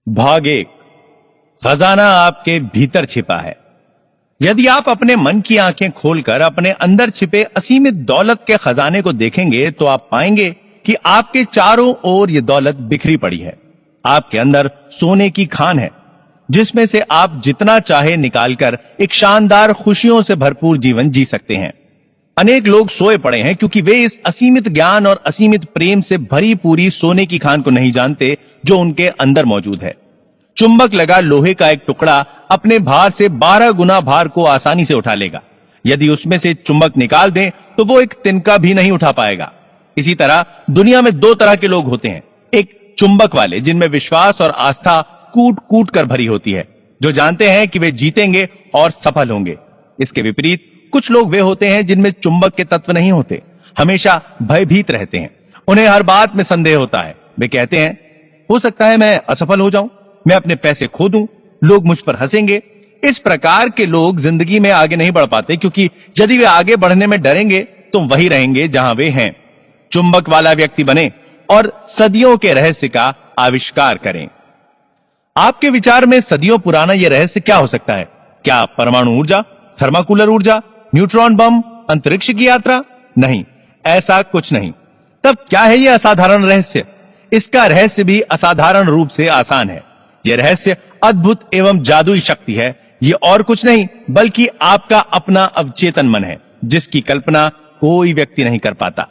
भाग एक। खजाना आपके भीतर छिपा है। यदि आप अपने मन की आंखें खोलकर अपने अंदर छिपे असीमित दौलत के खजाने को देखेंगे तो आप पाएंगे कि आपके चारों ओर यह दौलत बिखरी पड़ी है। आपके अंदर सोने की खान है जिसमें से आप जितना चाहे निकालकर एक शानदार खुशियों से भरपूर जीवन जी सकते हैं। अनेक लोग सोए पड़े हैं क्योंकि वे इस असीमित ज्ञान और असीमित प्रेम से भरी पूरी सोने की खान को नहीं जानते जो उनके अंदर मौजूद है। चुंबक लगा लोहे का एक टुकड़ा अपने भार से 12 गुना भार को आसानी से उठा लेगा। यदि उसमें से चुंबक निकाल दें तो वो एक तिनका भी नहीं उठा पाएगा। इसी तरह दुनिया में दो तरह के लोग होते हैं, एक चुंबक वाले जिनमें विश्वास और आस्था कूट कूट कर भरी होती है, जो जानते हैं कि वे जीतेंगे और सफल होंगे। इसके विपरीत कुछ लोग वे होते हैं जिनमें चुंबक के तत्व नहीं होते, हमेशा भयभीत रहते हैं। उन्हें हर बात में संदेह होता है। वे कहते हैं, हो सकता है मैं असफल हो जाऊं, मैं अपने पैसे खो दूं, लोग मुझ पर हंसेंगे। इस प्रकार के लोग जिंदगी में आगे नहीं बढ़ पाते क्योंकि यदि वे आगे बढ़ने में डरेंगे तो वही रहेंगे जहां वे हैं। चुंबक वाला व्यक्ति बने और सदियों के रहस्य का आविष्कार करें। आपके विचार में सदियों पुराना यह रहस्य क्या हो सकता है? क्या परमाणु ऊर्जा, थर्माकूलर ऊर्जा, न्यूट्रॉन बम, अंतरिक्ष की यात्रा? नहीं, ऐसा कुछ नहीं। तब क्या है यह असाधारण रहस्य? इसका रहस्य भी असाधारण रूप से आसान है। यह रहस्य अद्भुत एवं जादुई शक्ति है। यह और कुछ नहीं बल्कि आपका अपना अवचेतन मन है, जिसकी कल्पना कोई व्यक्ति नहीं कर पाता।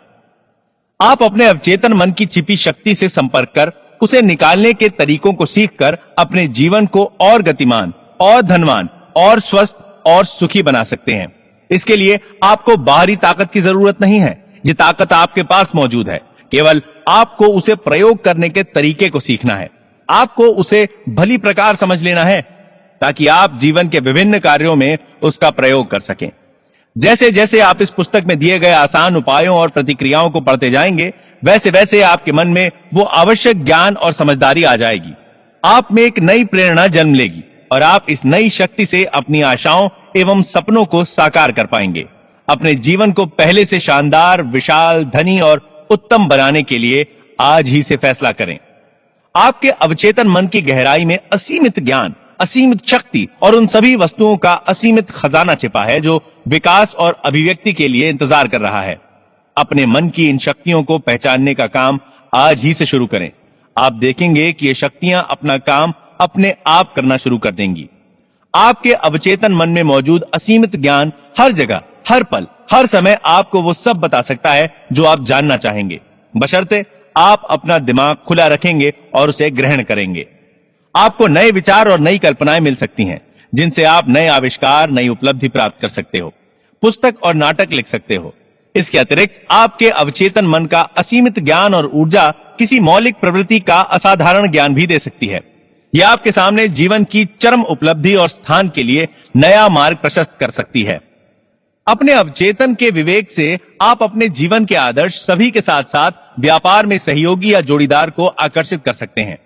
आप अपने अवचेतन मन की छिपी शक्ति से संपर्क कर उसे निकालने के तरीकों को सीखकर अपने जीवन को और गतिमान और धनवान और स्वस्थ और सुखी बना सकते हैं। इसके लिए आपको बाहरी ताकत की जरूरत नहीं है। यह ताकत आपके पास मौजूद है, केवल आपको उसे प्रयोग करने के तरीके को सीखना है। आपको उसे भली प्रकार समझ लेना है ताकि आप जीवन के विभिन्न कार्यों में उसका प्रयोग कर सकें। जैसे जैसे आप इस पुस्तक में दिए गए आसान उपायों और प्रतिक्रियाओं को पढ़ते जाएंगे, वैसे वैसे आपके मन में वो आवश्यक ज्ञान और समझदारी आ जाएगी। आप में एक नई प्रेरणा जन्म लेगी और आप इस नई शक्ति से अपनी आशाओं एवं सपनों को साकार कर पाएंगे। अपने जीवन को पहले से शानदार, विशाल, धनी और उत्तम बनाने के लिए आज ही से फैसला करें। आपके अवचेतन मन की गहराई में असीमित ज्ञान, असीमित शक्ति और उन सभी वस्तुओं का असीमित खजाना छिपा है जो विकास और अभिव्यक्ति के लिए इंतजार कर रहा है। अपने मन की इन शक्तियों को पहचानने का काम आज ही से शुरू करें। आप देखेंगे कि ये शक्तियां अपना काम अपने आप करना शुरू कर देंगी। आपके अवचेतन मन में मौजूद असीमित ज्ञान हर जगह, हर पल, हर समय आपको वो सब बता सकता है जो आप जानना चाहेंगे, बशर्ते आप अपना दिमाग खुला रखेंगे और उसे ग्रहण करेंगे। आपको नए विचार और नई कल्पनाएं मिल सकती हैं जिनसे आप नए आविष्कार, नई उपलब्धि प्राप्त कर सकते हो, पुस्तक और नाटक लिख सकते हो। इसके अतिरिक्त आपके अवचेतन मन का असीमित ज्ञान और ऊर्जा किसी मौलिक प्रवृत्ति का असाधारण ज्ञान भी दे सकती है। यह आपके सामने जीवन की चरम उपलब्धि और स्थान के लिए नया मार्ग प्रशस्त कर सकती है। अपने अवचेतन के विवेक से आप अपने जीवन के आदर्श सभी के साथ साथ व्यापार में सहयोगी या जोड़ीदार को आकर्षित कर सकते हैं।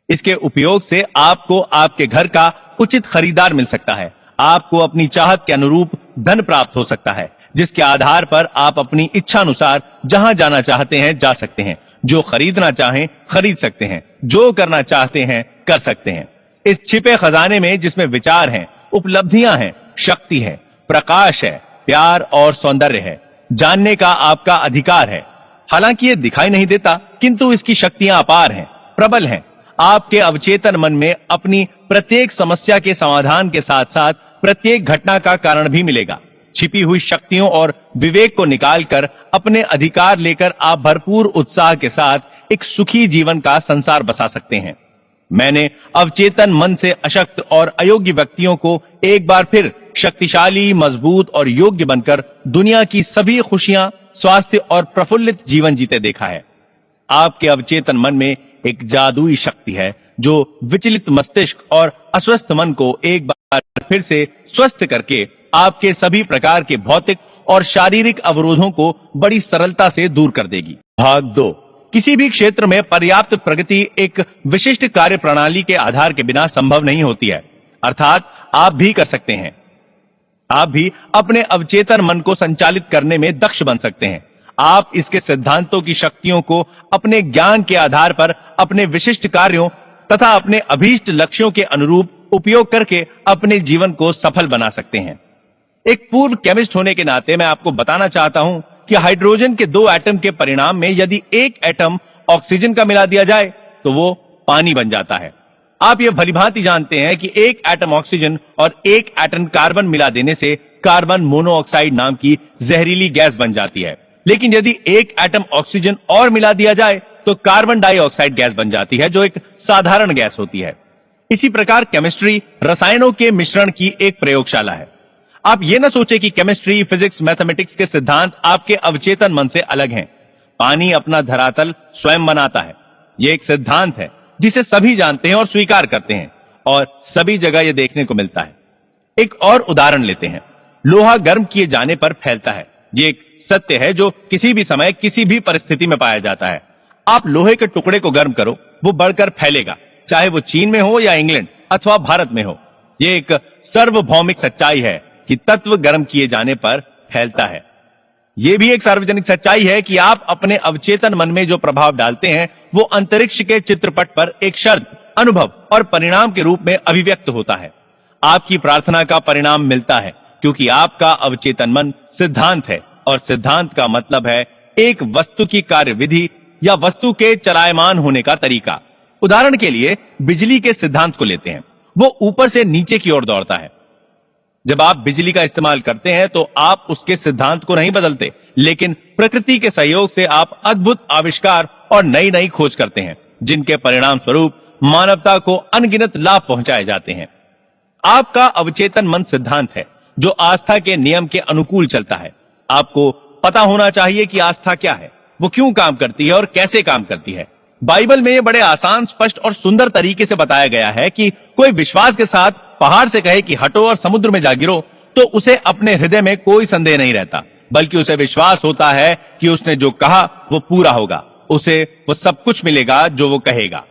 इसके उपयोग से आपको आपके घर का उचित खरीदार मिल सकता है। आपको अपनी चाहत के अनुरूप धन प्राप्त हो सकता है, जिसके आधार पर आप अपनी इच्छानुसार जहां जाना चाहते हैं जा सकते हैं, जो खरीदना चाहें खरीद सकते हैं, जो करना चाहते हैं कर सकते हैं। इस छिपे खजाने में जिसमें विचार हैं, उपलब्धियां हैं, शक्ति है, प्रकाश है, प्यार और सौंदर्य है, जानने का आपका अधिकार है। हालांकि यह दिखाई नहीं देता, किंतु इसकी शक्तियां अपार हैं, प्रबल हैं। आपके अवचेतन मन में अपनी प्रत्येक समस्या के समाधान के साथ साथ प्रत्येक घटना का कारण भी मिलेगा। छिपी हुई शक्तियों और विवेक को निकालकर अपने अधिकार लेकर आप भरपूर उत्साह के साथ एक सुखी जीवन का संसार बसा सकते हैं। मैंने अवचेतन मन से अशक्त और अयोग्य व्यक्तियों को एक बार फिर शक्तिशाली, मजबूत और योग्य बनकर दुनिया की सभी खुशियां, स्वास्थ्य और प्रफुल्लित जीवन जीते देखा है। आपके अवचेतन मन में एक जादुई शक्ति है जो विचलित मस्तिष्क और अस्वस्थ मन को एक बार फिर से स्वस्थ करके आपके सभी प्रकार के भौतिक और शारीरिक अवरोधों को बड़ी सरलता से दूर कर देगी। भाग 2। किसी भी क्षेत्र में पर्याप्त प्रगति एक विशिष्ट कार्य प्रणाली के आधार के बिना संभव नहीं होती है। अर्थात आप भी कर सकते हैं। आप भी अपने अवचेतन मन को संचालित करने में दक्ष बन सकते हैं। आप इसके सिद्धांतों की शक्तियों को अपने ज्ञान के आधार पर अपने विशिष्ट कार्यों तथा अपने अभीष्ट लक्ष्यों के अनुरूप उपयोग करके अपने जीवन को सफल बना सकते हैं। एक पूर्व केमिस्ट होने के नाते मैं आपको बताना चाहता हूं कि हाइड्रोजन के 2 एटम के परिणाम में यदि एक एटम ऑक्सीजन का मिला दिया जाए तो वो पानी बन जाता है। आप यह भलीभांति जानते हैं कि एक एटम ऑक्सीजन और एक एटम कार्बन मिला देने से कार्बन मोनोऑक्साइड नाम की जहरीली गैस बन जाती है। लेकिन यदि एक एटम ऑक्सीजन और मिला दिया जाए तो कार्बन डाइऑक्साइड गैस बन जाती है, जो एक साधारण गैस होती है। इसी प्रकार केमिस्ट्री रसायनों के मिश्रण की एक प्रयोगशाला है। आप ये ना सोचे कि केमिस्ट्री, फिजिक्स, मैथमेटिक्स के सिद्धांत आपके अवचेतन मन से अलग हैं। पानी अपना धरातल स्वयं बनाता है। यह एक सिद्धांत है जिसे सभी जानते हैं और स्वीकार करते हैं, और सभी जगह यह देखने को मिलता है। एक और उदाहरण लेते हैं। लोहा गर्म किए जाने पर फैलता है। यह एक सत्य है जो किसी भी समय किसी भी परिस्थिति में पाया जाता है। आप लोहे के टुकड़े को गर्म करो, वो बढ़कर फैलेगा, चाहे वो चीन में हो या इंग्लैंड अथवा भारत में हो। यह एक सार्वभौमिक सच्चाई है कि तत्व गर्म किए जाने पर फैलता है। यह भी एक सार्वजनिक सच्चाई है कि आप अपने अवचेतन मन में जो प्रभाव डालते हैं वो अंतरिक्ष के चित्रपट पर एक शर्त, अनुभव और परिणाम के रूप में अभिव्यक्त होता है। आपकी प्रार्थना का परिणाम मिलता है क्योंकि आपका अवचेतन मन सिद्धांत है, और सिद्धांत का मतलब है एक वस्तु की कार्यविधि या वस्तु के चलायमान होने का तरीका। उदाहरण के लिए बिजली के सिद्धांत को लेते हैं। वो ऊपर से नीचे की ओर दौड़ता है। जब आप बिजली का इस्तेमाल करते हैं तो आप उसके सिद्धांत को नहीं बदलते, लेकिन प्रकृति के सहयोग से आप अद्भुत आविष्कार और नई नई खोज करते हैं, जिनके परिणाम स्वरूप मानवता को अनगिनत लाभ पहुंचाए जाते हैं। आपका अवचेतन मन सिद्धांत है जो आस्था के नियम के अनुकूल चलता है। आपको पता होना चाहिए कि आस्था क्या है, वो क्यों काम करती है और कैसे काम करती है। बाइबल में यह बड़े आसान, स्पष्ट और सुंदर तरीके से बताया गया है कि कोई विश्वास के साथ पहाड़ से कहे कि हटो और समुद्र में जा गिरो, तो उसे अपने हृदय में कोई संदेह नहीं रहता, बल्कि उसे विश्वास होता है कि उसने जो कहा वो पूरा होगा, उसे वो सब कुछ मिलेगा जो वो कहेगा।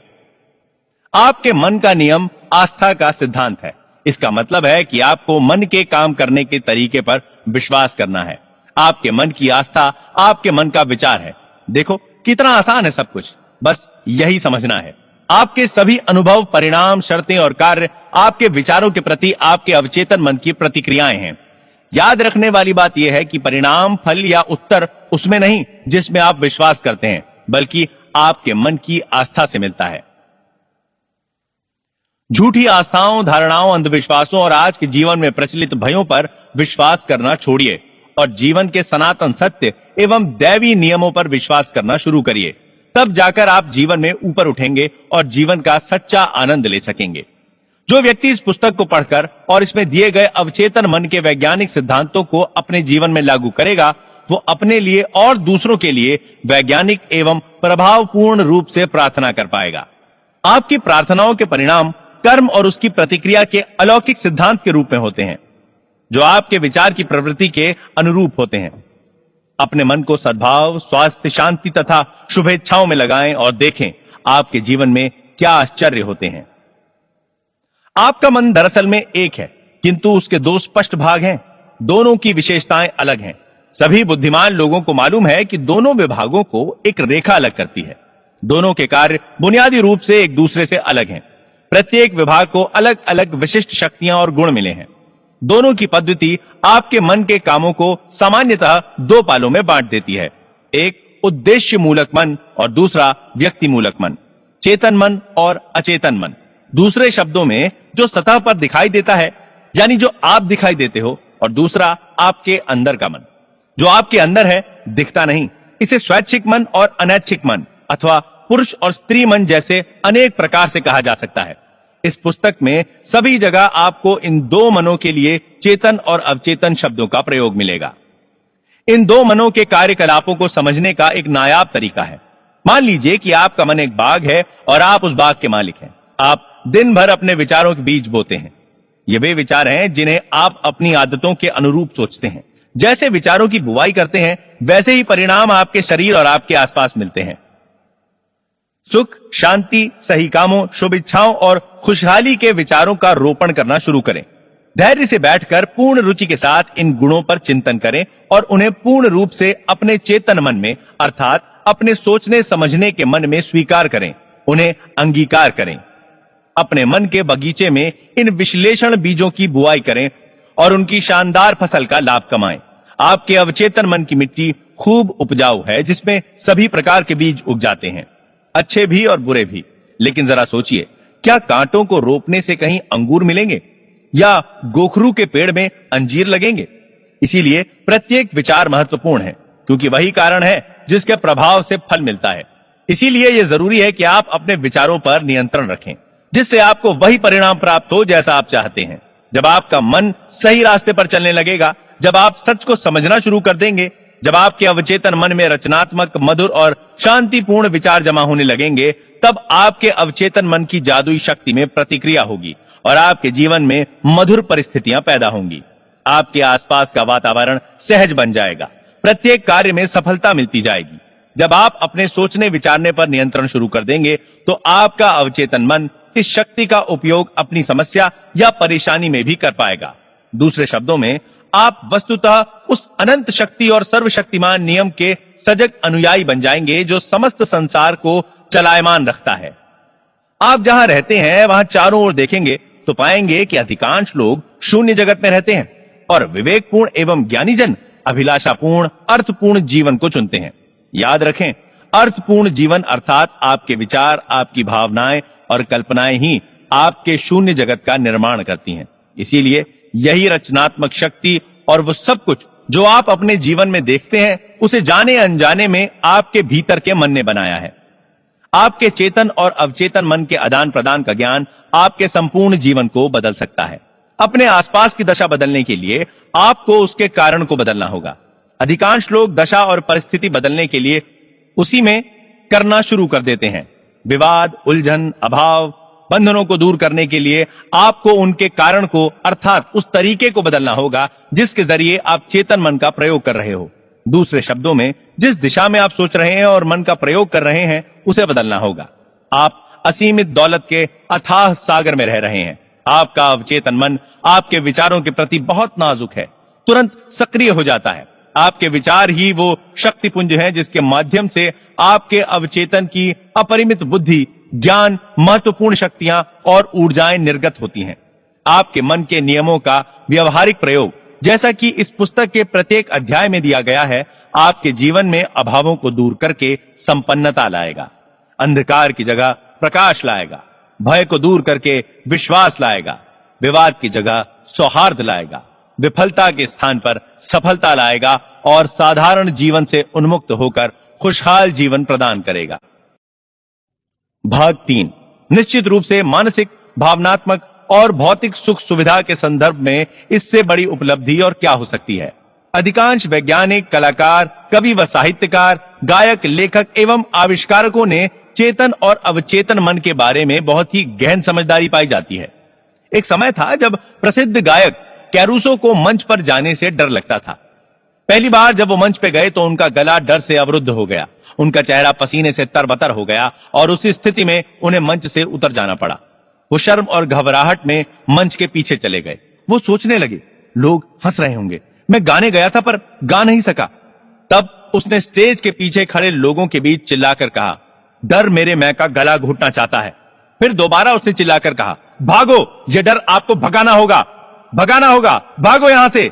आपके मन का नियम आस्था का सिद्धांत है। इसका मतलब है कि आपको मन के काम करने के तरीके पर विश्वास करना है। आपके मन की आस्था आपके मन का विचार है। देखो कितना आसान है सब कुछ, बस यही समझना है। आपके सभी अनुभव, परिणाम, शर्तें और कार्य आपके विचारों के प्रति आपके अवचेतन मन की प्रतिक्रियाएं हैं। याद रखने वाली बात यह है कि परिणाम, फल या उत्तर उसमें नहीं जिसमें आप विश्वास करते हैं, बल्कि आपके मन की आस्था से मिलता है। झूठी आस्थाओं, धारणाओं, अंधविश्वासों और आज के जीवन में प्रचलित भयों पर विश्वास करना छोड़िए और जीवन के सनातन सत्य एवं दैवी नियमों पर विश्वास करना शुरू करिए। तब जाकर आप जीवन में ऊपर उठेंगे और जीवन का सच्चा आनंद ले सकेंगे। जो व्यक्ति इस पुस्तक को पढ़कर और इसमें दिए गए अवचेतन मन के वैज्ञानिक सिद्धांतों को अपने जीवन में लागू करेगा, वो अपने लिए और दूसरों के लिए वैज्ञानिक एवं प्रभावपूर्ण रूप से प्रार्थना कर पाएगा। आपकी प्रार्थनाओं के परिणाम कर्म और उसकी प्रतिक्रिया के अलौकिक सिद्धांत के रूप में होते हैं, जो आपके विचार की प्रवृत्ति के अनुरूप होते हैं। अपने मन को सद्भाव, स्वास्थ्य, शांति तथा शुभेच्छाओं में लगाएं और देखें आपके जीवन में क्या आश्चर्य होते हैं। आपका मन दरअसल में एक है, किंतु उसके 2 स्पष्ट भाग हैं। दोनों की विशेषताएं अलग हैं। सभी बुद्धिमान लोगों को मालूम है कि दोनों विभागों को एक रेखा अलग करती है। दोनों के कार्य बुनियादी रूप से एक दूसरे से अलग हैं। प्रत्येक विभाग को अलग अलग विशिष्ट शक्तियां और गुण मिले हैं। दोनों की पद्धति आपके मन के कामों को सामान्यतः 2 पालों में बांट देती है। एक उद्देश्य मूलक मन और दूसरा व्यक्ति मूलक मन, चेतन मन और अचेतन मन। दूसरे शब्दों में, जो सतह पर दिखाई देता है, यानी जो आप दिखाई देते हो, और दूसरा आपके अंदर का मन, जो आपके अंदर है, दिखता नहीं। इसे स्वैच्छिक मन और अनैच्छिक मन अथवा पुरुष और स्त्री मन जैसे अनेक प्रकार से कहा जा सकता है। इस पुस्तक में सभी जगह आपको इन 2 मनों के लिए चेतन और अवचेतन शब्दों का प्रयोग मिलेगा। इन 2 मनों के कार्यकलापों को समझने का एक नायाब तरीका है। मान लीजिए कि आपका मन एक बाग है और आप उस बाग के मालिक हैं। आप दिन भर अपने विचारों के बीज बोते हैं। ये वे विचार हैं जिन्हें आप अपनी आदतों के अनुरूप सोचते हैं। जैसे विचारों की बुवाई करते हैं, वैसे ही परिणाम आपके शरीर और आपके आसपास मिलते हैं। सुख, शांति, सही कामों, शुभ इच्छाओं और खुशहाली के विचारों का रोपण करना शुरू करें। धैर्य से बैठकर पूर्ण रुचि के साथ इन गुणों पर चिंतन करें और उन्हें पूर्ण रूप से अपने चेतन मन में, अर्थात अपने सोचने समझने के मन में स्वीकार करें, उन्हें अंगीकार करें। अपने मन के बगीचे में इन विश्लेषण बीजों की बुआई करें और उनकी शानदार फसल का लाभ कमाएं। आपके अवचेतन मन की मिट्टी खूब उपजाऊ है, जिसमें सभी प्रकार के बीज उग जाते हैं, अच्छे भी और बुरे भी। लेकिन जरा सोचिए, क्या कांटों को रोपने से कहीं अंगूर मिलेंगे या गोखरू के पेड़ में अंजीर लगेंगे? इसीलिए प्रत्येक विचार महत्वपूर्ण है, क्योंकि वही कारण है जिसके प्रभाव से फल मिलता है। इसीलिए यह जरूरी है कि आप अपने विचारों पर नियंत्रण रखें, जिससे आपको वही परिणाम प्राप्त हो जैसा आप चाहते हैं। जब आपका मन सही रास्ते पर चलने लगेगा, जब आप सच को समझना शुरू कर देंगे, जब आपके अवचेतन मन में रचनात्मक, मधुर और शांतिपूर्ण विचार जमा होने लगेंगे, तब आपके अवचेतन मन की जादुई शक्ति में प्रतिक्रिया होगी और आपके जीवन में मधुर परिस्थितियां पैदा होंगी। आपके आसपास का वातावरण सहज बन जाएगा, प्रत्येक कार्य में सफलता मिलती जाएगी। जब आप अपने सोचने विचारने पर नियंत्रण शुरू कर देंगे, तो आपका अवचेतन मन इस शक्ति का उपयोग अपनी समस्या या परेशानी में भी कर पाएगा। दूसरे शब्दों में, आप वस्तुतः उस अनंत शक्ति और सर्वशक्तिमान नियम के सजग अनुयायी बन जाएंगे जो समस्त संसार को चलायमान रखता है। आप जहां रहते हैं वहां चारों ओर देखेंगे तो पाएंगे कि अधिकांश लोग शून्य जगत में रहते हैं और विवेकपूर्ण एवं ज्ञानी जन अभिलाषापूर्ण, अर्थपूर्ण जीवन को चुनते हैं। याद रखें, अर्थपूर्ण जीवन अर्थात आपके विचार, आपकी भावनाएं और कल्पनाएं ही आपके शून्य जगत का निर्माण करती हैं। इसीलिए यही रचनात्मक शक्ति और वो सब कुछ जो आप अपने जीवन में देखते हैं, उसे जाने अनजाने में आपके भीतर के मन ने बनाया है। आपके चेतन और अवचेतन मन के आदान प्रदान का ज्ञान आपके संपूर्ण जीवन को बदल सकता है। अपने आसपास की दशा बदलने के लिए आपको उसके कारण को बदलना होगा। अधिकांश लोग दशा और परिस्थिति बदलने के लिए उसी में करना शुरू कर देते हैं। विवाद, उलझन, अभाव, बंधनों को दूर करने के लिए आपको उनके कारण को अर्थात उस तरीके को बदलना होगा जिसके जरिए आप चेतन मन का प्रयोग कर रहे हो। दूसरे शब्दों में, जिस दिशा में आप सोच रहे हैं और मन का प्रयोग कर रहे हैं, उसे बदलना होगा। आप असीमित दौलत के अथाह सागर में रह रहे हैं। आपका अवचेतन मन आपके विचारों के प्रति बहुत नाजुक है, तुरंत सक्रिय हो जाता है। आपके विचार ही वो शक्तिपुंज हैं जिसके माध्यम से आपके अवचेतन की अपरिमित बुद्धि, ज्ञान, महत्वपूर्ण शक्तियां और ऊर्जाएं निर्गत होती हैं। आपके मन के नियमों का व्यवहारिक प्रयोग, जैसा कि इस पुस्तक के प्रत्येक अध्याय में दिया गया है, आपके जीवन में अभावों को दूर करके संपन्नता लाएगा, अंधकार की जगह प्रकाश लाएगा, भय को दूर करके विश्वास लाएगा, विवाद की जगह सौहार्द लाएगा, विफलता के स्थान पर सफलता लाएगा और साधारण जीवन से उन्मुक्त होकर खुशहाल जीवन प्रदान करेगा। भाग 3, निश्चित रूप से मानसिक, भावनात्मक और भौतिक सुख सुविधा के संदर्भ में इससे बड़ी उपलब्धि और क्या हो सकती है। अधिकांश वैज्ञानिक, कलाकार, कवि व साहित्यकार, गायक, लेखक एवं आविष्कारकों ने चेतन और अवचेतन मन के बारे में बहुत ही गहन समझदारी पाई जाती है। एक समय था जब प्रसिद्ध गायक कैरूसो को मंच पर जाने से डर लगता था। पहली बार जब वो मंच पे गए तो उनका गला डर से अवरुद्ध हो गया, उनका चेहरा पसीने से तरबतर हो गया और उसी स्थिति में उन्हें मंच से उतर जाना पड़ा। वो शर्म और घबराहट में मंच के पीछे चले गए। वो सोचने लगे, लोग हंस रहे होंगे, मैं गाने गया था पर गा नहीं सका। तब उसने स्टेज के पीछे खड़े लोगों के बीच चिल्लाकर कहा, डर मेरे मैं का गला घुटना चाहता है। फिर दोबारा उसने चिल्लाकर कहा, भागो, ये डर आपको भगाना होगा, भगाना होगा, भागो यहां से।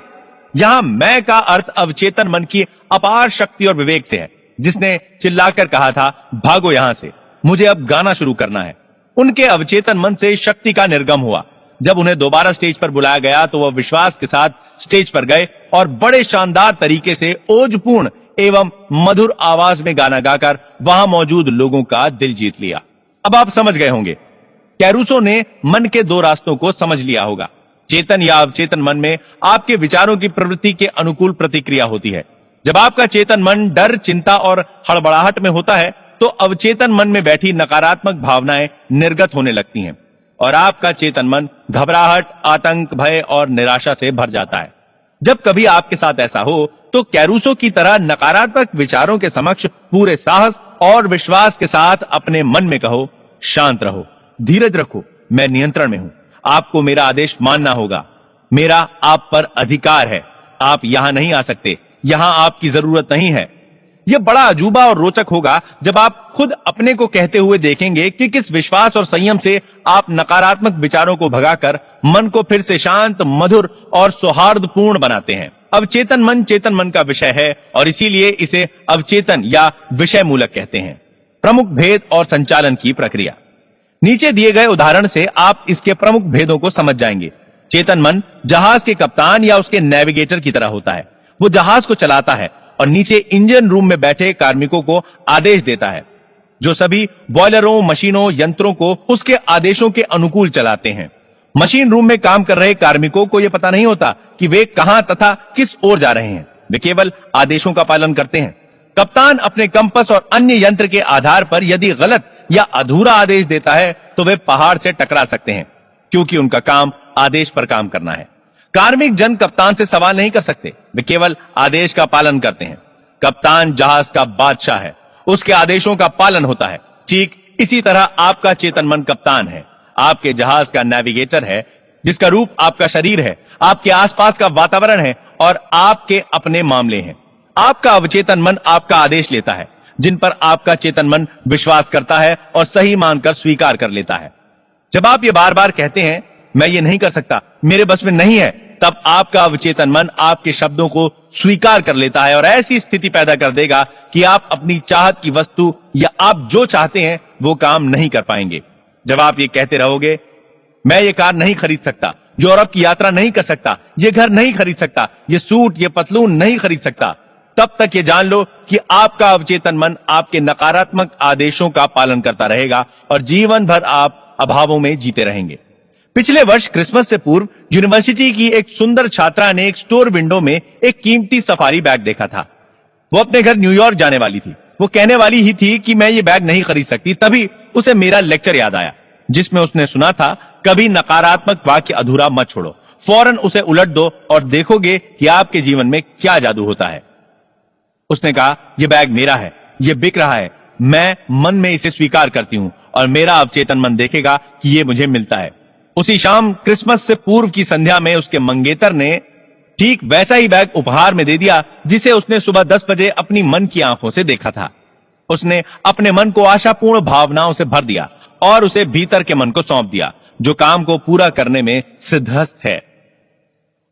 यहां मैं का अर्थ अवचेतन मन की अपार शक्ति और विवेक से है, जिसने चिल्लाकर कहा था, भागो यहां से, मुझे अब गाना शुरू करना है। उनके अवचेतन मन से शक्ति का निर्गम हुआ। जब उन्हें दोबारा स्टेज पर बुलाया गया तो वह विश्वास के साथ स्टेज पर गए और बड़े शानदार तरीके से ओजपूर्ण एवं मधुर आवाज में गाना गाकर वहां मौजूद लोगों का दिल जीत लिया। अब आप समझ गए होंगे, कैरूसो ने मन के दो रास्तों को समझ लिया होगा। चेतन या अवचेतन मन में आपके विचारों की प्रवृत्ति के अनुकूल प्रतिक्रिया होती है। जब आपका चेतन मन डर, चिंता और हड़बड़ाहट में होता है तो अवचेतन मन में बैठी नकारात्मक भावनाएं निर्गत होने लगती हैं और आपका चेतन मन घबराहट, आतंक, भय और निराशा से भर जाता है। जब कभी आपके साथ ऐसा हो तो कैरूसो की तरह नकारात्मक विचारों के समक्ष पूरे साहस और विश्वास के साथ अपने मन में कहो, शांत रहो, धीरज रखो, मैं नियंत्रण में हूं, आपको मेरा आदेश मानना होगा, मेरा आप पर अधिकार है, आप यहां नहीं आ सकते, यहां आपकी जरूरत नहीं है। यह बड़ा अजूबा और रोचक होगा जब आप खुद अपने को कहते हुए देखेंगे कि किस विश्वास और संयम से आप नकारात्मक विचारों को भगाकर मन को फिर से शांत, मधुर और सौहार्दपूर्ण बनाते हैं। अवचेतन मन चेतन मन का विषय है और इसीलिए इसे अवचेतन या विषय मूलक कहते हैं। प्रमुख भेद और संचालन की प्रक्रिया। नीचे दिए गए उदाहरण से आप इसके प्रमुख भेदों को समझ जाएंगे। चेतन मन जहाज के कप्तान या उसके नेविगेटर की तरह होता है। वो जहाज को चलाता है और नीचे इंजन रूम में बैठे कार्मिकों को आदेश देता है, जो सभी बॉयलरों, मशीनों, यंत्रों को उसके आदेशों के अनुकूल चलाते हैं। मशीन रूम में काम कर रहे कार्मिकों को यह पता नहीं होता कि वे कहां तथा किस ओर जा रहे हैं। वे केवल आदेशों का पालन करते हैं। कप्तान अपने कंपास और अन्य यंत्र के आधार पर यदि गलत या अधूरा आदेश देता है तो वे पहाड़ से टकरा सकते हैं, क्योंकि उनका काम आदेश पर काम करना है। कार्मिक जन कप्तान से सवाल नहीं कर सकते, वे केवल आदेश का पालन करते हैं। कप्तान जहाज का बादशाह है, उसके आदेशों का पालन होता है। ठीक इसी तरह आपका चेतन मन कप्तान है, आपके जहाज का नेविगेटर है, जिसका रूप आपका शरीर है, आपके आसपास का वातावरण है और आपके अपने मामले हैं। आपका अवचेतन मन आपका आदेश लेता है, जिन पर आपका चेतन मन विश्वास करता है और सही मानकर स्वीकार कर लेता है। जब आप ये बार बार कहते हैं, मैं ये नहीं कर सकता, मेरे बस में नहीं है, तब आपका अवचेतन मन आपके शब्दों को स्वीकार कर लेता है और ऐसी स्थिति पैदा कर देगा कि आप अपनी चाहत की वस्तु या आप जो चाहते हैं वो काम नहीं कर पाएंगे। जब आप ये कहते रहोगे, मैं ये कार नहीं खरीद सकता, यूरोप की यात्रा नहीं कर सकता, ये घर नहीं खरीद सकता, ये सूट, ये पतलून नहीं खरीद सकता, तब तक ये जान लो कि आपका अवचेतन मन आपके नकारात्मक आदेशों का पालन करता रहेगा और जीवन भर आप अभावों में जीते रहेंगे। पिछले वर्ष क्रिसमस से पूर्व यूनिवर्सिटी की एक सुंदर छात्रा ने एक स्टोर विंडो में एक कीमती सफारी बैग देखा था। वो अपने घर न्यूयॉर्क जाने वाली थी। वो कहने वाली ही थी कि मैं ये बैग नहीं खरीद सकती, तभी उसे मेरा लेक्चर याद आया, जिसमें उसने सुना था, कभी नकारात्मक वाक्य अधूरा मत छोड़ो, फौरन उसे उलट दो और देखोगे कि आपके जीवन में क्या जादू होता है। उसने कहा, यह बैग मेरा है, यह बिक रहा है, मैं मन में इसे स्वीकार करती हूं और मेरा अवचेतन मन देखेगा कि यह मुझे मिलता है। उसी शाम क्रिसमस से पूर्व की संध्या में उसके मंगेतर ने ठीक वैसा ही बैग उपहार में दे दिया, जिसे उसने सुबह 10 बजे अपनी मन की आंखों से देखा था। उसने अपने मन को आशापूर्ण भावनाओं से भर दिया और उसे भीतर के मन को सौंप दिया, जो काम को पूरा करने में सिद्धहस्त है।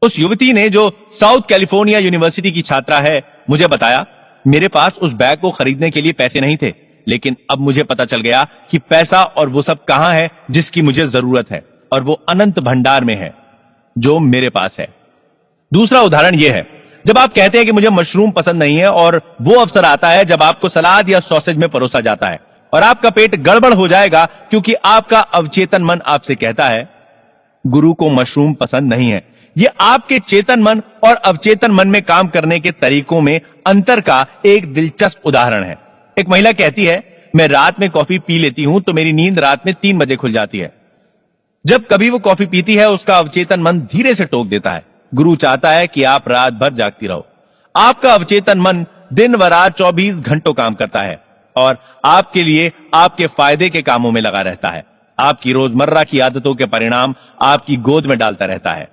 उस युवती ने, जो साउथ कैलिफोर्निया यूनिवर्सिटी की छात्रा है, मुझे बताया, मेरे पास उस बैग को खरीदने के लिए पैसे नहीं थे, लेकिन अब मुझे पता चल गया कि पैसा और वो सब कहां है जिसकी मुझे जरूरत है, और वो अनंत भंडार में है जो मेरे पास है। दूसरा उदाहरण यह है, जब आप कहते हैं कि मुझे मशरूम पसंद नहीं है, और वो अवसर आता है जब आपको सलाद या सॉसेज में परोसा जाता है और आपका पेट गड़बड़ हो जाएगा क्योंकि आपका अवचेतन मन आपसे कहता है, गुरु को मशरूम पसंद नहीं है। यह आपके चेतन मन और अवचेतन मन में काम करने के तरीकों में अंतर का एक दिलचस्प उदाहरण है। एक महिला कहती है, मैं रात में कॉफी पी लेती हूं तो मेरी नींद रात में 3 बजे खुल जाती है। जब कभी वो कॉफी पीती है, उसका अवचेतन मन धीरे से टोक देता है, गुरु चाहता है कि आप रात भर जागती रहो। आपका अवचेतन मन दिन व रात 24 घंटों काम करता है और आपके लिए आपके फायदे के कामों में लगा रहता है। आपकी रोजमर्रा की आदतों के परिणाम आपकी गोद में डालता रहता है।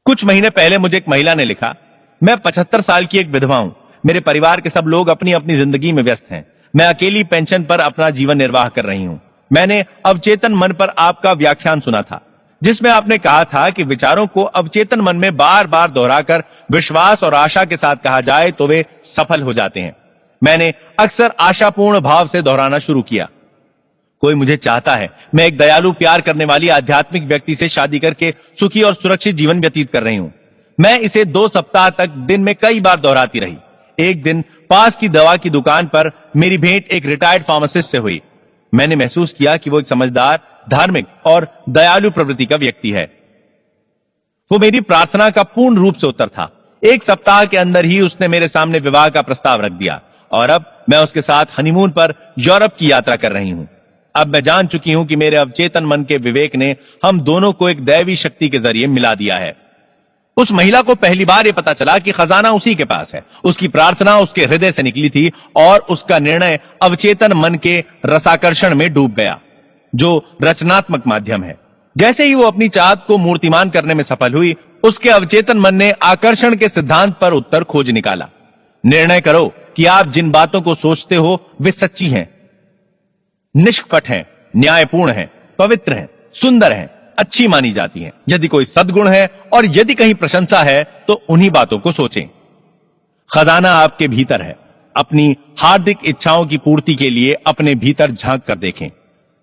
कुछ महीने पहले मुझे एक महिला ने लिखा, मैं 75 साल की एक विधवा हूं। मेरे परिवार के सब लोग अपनी अपनी जिंदगी में व्यस्त हैं। मैं अकेली पेंशन पर अपना जीवन निर्वाह कर रही हूं। मैंने अवचेतन मन पर आपका व्याख्यान सुना था, जिसमें आपने कहा था कि विचारों को अवचेतन मन में बार बार दोहराकर विश्वास और आशा के साथ कहा जाए तो वे सफल हो जाते हैं। मैंने अक्सर आशापूर्ण भाव से दोहराना शुरू किया, कोई मुझे चाहता है, मैं एक दयालु, प्यार करने वाली आध्यात्मिक व्यक्ति से शादी करके सुखी और सुरक्षित जीवन व्यतीत कर रही हूं। मैं इसे 2 सप्ताह तक दिन में कई बार दोहराती रही। एक दिन पास की दवा की दुकान पर मेरी भेंट एक रिटायर्ड फार्मासिस्ट से हुई। मैंने महसूस किया कि वो एक समझदार, धार्मिक और दयालु प्रवृत्ति का व्यक्ति है। वो मेरी प्रार्थना का पूर्ण रूप से उत्तर था। 1 सप्ताह के अंदर ही उसने मेरे सामने विवाह का प्रस्ताव रख दिया और अब मैं उसके साथ हनीमून पर यूरोप की यात्रा कर रही हूं। अब मैं जान चुकी हूं कि मेरे अवचेतन मन के विवेक ने हम दोनों को एक दैवी शक्ति के जरिए मिला दिया है। उस महिला को पहली बार यह पता चला कि खजाना उसी के पास है। उसकी प्रार्थना उसके हृदय से निकली थी और उसका निर्णय अवचेतन मन के रसाकर्षण में डूब गया, जो रचनात्मक माध्यम है। जैसे ही वो अपनी चाहत को मूर्तिमान करने में सफल हुई, उसके अवचेतन मन ने आकर्षण के सिद्धांत पर उत्तर खोज निकाला। निर्णय करो, कि आप जिन बातों को सोचते हो वे सच्ची हैं, निष्कपट हैं, न्यायपूर्ण हैं, पवित्र हैं, सुंदर हैं, अच्छी मानी जाती हैं। यदि कोई सद्गुण है और यदि कहीं प्रशंसा है तो उन्हीं बातों को सोचें। खजाना आपके भीतर है। अपनी हार्दिक इच्छाओं की पूर्ति के लिए अपने भीतर झांक कर देखें।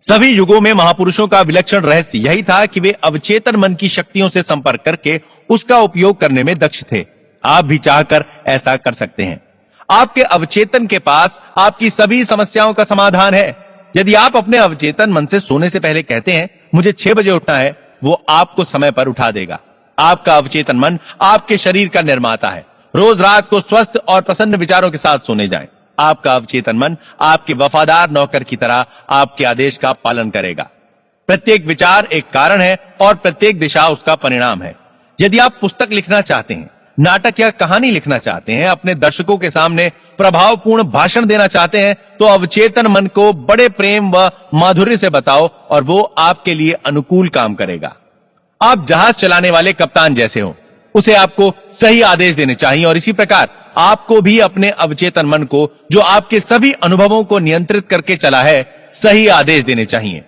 सभी युगों में महापुरुषों का विलक्षण रहस्य यही था कि वे अवचेतन मन की शक्तियों से संपर्क करके उसका उपयोग करने में दक्ष थे। आप भी चाहकर ऐसा कर सकते हैं। आपके अवचेतन के पास आपकी सभी समस्याओं का समाधान है। यदि आप अपने अवचेतन मन से सोने से पहले कहते हैं मुझे 6 बजे उठना है, वो आपको समय पर उठा देगा। आपका अवचेतन मन आपके शरीर का निर्माता है। रोज रात को स्वस्थ और प्रसन्न विचारों के साथ सोने जाएं। आपका अवचेतन मन आपके वफादार नौकर की तरह आपके आदेश का पालन करेगा। प्रत्येक विचार एक कारण है और प्रत्येक दिशा उसका परिणाम है। यदि आप पुस्तक लिखना चाहते हैं, नाटक या कहानी लिखना चाहते हैं, अपने दर्शकों के सामने प्रभावपूर्ण भाषण देना चाहते हैं, तो अवचेतन मन को बड़े प्रेम व माधुर्य से बताओ और वो आपके लिए अनुकूल काम करेगा। आप जहाज चलाने वाले कप्तान जैसे हो, उसे आपको सही आदेश देने चाहिए और इसी प्रकार आपको भी अपने अवचेतन मन को, जो आपके सभी अनुभवों को नियंत्रित करके चला है, सही आदेश देने चाहिए।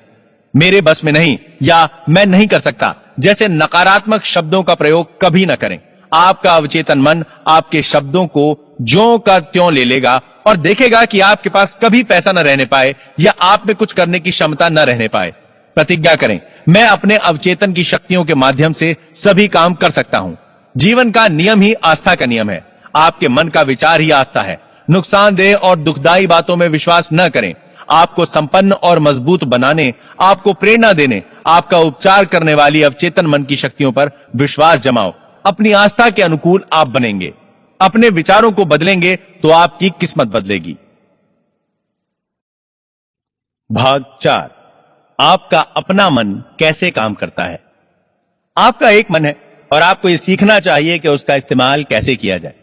मेरे बस में नहीं या मैं नहीं कर सकता जैसे नकारात्मक शब्दों का प्रयोग कभी ना करें। आपका अवचेतन मन आपके शब्दों को ज्यों का त्यों ले लेगा और देखेगा कि आपके पास कभी पैसा न रहने पाए या आप में कुछ करने की क्षमता न रहने पाए। प्रतिज्ञा करें, मैं अपने अवचेतन की शक्तियों के माध्यम से सभी काम कर सकता हूं। जीवन का नियम ही आस्था का नियम है। आपके मन का विचार ही आस्था है। नुकसानदेह और दुखदायी बातों में विश्वास न करें। आपको संपन्न और मजबूत बनाने, आपको प्रेरणा देने, आपका उपचार करने वाली अवचेतन मन की शक्तियों पर विश्वास जमाओ। अपनी आस्था के अनुकूल आप बनेंगे। अपने विचारों को बदलेंगे तो आपकी किस्मत बदलेगी। भाग 4, आपका अपना मन कैसे काम करता है। आपका एक मन है और आपको यह सीखना चाहिए कि उसका इस्तेमाल कैसे किया जाए।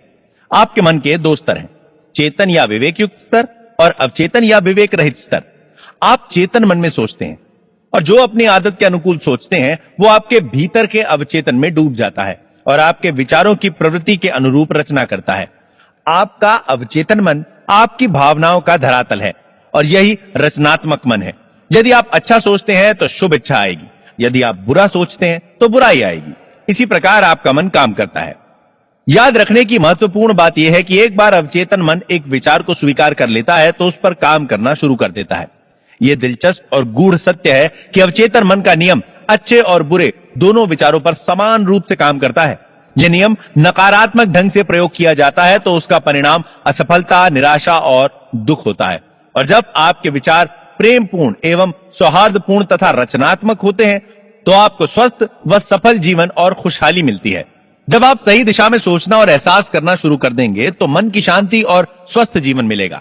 आपके मन के 2 स्तर हैं, चेतन या विवेक युक्त स्तर और अवचेतन या विवेक रहित स्तर। आप चेतन मन में सोचते हैं और जो अपनी आदत के अनुकूल सोचते हैं वो आपके भीतर के अवचेतन में डूब जाता है और आपके विचारों की प्रवृत्ति के अनुरूप रचना करता है। आपका अवचेतन मन आपकी भावनाओं का धरातल है और यही रचनात्मक मन है। यदि आप अच्छा सोचते हैं तो शुभ इच्छा आएगी, यदि आप बुरा सोचते हैं तो बुराई आएगी। इसी प्रकार आपका मन काम करता है। याद रखने की महत्वपूर्ण बात यह है कि एक बार अवचेतन मन एक विचार को स्वीकार कर लेता है तो उस पर काम करना शुरू कर देता है। यह दिलचस्प और गूढ़ सत्य है कि अवचेतन मन का नियम अच्छे और बुरे दोनों विचारों पर समान रूप से काम करता है। यह नियम नकारात्मक ढंग से प्रयोग किया जाता है तो उसका परिणाम असफलता, निराशा और दुख होता है। और जब आपके विचार प्रेमपूर्ण एवं सौहार्दपूर्ण तथा रचनात्मक होते हैं तो आपको स्वस्थ व सफल जीवन और खुशहाली मिलती है। जब आप सही दिशा में सोचना और एहसास करना शुरू कर देंगे तो मन की शांति और स्वस्थ जीवन मिलेगा।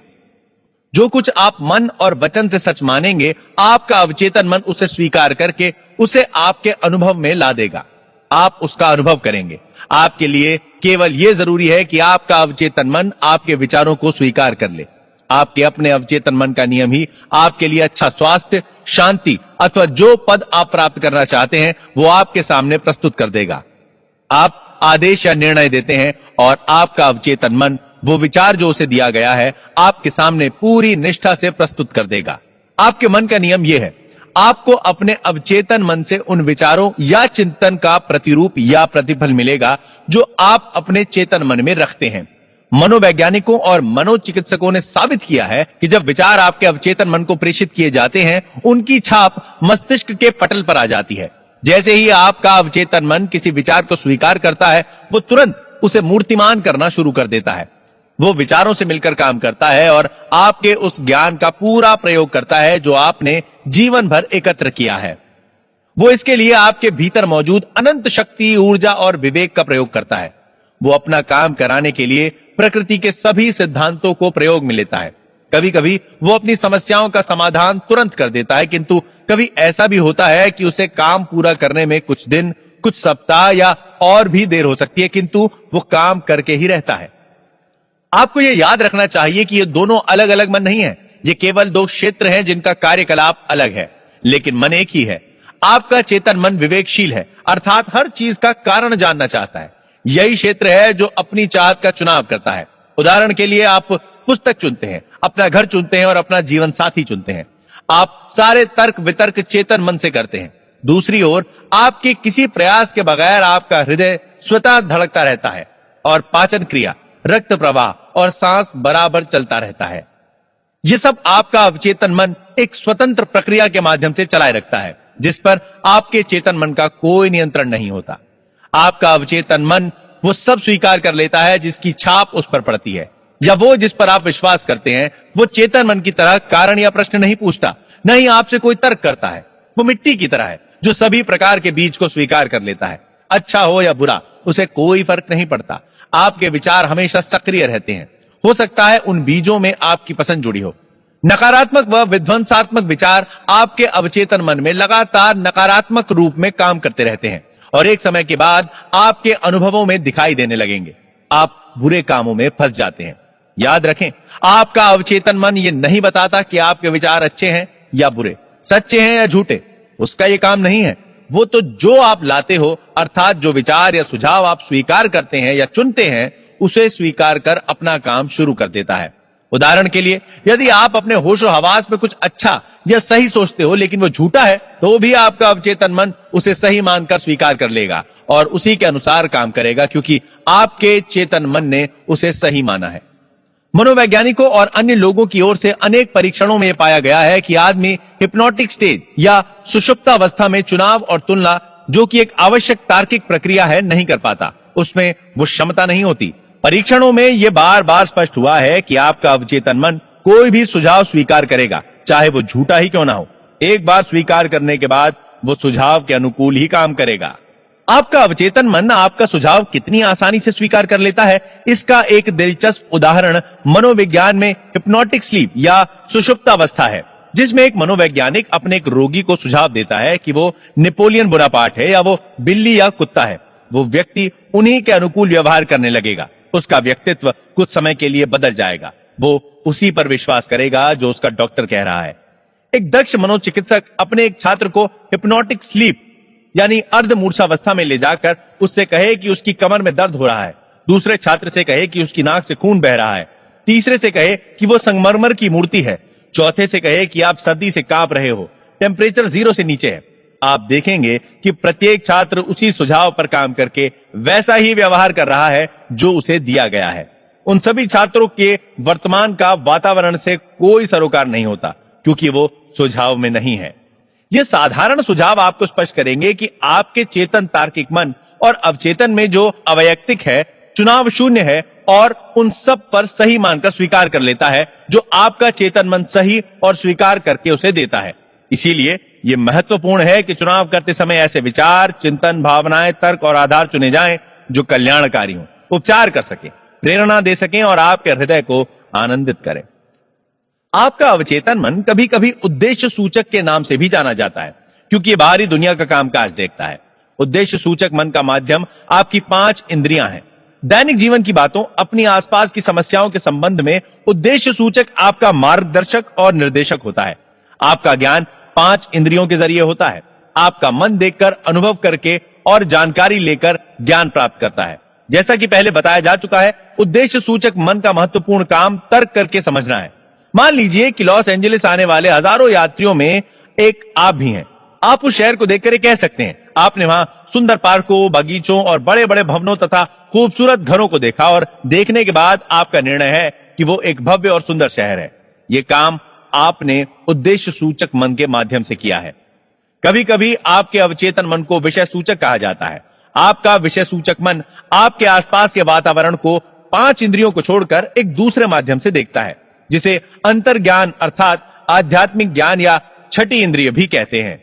जो कुछ आप मन और वचन से सच मानेंगे, आपका अवचेतन मन उसे स्वीकार करके उसे आपके अनुभव में ला देगा। आप उसका अनुभव करेंगे। आपके लिए केवल यह जरूरी है कि आपका अवचेतन मन आपके विचारों को स्वीकार कर ले। आपके अपने अवचेतन मन का नियम ही आपके लिए अच्छा स्वास्थ्य, शांति अथवा जो पद आप प्राप्त करना चाहते हैं वो आपके सामने प्रस्तुत कर देगा। आप आदेश या निर्णय देते हैं और आपका अवचेतन मन वो विचार जो उसे दिया गया है आपके सामने पूरी निष्ठा से प्रस्तुत कर देगा। आपके मन का नियम यह है, आपको अपने अवचेतन मन से उन विचारों या चिंतन का प्रतिरूप या प्रतिफल मिलेगा जो आप अपने चेतन मन में रखते हैं। मनोवैज्ञानिकों और मनोचिकित्सकों ने साबित किया है कि जब विचार आपके अवचेतन मन को प्रेषित किए जाते हैं, उनकी छाप मस्तिष्क के पटल पर आ जाती है। जैसे ही आपका अवचेतन मन किसी विचार को स्वीकार करता है, वो तुरंत उसे मूर्तिमान करना शुरू कर देता है। वो विचारों से मिलकर काम करता है और आपके उस ज्ञान का पूरा प्रयोग करता है जो आपने जीवन भर एकत्र किया है। वो इसके लिए आपके भीतर मौजूद अनंत शक्ति, ऊर्जा और विवेक का प्रयोग करता है। वो अपना काम कराने के लिए प्रकृति के सभी सिद्धांतों को प्रयोग में लेता है। कभी कभी वो अपनी समस्याओं का समाधान तुरंत कर देता है, किंतु कभी ऐसा भी होता है कि उसे काम पूरा करने में कुछ दिन, कुछ सप्ताह या और भी देर हो सकती है, किंतु वो काम करके ही रहता है। आपको यह याद रखना चाहिए कि ये दोनों अलग अलग मन नहीं है। ये केवल 2 क्षेत्र हैं जिनका कार्यकलाप अलग है, लेकिन मन एक ही है। आपका चेतन मन विवेकशील है, अर्थात हर चीज का कारण जानना चाहता है। यही क्षेत्र है जो अपनी चाहत का चुनाव करता है। उदाहरण के लिए आप पुस्तक चुनते हैं, अपना घर चुनते हैं और अपना जीवन साथी चुनते हैं। आप सारे तर्क वितर्क चेतन मन से करते हैं। दूसरी ओर आपके किसी प्रयास के बगैर आपका हृदय स्वतः धड़कता रहता है और पाचन क्रिया, रक्त प्रवाह और सांस बराबर चलता रहता है। यह सब आपका अवचेतन मन एक स्वतंत्र प्रक्रिया के माध्यम से चलाए रखता है, जिस पर आपके चेतन मन का कोई नियंत्रण नहीं होता। आपका अवचेतन मन वो सब स्वीकार कर लेता है जिसकी छाप उस पर पड़ती है, या वो जिस पर आप विश्वास करते हैं। वो चेतन मन की तरह कारण या प्रश्न नहीं पूछता, न ही आपसे कोई तर्क करता है। वो मिट्टी की तरह है जो सभी प्रकार के बीज को स्वीकार कर लेता है। अच्छा हो या बुरा, उसे कोई फर्क नहीं पड़ता। आपके विचार हमेशा सक्रिय रहते हैं। हो सकता है उन बीजों में आपकी पसंद जुड़ी हो। नकारात्मक व विध्वंसात्मक विचार आपके अवचेतन मन में लगातार नकारात्मक रूप में काम करते रहते हैं और एक समय के बाद आपके अनुभवों में दिखाई देने लगेंगे। आप बुरे कामों में फंस जाते हैं। याद रखें, आपका अवचेतन मन यह नहीं बताता कि आपके विचार अच्छे हैं या बुरे, सच्चे हैं या झूठे। उसका यह काम नहीं है। वो तो जो आप लाते हो, अर्थात जो विचार या सुझाव आप स्वीकार करते हैं या चुनते हैं, उसे स्वीकार कर अपना काम शुरू कर देता है। उदाहरण के लिए, यदि आप अपने होशो हवास में कुछ अच्छा या सही सोचते हो लेकिन वो झूठा है, तो भी आपका अवचेतन मन उसे सही मानकर स्वीकार कर लेगा और उसी के अनुसार काम करेगा, क्योंकि आपके चेतन मन ने उसे सही माना है। मनोवैज्ञानिकों और अन्य लोगों की ओर से अनेक परीक्षणों में यह पाया गया है कि आदमी हिप्नोटिक स्टेज या सुषुप्तावस्था में चुनाव और तुलना, जो कि एक आवश्यक तार्किक प्रक्रिया है, नहीं कर पाता। उसमें वो क्षमता नहीं होती। परीक्षणों में यह बार बार स्पष्ट हुआ है कि आपका अवचेतन मन कोई भी सुझाव स्वीकार करेगा, चाहे वो झूठा ही क्यों ना हो। एक बार स्वीकार करने के बाद वो सुझाव के अनुकूल ही काम करेगा। आपका अवचेतन मन आपका सुझाव कितनी आसानी से स्वीकार कर लेता है, इसका एक दिलचस्प उदाहरण मनोविज्ञान में हिप्नोटिक स्लीप या सुषुप्तावस्था है, जिसमें एक मनोवैज्ञानिक अपने एक रोगी को सुझाव देता है कि वो नेपोलियन बोनापार्ट है या वो बिल्ली या कुत्ता है। वो व्यक्ति उन्हीं के अनुकूल व्यवहार करने लगेगा। उसका व्यक्तित्व कुछ समय के लिए बदल जाएगा। वो उसी पर विश्वास करेगा जो उसका डॉक्टर कह रहा है। एक दक्ष मनोचिकित्सक अपने एक छात्र को हिप्नोटिक स्लीप यानी अर्ध मूर्छावस्था में ले जाकर उससे कहे कि उसकी कमर में दर्द हो रहा है, दूसरे छात्र से कहे कि उसकी नाक से खून बह रहा है, तीसरे से कहे कि वो संगमरमर की मूर्ति है, चौथे से कहे कि आप सर्दी से कांप रहे हो, टेम्परेचर 0 से नीचे है। आप देखेंगे कि प्रत्येक छात्र उसी सुझाव पर काम करके वैसा ही व्यवहार कर रहा है जो उसे दिया गया है। उन सभी छात्रों के वर्तमान का वातावरण से कोई सरोकार नहीं होता, क्योंकि वो सुझाव में नहीं है। ये साधारण सुझाव आपको स्पष्ट करेंगे कि आपके चेतन तार्किक मन और अवचेतन में जो अवैयक्तिक है, चुनाव शून्य है और उन सब पर सही मानकर स्वीकार कर लेता है जो आपका चेतन मन सही और स्वीकार करके उसे देता है। इसीलिए यह महत्वपूर्ण है कि चुनाव करते समय ऐसे विचार, चिंतन, भावनाएं, तर्क और आधार चुने जाएं जो कल्याणकारी हों, उपचार कर सकें, प्रेरणा दे सकें और आपके हृदय को आनंदित करें। आपका अवचेतन मन कभी कभी उद्देश्य सूचक के नाम से भी जाना जाता है, क्योंकि यह बाहरी दुनिया का कामकाज देखता है। उद्देश्य सूचक मन का माध्यम आपकी 5 इंद्रियां हैं। दैनिक जीवन की बातों, अपनी आसपास की समस्याओं के संबंध में उद्देश्य सूचक आपका मार्गदर्शक और निर्देशक होता है। आपका ज्ञान 5 इंद्रियों के जरिए होता है। आपका मन देखकर, अनुभव करके और जानकारी लेकर ज्ञान प्राप्त करता है। जैसा कि पहले बताया जा चुका है, उद्देश्य सूचक मन का महत्वपूर्ण काम तर्क करके समझना है। मान लीजिए कि लॉस एंजलिस आने वाले हजारों यात्रियों में एक आप भी हैं। आप उस शहर को देखकर ये कह सकते हैं, आपने वहां सुंदर पार्कों, बगीचों और बड़े बड़े भवनों तथा खूबसूरत घरों को देखा और देखने के बाद आपका निर्णय है कि वो एक भव्य और सुंदर शहर है। यह काम आपने उद्देश्य सूचक मन के माध्यम से किया है। कभी कभी आपके अवचेतन मन को विषय सूचक कहा जाता है। आपका विषय सूचक मन आपके आसपास के वातावरण को 5 इंद्रियों को छोड़कर एक दूसरे माध्यम से देखता है, जिसे अंतर्ज्ञान अर्थात आध्यात्मिक ज्ञान या छठी इंद्रिय भी कहते हैं।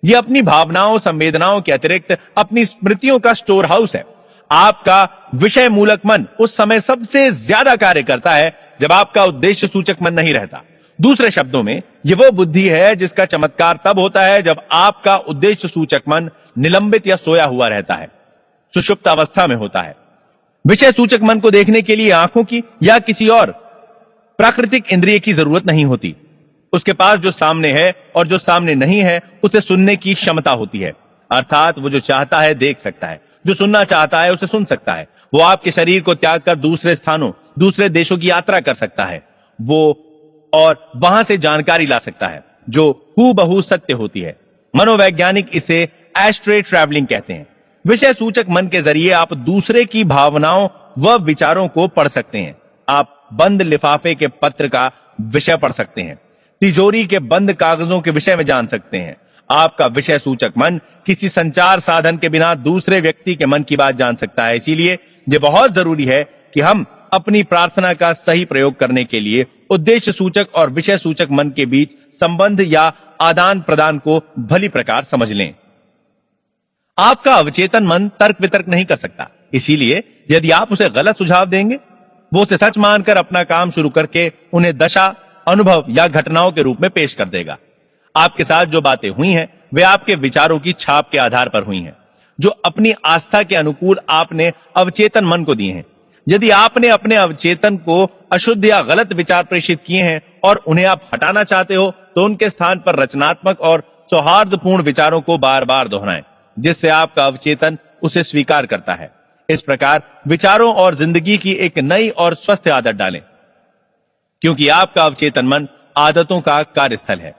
यह अपनी भावनाओं, संवेदनाओं के अतिरिक्त अपनी स्मृतियों का स्टोर हाउस है। आपका विषय मूलक मन उस समय सबसे ज्यादा कार्य करता है जब आपका उद्देश्य सूचक मन नहीं रहता। दूसरे शब्दों में, यह वो बुद्धि है जिसका चमत्कार तब होता है जब आपका उद्देश्य सूचक मन निलंबित या सोया हुआ रहता है, सुषुप्त अवस्था में होता है। विषय सूचक मन को देखने के लिए आंखों की या किसी और प्राकृतिक इंद्रिय की जरूरत नहीं होती। उसके पास जो सामने है और जो सामने नहीं है, उसे सुनने की क्षमता होती है। अर्थात वो जो चाहता है देख सकता है, जो सुनना चाहता है उसे सुन सकता है। वो आपके शरीर को त्याग कर दूसरे स्थानों, दूसरे देशों की यात्रा कर सकता है वो, और वहां से जानकारी ला सकता है जो हूबहू सत्य होती है। मनोवैज्ञानिक इसे एस्ट्रे ट्रैवलिंग कहते हैं। विषय सूचक मन के जरिए आप दूसरे की भावनाओं व विचारों को पढ़ सकते हैं। आप बंद लिफाफे के पत्र का विषय पढ़ सकते हैं, तिजोरी के बंद कागजों के विषय में जान सकते हैं। आपका विषय सूचक मन किसी संचार साधन के बिना दूसरे व्यक्ति के मन की बात जान सकता है। इसीलिए यह बहुत जरूरी है कि हम अपनी प्रार्थना का सही प्रयोग करने के लिए उद्देश्य सूचक और विषय सूचक मन के बीच संबंध या आदान प्रदान को भली प्रकार समझ लें। आपका अवचेतन मन तर्क वितर्क नहीं कर सकता, इसीलिए यदि आप उसे गलत सुझाव देंगे, वो उसे सच मानकर अपना काम शुरू करके उन्हें दशा, अनुभव या घटनाओं के रूप में पेश कर देगा। आपके साथ जो बातें हुई हैं वे आपके विचारों की छाप के आधार पर हुई हैं, जो अपनी आस्था के अनुकूल आपने अवचेतन मन को दिए हैं। यदि आपने अपने अवचेतन को अशुद्ध या गलत विचार प्रेषित किए हैं और उन्हें आप हटाना चाहते हो, तो उनके स्थान पर रचनात्मक और सौहार्दपूर्ण विचारों को बार बार दोहराएं, जिससे आपका अवचेतन उसे स्वीकार करता है। इस प्रकार विचारों और जिंदगी की एक नई और स्वस्थ आदत डालें, क्योंकि आपका अवचेतन मन आदतों का कार्यस्थल है।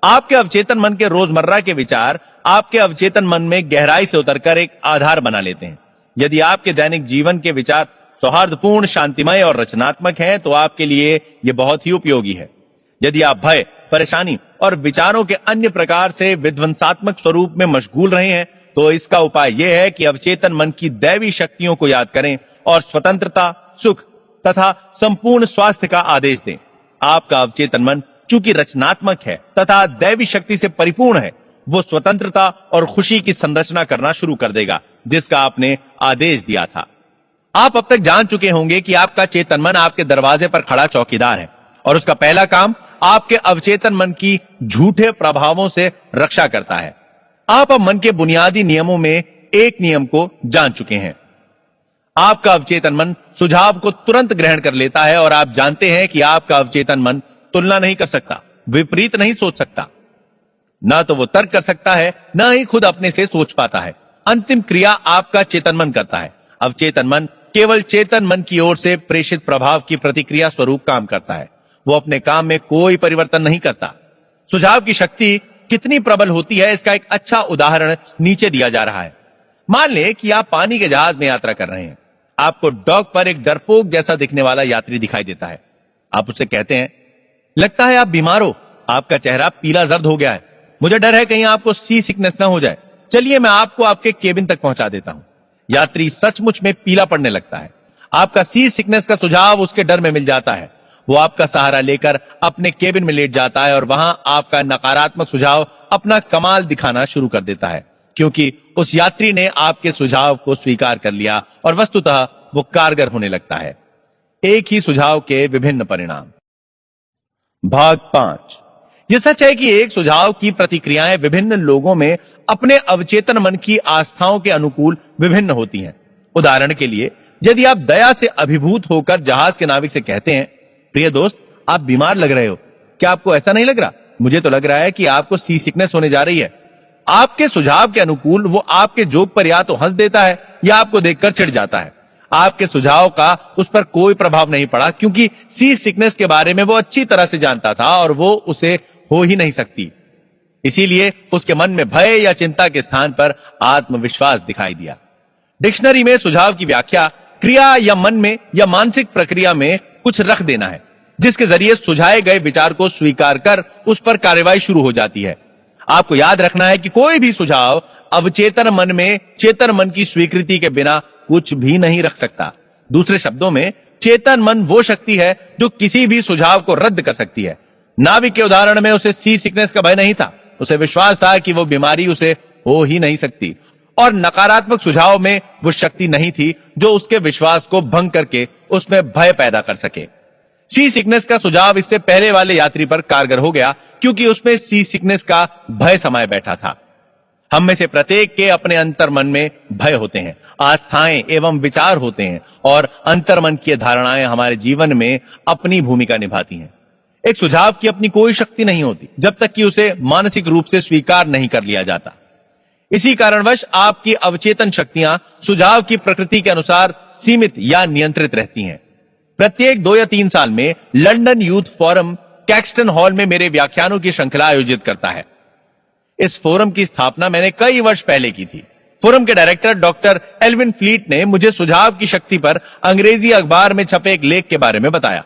आपके अवचेतन मन के रोजमर्रा के विचार आपके अवचेतन मन में गहराई से उतरकर एक आधार बना लेते हैं। यदि आपके दैनिक जीवन के विचार सौहार्दपूर्ण, शांतिमय और रचनात्मक हैं, तो आपके लिए यह बहुत ही उपयोगी है। यदि आप भय, परेशानी और विचारों के अन्य प्रकार से विध्वंसात्मक स्वरूप में मशगूल रहे हैं, तो इसका उपाय यह है कि अवचेतन मन की दैवी शक्तियों को याद करें और स्वतंत्रता, सुख तथा संपूर्ण स्वास्थ्य का आदेश दें। आपका अवचेतन मन चूंकि रचनात्मक है तथा दैवी शक्ति से परिपूर्ण है, वो स्वतंत्रता और खुशी की संरचना करना शुरू कर देगा, जिसका आपने आदेश दिया था। आप अब तक जान चुके होंगे कि आपका चेतन मन आपके दरवाजे पर खड़ा चौकीदार है और उसका पहला काम आपके अवचेतन मन की झूठे प्रभावों से रक्षा करता है। आप अब मन के बुनियादी नियमों में एक नियम को जान चुके हैं। आपका अवचेतन मन सुझाव को तुरंत ग्रहण कर लेता है और आप जानते हैं कि आपका अवचेतन मन तुलना नहीं कर सकता, विपरीत नहीं सोच सकता। ना तो वो तर्क कर सकता है, ना ही खुद अपने से सोच पाता है। अंतिम क्रिया आपका चेतन मन करता है। अवचेतन मन केवल चेतन मन की ओर से प्रेषित प्रभाव की प्रतिक्रिया स्वरूप काम करता है। वो अपने काम में कोई परिवर्तन नहीं करता। सुझाव की शक्ति कितनी प्रबल होती है, इसका एक अच्छा उदाहरण नीचे दिया जा रहा है। मान लें कि आप पानी के जहाज में यात्रा कर रहे हैं। आपको डॉक पर एक डरपोक जैसा दिखने वाला यात्री दिखाई देता है। आप उससे कहते हैं, लगता है आप बीमार हो, आपका चेहरा पीला जर्द हो गया है, मुझे डर है कहीं आपको सी सिकनेस ना हो जाए, चलिए मैं आपको आपके केबिन तक पहुंचा देता हूं। यात्री सचमुच में पीला पड़ने लगता है। आपका सी सिकनेस का सुझाव उसके डर में मिल जाता है। वो आपका सहारा लेकर अपने केबिन में लेट जाता है और वहां आपका नकारात्मक सुझाव अपना कमाल दिखाना शुरू कर देता है, क्योंकि उस यात्री ने आपके सुझाव को स्वीकार कर लिया और वस्तुतः वो कारगर होने लगता है। एक ही सुझाव के विभिन्न परिणाम। भाग 5। यह सच है कि एक सुझाव की प्रतिक्रियाएं विभिन्न लोगों में अपने अवचेतन मन की आस्थाओं के अनुकूल विभिन्न होती हैं। उदाहरण के लिए, यदि आप दया से अभिभूत होकर जहाज के नाविक से कहते हैं, प्रिय दोस्त, आप बीमार लग रहे हो, क्या आपको ऐसा नहीं लग रहा? मुझे तो लग रहा है कि आपको सी सिकनेस होने जा रही है। आपके सुझाव के अनुकूल वो आपके जोक पर या तो हंस देता है या आपको देखकर चिढ़ जाता है। आपके सुझाव का उस पर कोई प्रभाव नहीं पड़ा, क्योंकि सी सिकनेस के बारे में वो अच्छी तरह से जानता था और वो उसे हो ही नहीं सकती। इसीलिए उसके मन में भय या चिंता के स्थान पर आत्मविश्वास दिखाई दिया। डिक्शनरी में सुझाव की व्याख्या क्रिया या मन में या मानसिक प्रक्रिया में कुछ रख देना है, जिसके जरिए सुझाए गए विचार को स्वीकार कर उस पर कार्रवाई शुरू हो जाती है। आपको याद रखना है कि कोई भी सुझाव अवचेतन मन में चेतन मन की स्वीकृति के बिना कुछ भी नहीं रख सकता। दूसरे शब्दों में, चेतन मन वो शक्ति है जो किसी भी सुझाव को रद्द कर सकती है। नाविक के उदाहरण में उसे सी सिकनेस का भय नहीं था, उसे विश्वास था कि वो बीमारी उसे हो ही नहीं सकती, और नकारात्मक सुझाव में वो शक्ति नहीं थी जो उसके विश्वास को भंग करके उसमें भय पैदा कर सके। सी सिकनेस का सुझाव इससे पहले वाले यात्री पर कारगर हो गया, क्योंकि उसमें सी सिकनेस का भय समाये बैठा था। हम में से प्रत्येक के अपने अंतर्मन में भय होते हैं, आस्थाएं एवं विचार होते हैं, और अंतर्मन की धारणाएं हमारे जीवन में अपनी भूमिका निभाती हैं। एक सुझाव की अपनी कोई शक्ति नहीं होती जब तक कि उसे मानसिक रूप से स्वीकार नहीं कर लिया जाता। इसी कारणवश आपकी अवचेतन शक्तियां सुझाव की प्रकृति के अनुसार सीमित या नियंत्रित रहती हैं। प्रत्येक 2 या 3 साल में London youth forum Caxton hall में मेरे व्याख्यानों की श्रृंखला आयोजित करता है। इस फोरम की स्थापना मैंने कई वर्ष पहले की थी। फोरम के डायरेक्टर डॉक्टर एल्विन फ्लीट ने मुझे सुझाव की शक्ति पर अंग्रेजी अखबार में छपे एक लेख के बारे में बताया।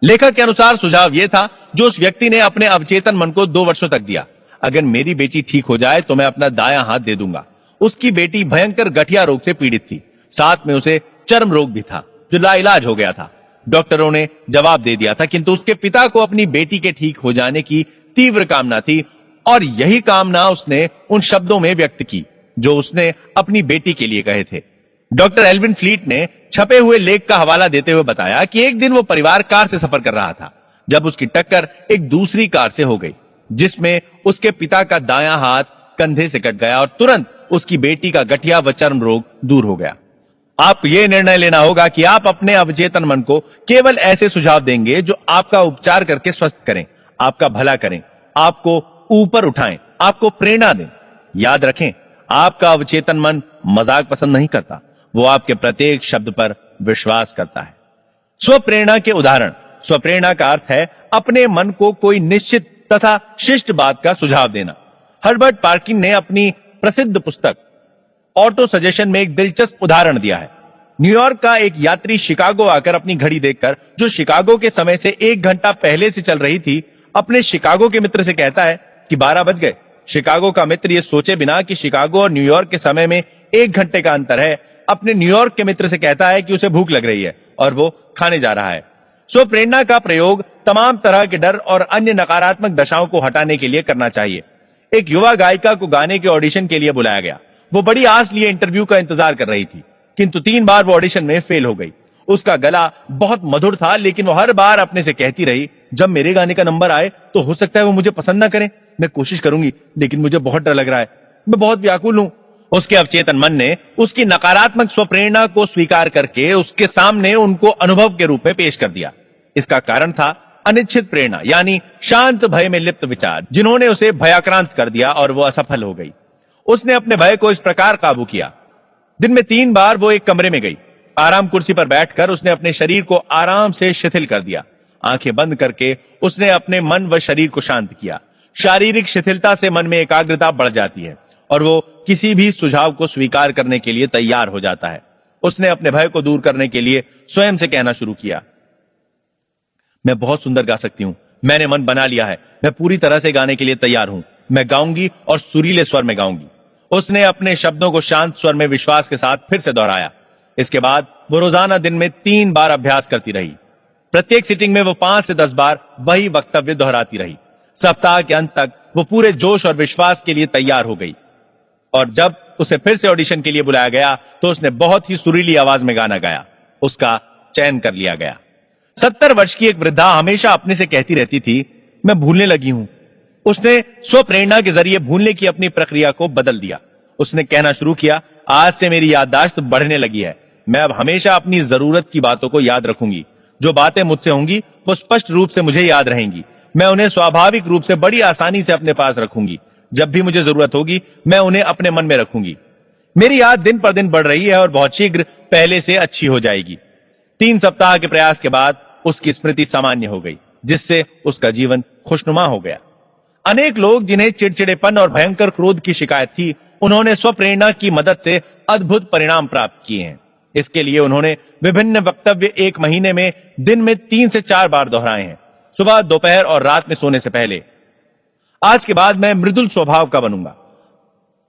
लेखक के अनुसार सुझाव यह था जो उस व्यक्ति ने अपने अवचेतन मन को 2 वर्षों तक दिया, अगर मेरी बेटी ठीक हो जाए तो मैं अपना दायां हाथ दे दूंगा। उसकी बेटी भयंकर गठिया रोग से पीड़ित थी, साथ में उसे चर्म रोग भी था जो लाइलाज हो गया था। डॉक्टरों ने जवाब दे दिया था, किंतु उसके पिता को अपनी बेटी के ठीक हो जाने की तीव्र कामना थी और यही कामना उसने उन शब्दों में व्यक्त की जो उसने अपनी बेटी के लिए कहे थे। डॉक्टर एल्विन फ्लीट ने छपे हुए लेख का हवाला देते हुए बताया कि एक दिन वो परिवार कार से सफर कर रहा था जब उसकी टक्कर एक दूसरी कार से हो गई, जिसमें उसके पिता का दायां हाथ कंधे से कट गया और तुरंत उसकी बेटी का गठिया व चर्म रोग दूर हो गया। आप यह निर्णय लेना होगा कि आप अपने अवचेतन मन को केवल ऐसे सुझाव देंगे जो आपका उपचार करके स्वस्थ करें, आपका भला करें, आपको ऊपर उठाएं, आपको प्रेरणा दें। याद रखें, आपका अवचेतन मन मजाक पसंद नहीं करता, वो आपके प्रत्येक शब्द पर विश्वास करता है। स्वप्रेरणा के उदाहरण। स्वप्रेरणा का अर्थ है अपने मन को कोई निश्चित तथा शिष्ट बात का सुझाव देना। हर्बर्ट पार्किन ने अपनी प्रसिद्ध पुस्तक ऑटो सजेशन में एक दिलचस्प उदाहरण दिया है। न्यूयॉर्क का एक यात्री शिकागो आकर अपनी घड़ी देखकर, जो शिकागो के समय से 1 घंटा पहले से चल रही थी, अपने शिकागो के मित्र से कहता है कि 12 बज गए। शिकागो का मित्र यह सोचे बिना कि शिकागो और न्यूयॉर्क के समय में 1 घंटे का अंतर है, अपने न्यूयॉर्क के मित्र से कहता है कि उसे भूख लग रही है और वो खाने जा रहा है। स्वप्रेरणा का प्रयोग तमाम तरह के डर और अन्य नकारात्मक दशाओं को हटाने के लिए करना चाहिए। एक युवा गायिका को गाने के ऑडिशन के लिए बुलाया गया। वो बड़ी आस लिए इंटरव्यू का इंतजार कर रही थी, किंतु 3 बार वो ऑडिशन में फेल हो गई। उसका गला बहुत मधुर था, लेकिन वो हर बार अपने से कहती रही, जब मेरे गाने का नंबर आए तो हो सकता है वो मुझे पसंद ना करें। मैं कोशिश करूंगी, लेकिन मुझे बहुत डर लग रहा है, मैं बहुत व्याकुल हूं। उसके अवचेतन मन ने उसकी नकारात्मक स्वप्रेरणा को स्वीकार करके उसके सामने उनको अनुभव के रूप में पेश कर दिया। इसका कारण था अनिश्चित प्रेरणा, यानी शांत भय में लिप्त विचार, जिन्होंने उसे भयाक्रांत कर दिया और वो असफल हो गई। उसने अपने भय को इस प्रकार काबू किया। दिन में 3 बार वो एक कमरे में गई। आराम कुर्सी पर बैठकर उसने अपने शरीर को आराम से शिथिल कर दिया। आंखें बंद करके उसने अपने मन व शरीर को शांत किया। शारीरिक शिथिलता से मन में एकाग्रता बढ़ जाती है और वो किसी भी सुझाव को स्वीकार करने के लिए तैयार हो जाता है। उसने अपने भय को दूर करने के लिए स्वयं से कहना शुरू किया, मैं बहुत सुंदर गा सकती हूं, मैंने मन बना लिया है, मैं पूरी तरह से गाने के लिए तैयार हूं, मैं गाऊंगी और सुरीले स्वर में गाऊंगी। उसने अपने शब्दों को शांत स्वर में विश्वास के साथ फिर से दोहराया। इसके बाद वो रोजाना दिन में 3 बार अभ्यास करती रही। प्रत्येक सिटिंग में वो 5 से 10 बार वही वक्तव्य दोहराती रही। सप्ताह के अंत तक वो पूरे जोश और विश्वास के लिए तैयार हो गई और जब उसे फिर से ऑडिशन के लिए बुलाया गया तो उसने बहुत ही सुरीली आवाज में गाना गाया। उसका चयन कर लिया गया। 70 वर्ष की एक वृद्धा हमेशा अपने से कहती रहती थी, मैं भूलने लगी हूं। उसने स्वप्रेरणा के जरिए भूलने की अपनी प्रक्रिया को बदल दिया। उसने कहना शुरू किया, आज से मेरी याददाश्त बढ़ने लगी है, मैं अब हमेशा अपनी जरूरत की बातों को याद रखूंगी। जो बातें मुझसे होंगी वो स्पष्ट रूप से मुझे याद रहेंगी। मैं उन्हें स्वाभाविक रूप से बड़ी आसानी से अपने पास रखूंगी। जब भी मुझे जरूरत होगी मैं उन्हें अपने मन में रखूंगी। मेरी याद दिन पर दिन बढ़ रही है और बहुत शीघ्र पहले से अच्छी हो जाएगी। 3 सप्ताह के प्रयास के बाद उसकी स्मृति सामान्य हो गई, जिससे उसका जीवन खुशनुमा हो गया। अनेक लोग जिन्हें चिड़चिड़ेपन और भयंकर क्रोध की शिकायत थी, उन्होंने स्वप्रेरणा की मदद से अद्भुत परिणाम प्राप्त किए हैं। इसके लिए उन्होंने विभिन्न वक्तव्य 1 महीने में दिन में 3 से 4 बार दोहराए हैं, सुबह, दोपहर और रात में सोने से पहले। आज के बाद मैं मृदुल स्वभाव का बनूंगा।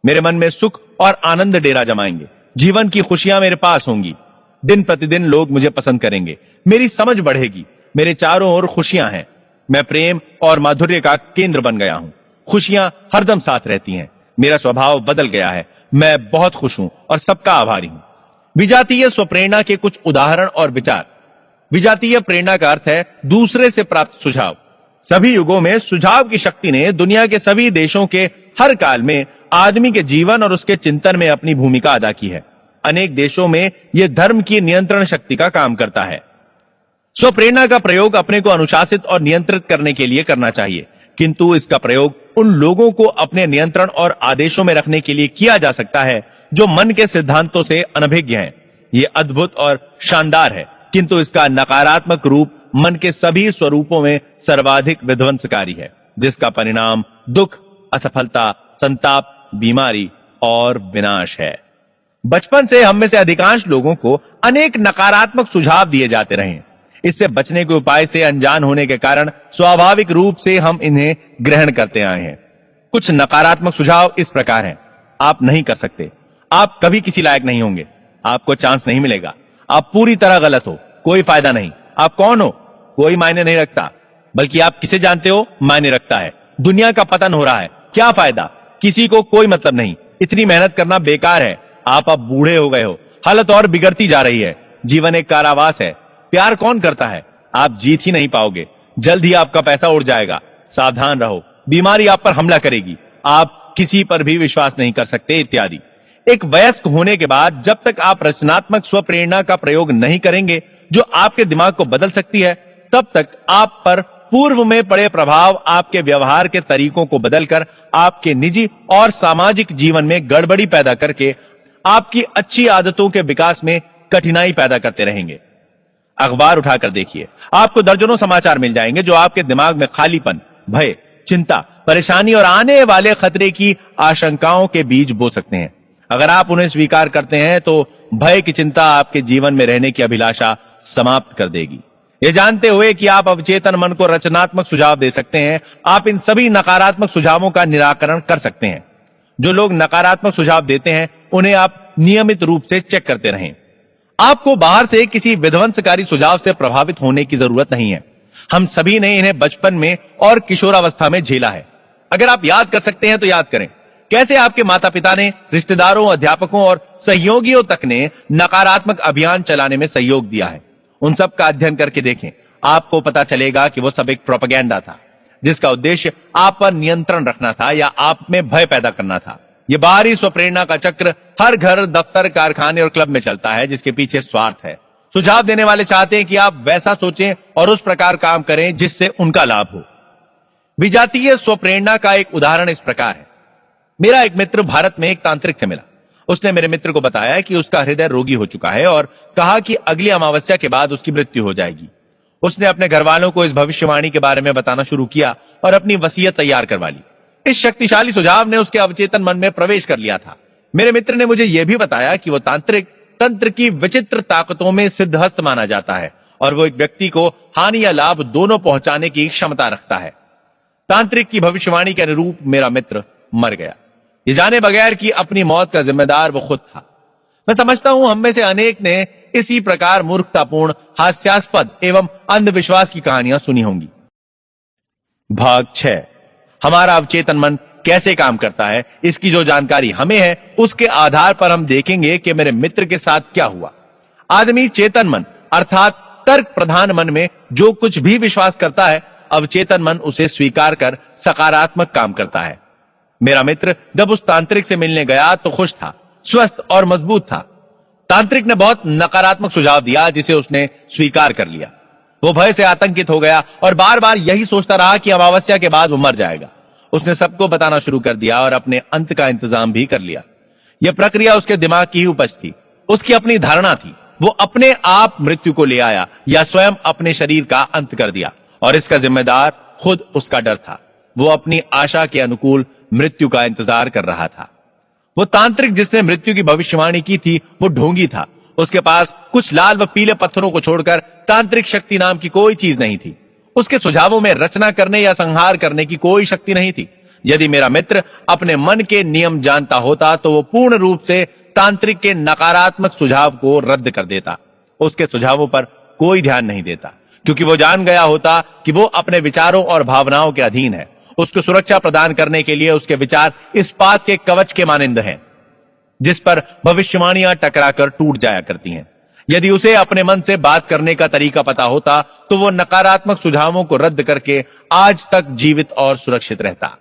मेरे मन में सुख और आनंद डेरा जमाएंगे। जीवन की खुशियां मेरे पास होंगी। दिन प्रतिदिन लोग मुझे पसंद करेंगे। मेरी समझ बढ़ेगी। मेरे चारों ओर खुशियां हैं। मैं प्रेम और माधुर्य का केंद्र बन गया हूं। खुशियां हरदम साथ रहती हैं। मेरा स्वभाव बदल गया है। मैं बहुत खुश हूं और सबका आभारी हूं। विजातीय स्वप्रेरणा के कुछ उदाहरण और विचार। विजातीय प्रेरणा का अर्थ है दूसरे से प्राप्त सुझाव। सभी युगों में सुझाव की शक्ति ने दुनिया के सभी देशों के हर काल में आदमी के जीवन और उसके चिंतन में अपनी भूमिका अदा की है। अनेक देशों में यह धर्म की नियंत्रण शक्ति का काम करता है। स्वप्रेरणा का प्रयोग अपने को अनुशासित और नियंत्रित करने के लिए करना चाहिए। किंतु इसका प्रयोग उन लोगों को अपने नियंत्रण और आदेशों में रखने के लिए किया जा सकता है जो मन के सिद्धांतों से अनभिज्ञ हैं। यह अद्भुत और शानदार है, किंतु इसका नकारात्मक रूप मन के सभी स्वरूपों में सर्वाधिक विध्वंसकारी है, जिसका परिणाम दुख, असफलता, संताप, बीमारी और विनाश है। बचपन से हम में से अधिकांश लोगों को अनेक नकारात्मक सुझाव दिए जाते रहे। इससे बचने के उपाय से अनजान होने के कारण स्वाभाविक रूप से हम इन्हें ग्रहण करते आए हैं। कुछ नकारात्मक सुझाव इस प्रकार हैं: आप नहीं कर सकते, आप कभी किसी लायक नहीं होंगे, आपको चांस नहीं मिलेगा, आप पूरी तरह गलत हो, कोई फायदा नहीं, आप कौन हो, कोई मायने नहीं रखता, बल्कि आप किसे जानते हो मायने रखता है, दुनिया का पतन हो रहा है, क्या फायदा, किसी को कोई मतलब नहीं, इतनी मेहनत करना बेकार है, आप अब बूढ़े हो गए हो, हालत और बिगड़ती जा रही है, जीवन एक कारावास है, प्यार कौन करता है, आप जीत ही नहीं पाओगे, जल्द ही आपका पैसा उड़ जाएगा, सावधान रहो, बीमारी आप पर हमला करेगी, आप किसी पर भी विश्वास नहीं कर सकते, इत्यादि। एक वयस्क होने के बाद जब तक आप रचनात्मक स्वप्रेरणा का प्रयोग नहीं करेंगे जो आपके दिमाग को बदल सकती है, तब तक आप पर पूर्व में पड़े प्रभाव आपके व्यवहार के तरीकों को बदलकर आपके निजी और सामाजिक जीवन में गड़बड़ी पैदा करके आपकी अच्छी आदतों के विकास में कठिनाई पैदा करते रहेंगे। अखबार उठाकर देखिए, आपको दर्जनों समाचार मिल जाएंगे जो आपके दिमाग में खालीपन, भय, चिंता, परेशानी और आने वाले खतरे की आशंकाओं के बीज बो सकते हैं। अगर आप उन्हें स्वीकार करते हैं तो भय की चिंता आपके जीवन में रहने की अभिलाषा समाप्त कर देगी। ये जानते हुए कि आप अवचेतन मन को रचनात्मक सुझाव दे सकते हैं, आप इन सभी नकारात्मक सुझावों का निराकरण कर सकते हैं। जो लोग नकारात्मक सुझाव देते हैं उन्हें आप नियमित रूप से चेक करते रहें। आपको बाहर से किसी विध्वंसकारी सुझाव से प्रभावित होने की जरूरत नहीं है। हम सभी ने इन्हें बचपन में और किशोरावस्था में झेला है। अगर आप याद कर सकते हैं तो याद करें, कैसे आपके माता पिता ने, रिश्तेदारों, अध्यापकों और सहयोगियों तक ने नकारात्मक अभियान चलाने में सहयोग दिया है। उन सब का अध्ययन करके देखें, आपको पता चलेगा कि वो सब एक प्रोपेगेंडा था जिसका उद्देश्य आप पर नियंत्रण रखना था या आप में भय पैदा करना था। यह बाहरी स्वप्रेरणा का चक्र हर घर, दफ्तर, कारखाने और क्लब में चलता है, जिसके पीछे स्वार्थ है। सुझाव देने वाले चाहते हैं कि आप वैसा सोचें और उस प्रकार काम करें जिससे उनका लाभ हो। विजातीय स्वप्रेरणा का एक उदाहरण इस प्रकार है। मेरा एक मित्र भारत में एक तांत्रिक से मिला। उसने मेरे मित्र को बताया कि उसका हृदय रोगी हो चुका है और कहा कि अगली अमावस्या के बाद उसकी मृत्यु हो जाएगी। उसने अपने घर वालों को इस भविष्यवाणी के बारे में बताना शुरू किया और अपनी वसीयत तैयार करवा ली। इस शक्तिशाली सुझाव ने उसके अवचेतन मन में प्रवेश कर लिया था। मेरे मित्र ने मुझे यह भी बताया कि वो तांत्रिक तंत्र की विचित्र ताकतों में सिद्धहस्त माना जाता है और वो एक व्यक्ति को हानि या लाभ दोनों पहुंचाने की क्षमता रखता है। तांत्रिक की भविष्यवाणी के अनुरूप मेरा मित्र मर गया, ये जाने बगैर कि अपनी मौत का जिम्मेदार वो खुद था। मैं समझता हूं हम में से अनेक ने इसी प्रकार मूर्खतापूर्ण, हास्यास्पद एवं अंधविश्वास की कहानियां सुनी होंगी। भाग 6, हमारा अवचेतन मन कैसे काम करता है, इसकी जो जानकारी हमें है उसके आधार पर हम देखेंगे कि मेरे मित्र के साथ क्या हुआ। आदमी चेतन मन अर्थात तर्क प्रधान मन में जो कुछ भी विश्वास करता है, अवचेतन मन उसे स्वीकार कर सकारात्मक काम करता है। मेरा मित्र जब उस तांत्रिक से मिलने गया तो खुश था, स्वस्थ और मजबूत था। तांत्रिक ने बहुत नकारात्मक सुझाव दिया जिसे उसने स्वीकार कर लिया। वो भय से आतंकित हो गया और बार बार यही सोचता रहा कि अमावस्या के बाद वो मर जाएगा। उसने सबको बताना शुरू कर दिया और अपने अंत का इंतजाम भी कर लिया। यह प्रक्रिया उसके दिमाग की ही उपज थी, उसकी अपनी धारणा थी। वो अपने आप मृत्यु को ले आया या स्वयं अपने शरीर का अंत कर दिया और इसका जिम्मेदार खुद उसका डर था। वो अपनी आशा के अनुकूल मृत्यु का इंतजार कर रहा था। वो तांत्रिक जिसने मृत्यु की भविष्यवाणी की थी वो ढोंगी था। उसके पास कुछ लाल व पीले पत्थरों को छोड़कर तांत्रिक शक्ति नाम की कोई चीज नहीं थी। उसके सुझावों में रचना करने या संहार करने की कोई शक्ति नहीं थी। यदि मेरा मित्र अपने मन के नियम जानता होता तो वो पूर्ण रूप से तांत्रिक के नकारात्मक सुझाव को रद्द कर देता। उसके सुझावों पर कोई ध्यान नहीं देता, क्योंकि वो जान गया होता कि वो अपने विचारों और भावनाओं के अधीन है। उसको सुरक्षा प्रदान करने के लिए उसके विचार इस्पात के कवच के मानिंद हैं, जिस पर भविष्यवाणियां टकराकर टूट जाया करती हैं। यदि उसे अपने मन से बात करने का तरीका पता होता तो वो नकारात्मक सुझावों को रद्द करके आज तक जीवित और सुरक्षित रहता।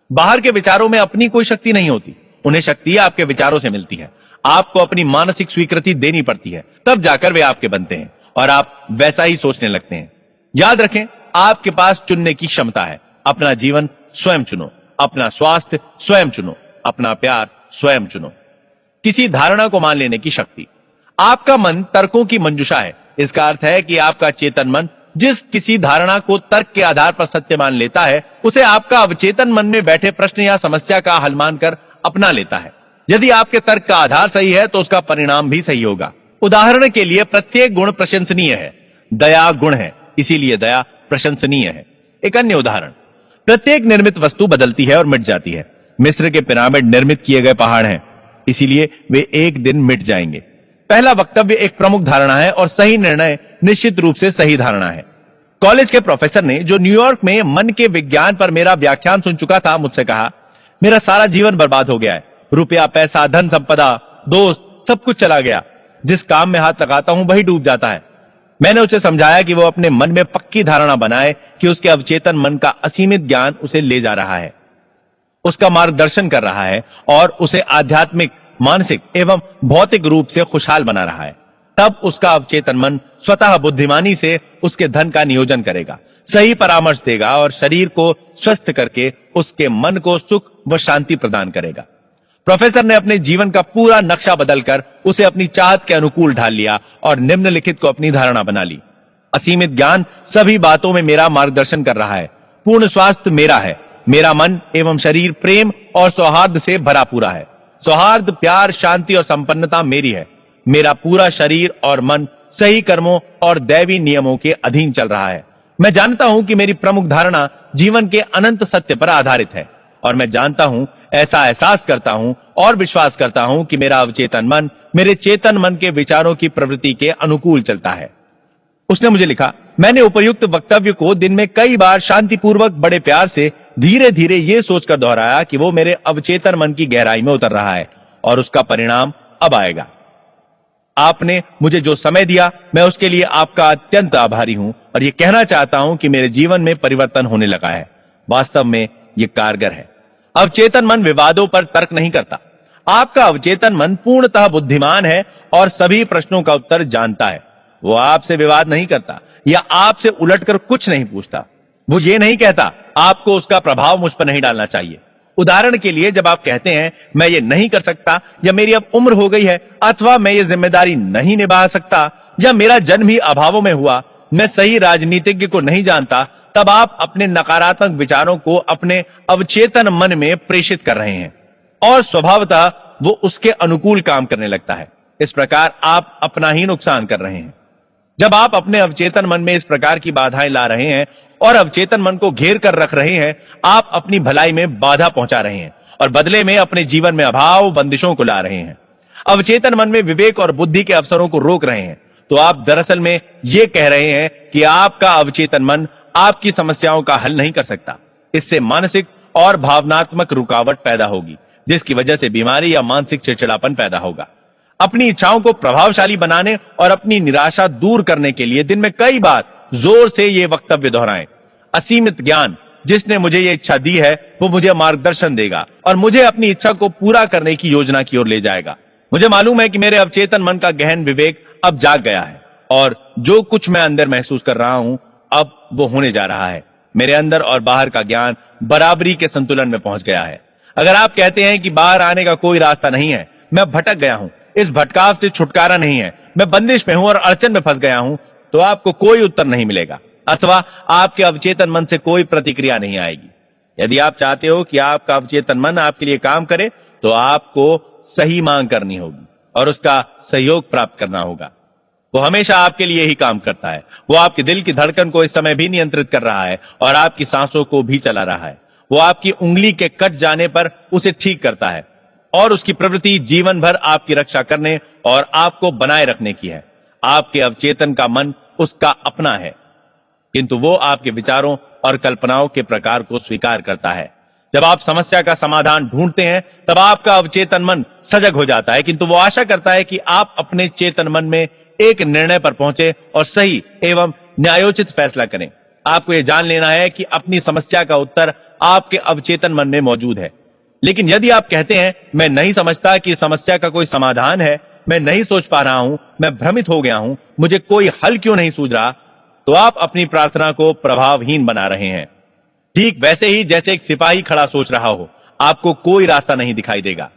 बाहर के विचारों में अपनी कोई शक्ति नहीं होती, उन्हें शक्ति आपके विचारों से मिलती है। आपको अपनी मानसिक स्वीकृति देनी पड़ती है, तब जाकर वे आपके बनते हैं और आप वैसा ही सोचने लगते हैं। याद रखें, आपके पास चुनने की क्षमता है। अपना जीवन स्वयं चुनो, अपना स्वास्थ्य स्वयं चुनो, अपना प्यार स्वयं चुनो। किसी धारणा को मान लेने की शक्ति। आपका मन तर्कों की मंजुषा है। इसका अर्थ है कि आपका चेतन मन जिस किसी धारणा को तर्क के आधार पर सत्य मान लेता है, उसे आपका अवचेतन मन में बैठे प्रश्न या समस्या का हल मानकर अपना लेता है। यदि आपके तर्क का आधार सही है तो उसका परिणाम भी सही होगा। उदाहरण के लिए, प्रत्येक गुण प्रशंसनीय है। दया गुण है, इसीलिए दया प्रशंसनीय है। एक अन्य उदाहरण, प्रत्येक निर्मित वस्तु बदलती है और मिट जाती है। मिस्र के पिरामिड निर्मित किए गए पहाड़ हैं, इसीलिए वे एक दिन मिट जाएंगे। पहला वक्तव्य एक प्रमुख धारणा है और सही निर्णय निश्चित रूप से सही धारणा है। कॉलेज के प्रोफेसर ने, जो न्यूयॉर्क में मन के विज्ञान पर मेरा व्याख्यान सुन चुका था, मुझसे कहा, मेरा सारा जीवन बर्बाद हो गया है। रुपया, पैसा, धन संपदा, दोस्त, सब कुछ चला गया। जिस काम में हाथ लगाता हूं वही डूब जाता है। मैंने उसे समझाया कि वो अपने मन में पक्की धारणा बनाए कि उसके अवचेतन मन का असीमित ज्ञान उसे ले जा रहा है, उसका मार्गदर्शन कर रहा है और उसे आध्यात्मिक, मानसिक एवं भौतिक रूप से खुशहाल बना रहा है। तब उसका अवचेतन मन स्वतः बुद्धिमानी से उसके धन का नियोजन करेगा, सही परामर्श देगा और शरीर को स्वस्थ करके उसके मन को सुख व शांति प्रदान करेगा। प्रोफेसर ने अपने जीवन का पूरा नक्शा बदलकर उसे अपनी चाहत के अनुकूल ढाल लिया और निम्नलिखित को अपनी धारणा बना ली। असीमित ज्ञान सभी बातों में मेरा मार्गदर्शन कर रहा है। पूर्ण स्वास्थ्य मेरा है। मेरा मन एवं शरीर प्रेम और सौहार्द से भरा पूरा है। सौहार्द, प्यार, शांति और संपन्नता मेरी है। मेरा पूरा शरीर और मन सही कर्मों और दैवी नियमों के अधीन चल रहा है। मैं जानता हूं कि मेरी प्रमुख धारणा जीवन के अनंत सत्य पर आधारित है और मैं जानता हूं, ऐसा एहसास करता हूं और विश्वास करता हूं कि मेरा अवचेतन मन मेरे चेतन मन के विचारों की प्रवृत्ति के अनुकूल चलता है। उसने मुझे लिखा, मैंने उपयुक्त वक्तव्य को दिन में कई बार शांतिपूर्वक, बड़े प्यार से, धीरे धीरे यह सोचकर दोहराया कि वो मेरे अवचेतन मन की गहराई में उतर रहा है और उसका परिणाम अब आएगा। आपने मुझे जो समय दिया, मैं उसके लिए आपका अत्यंत आभारी हूं और यह कहना चाहता हूं कि मेरे जीवन में परिवर्तन होने लगा है। वास्तव में यह कारगर है। अवचेतन मन विवादों पर तर्क नहीं करता। आपका अवचेतन मन पूर्णतः बुद्धिमान है और सभी प्रश्नों का उत्तर जानता है। वो आपसे विवाद नहीं करता या आपसे उलटकर कुछ नहीं पूछता। वो ये नहीं कहता, आपको उसका प्रभाव मुझ पर नहीं डालना चाहिए। उदाहरण के लिए, जब आप कहते हैं मैं ये नहीं कर सकता, या मेरी अब उम्र हो गई है, अथवा मैं ये जिम्मेदारी नहीं निभा सकता, या मेरा जन्म ही अभावों में हुआ, मैं सही राजनीतिज्ञ को नहीं जानता, तब आप अपने नकारात्मक विचारों को अपने अवचेतन मन में प्रेषित कर रहे हैं और स्वभावतः वो उसके अनुकूल काम करने लगता है। इस प्रकार आप अपना ही नुकसान कर रहे हैं। जब आप अपने अवचेतन मन में इस प्रकार की बाधाएं ला रहे हैं और अवचेतन मन को घेर कर रख रहे हैं, आप अपनी भलाई में बाधा पहुंचा रहे हैं और बदले में अपने जीवन में अभाव, बंदिशों को ला रहे हैं। अवचेतन मन में विवेक और बुद्धि के अवसरों को रोक रहे हैं। तो आप दरअसल में यह कह रहे हैं कि आपका अवचेतन मन आपकी समस्याओं का हल नहीं कर सकता। इससे मानसिक और भावनात्मक रुकावट पैदा होगी, जिसकी वजह से बीमारी या मानसिक चिड़चिड़ापन पैदा होगा। अपनी इच्छाओं को प्रभावशाली बनाने और अपनी निराशा दूर करने के लिए दिन में कई बार जोर से ये वक्तव्य दोहराएं। असीमित ज्ञान, जिसने मुझे ये इच्छा दी है, वो मुझे मार्गदर्शन देगा और मुझे अपनी इच्छा को पूरा करने की योजना की ओर ले जाएगा। मुझे मालूम है कि मेरे अवचेतन मन का गहन विवेक अब जाग गया है और जो कुछ मैं अंदर महसूस कर रहा हूं, अब वो होने जा रहा है। मेरे अंदर और बाहर का ज्ञान बराबरी के संतुलन में पहुंच गया है। अगर आप कहते हैं कि बाहर आने का कोई रास्ता नहीं है, मैं भटक गया हूं, इस भटकाव से छुटकारा नहीं है, मैं बंदिश में हूं और अड़चन में फंस गया हूं, तो आपको कोई उत्तर नहीं मिलेगा अथवा आपके अवचेतन मन से कोई प्रतिक्रिया नहीं आएगी। यदि आप चाहते हो कि आपका अवचेतन मन आपके लिए काम करे, तो आपको सही मांग करनी होगी और उसका सहयोग प्राप्त करना होगा। वो हमेशा आपके लिए ही काम करता है। वो आपके दिल की धड़कन को इस समय भी नियंत्रित कर रहा है और आपकी सांसों को भी चला रहा है। वो आपकी उंगली के कट जाने पर उसे ठीक करता है और उसकी प्रवृत्ति जीवन भर आपकी रक्षा करने और आपको बनाए रखने की है। आपके अवचेतन का मन उसका अपना है, किंतु वो आपके विचारों और कल्पनाओं के प्रकार को स्वीकार करता है। जब आप समस्या का समाधान ढूंढते हैं, तब आपका अवचेतन मन सजग हो जाता है, किंतु वो आशा करता है कि आप अपने चेतन मन में एक निर्णय पर पहुंचे और सही एवं न्यायोचित फैसला करें। आपको यह जान लेना है कि अपनी समस्या का उत्तर आपके अवचेतन मन में मौजूद है। लेकिन यदि आप कहते हैं मैं नहीं समझता कि समस्या का कोई समाधान है, मैं नहीं सोच पा रहा हूं, मैं भ्रमित हो गया हूं, मुझे कोई हल क्यों नहीं सूझ रहा, तो आप अपनी प्रार्थना को प्रभावहीन बना रहे हैं। ठीक वैसे ही जैसे एक सिपाही खड़ा सोच रहा हो, आपको कोई रास्ता नहीं दिखाई देगा।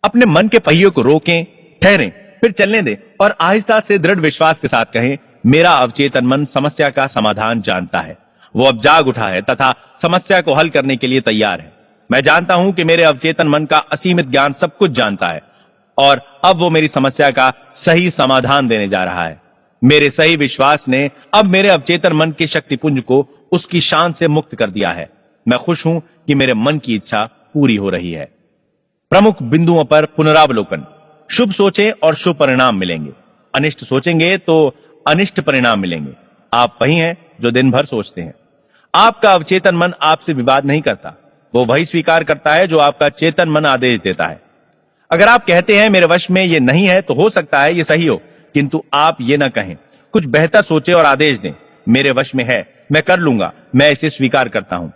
अपने मन के पहियों को रोकें, ठहरें, फिर चलने दें और आहिस्ता से दृढ़ विश्वास के साथ कहें, मेरा अवचेतन मन समस्या का समाधान जानता है। वो अब जाग उठा है तथा समस्या को हल करने के लिए तैयार है। मैं जानता हूं कि मेरे अवचेतन मन का असीमित ज्ञान सब कुछ जानता है और अब वो मेरी समस्या का सही समाधान देने जा रहा है। मेरे सही विश्वास ने अब मेरे अवचेतन मन के शक्तिपुंज को उसकी शान से मुक्त कर दिया है। मैं खुश हूं कि मेरे मन की इच्छा पूरी हो रही है। प्रमुख बिंदुओं पर पुनरावलोकन। शुभ सोचें और शुभ परिणाम मिलेंगे, अनिष्ट सोचेंगे तो अनिष्ट परिणाम मिलेंगे। आप वही हैं जो दिन भर सोचते हैं। आपका अवचेतन मन आपसे विवाद नहीं करता, वो वही स्वीकार करता है जो आपका चेतन मन आदेश देता है। अगर आप कहते हैं मेरे वश में ये नहीं है, तो हो सकता है ये सही हो, किंतु आप ये ना कहें, कुछ बेहतर सोचें और आदेश दें, मेरे वश में है, मैं कर लूंगा, मैं इसे स्वीकार करता हूं।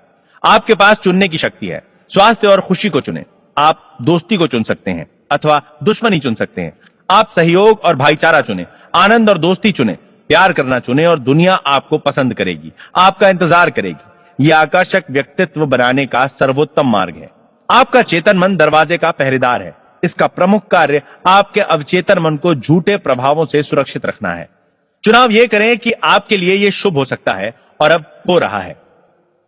आपके पास चुनने की शक्ति है। स्वास्थ्य और खुशी को चुनें। आप दोस्ती को चुन सकते हैं अथवा दुश्मनी चुन सकते हैं। आप सहयोग और भाईचारा चुनें, आनंद और दोस्ती चुनें, प्यार करना चुनें और दुनिया आपको पसंद करेगी, आपका इंतजार करेगी। यह आकर्षक व्यक्तित्व बनाने का सर्वोत्तम मार्ग है। आपका चेतन मन दरवाजे का पहरेदार है। इसका प्रमुख कार्य आपके अवचेतन मन को झूठे प्रभावों से सुरक्षित रखना है। चुनाव यह करें कि आपके लिए यह शुभ हो सकता है और अब हो रहा है।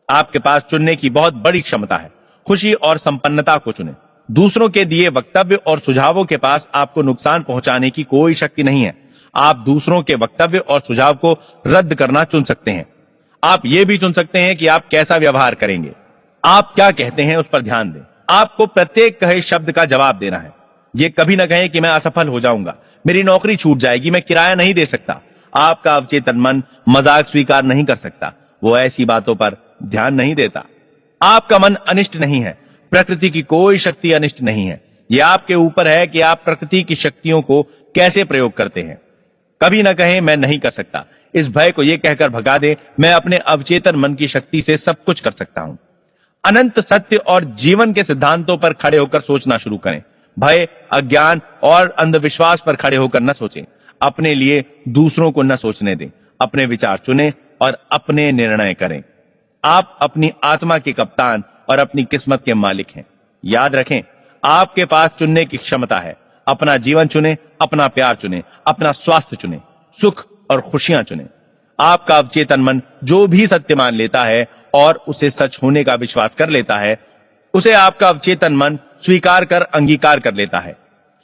आपके पास चुनने की बहुत बड़ी क्षमता है। खुशी और संपन्नता को चुनें। दूसरों के दिए वक्तव्य और सुझावों के पास आपको नुकसान पहुंचाने की कोई शक्ति नहीं है। आप दूसरों के वक्तव्य और सुझाव को रद्द करना चुन सकते हैं। आप यह भी चुन सकते हैं कि आप कैसा व्यवहार करेंगे। आप क्या कहते हैं उस पर ध्यान दें। आपको प्रत्येक कहे शब्द का जवाब देना है। यह कभी ना कहें कि मैं असफल हो जाऊंगा, मेरी नौकरी छूट जाएगी, मैं किराया नहीं दे सकता। आपका अवचेतन मन मजाक स्वीकार नहीं कर सकता, वो ऐसी बातों पर ध्यान नहीं देता। आपका मन अनिष्ट नहीं है। प्रकृति की कोई शक्ति अनिष्ट नहीं है। यह आपके ऊपर है कि आप प्रकृति की शक्तियों को कैसे प्रयोग करते हैं। कभी ना कहें मैं नहीं कर सकता। इस भय को यह कहकर भगा दे, मैं अपने अवचेतन मन की शक्ति से सब कुछ कर सकता हूं। अनंत सत्य और जीवन के सिद्धांतों पर खड़े होकर सोचना शुरू करें। भय, अज्ञान और अंधविश्वास पर खड़े होकर न सोचें। अपने लिए दूसरों को न सोचने दें। अपने विचार चुनें और अपने निर्णय करें। आप अपनी आत्मा के कप्तान और अपनी किस्मत के मालिक हैं। याद रखें, आपके पास चुनने की क्षमता है। अपना जीवन चुनें, अपना प्यार चुनें, अपना स्वास्थ्य चुनें, सुख और खुशियां चुनें। आपका अवचेतन मन जो भी सत्य मान लेता है और उसे सच होने का विश्वास कर लेता है, उसे आपका अवचेतन मन स्वीकार कर अंगीकार कर लेता है।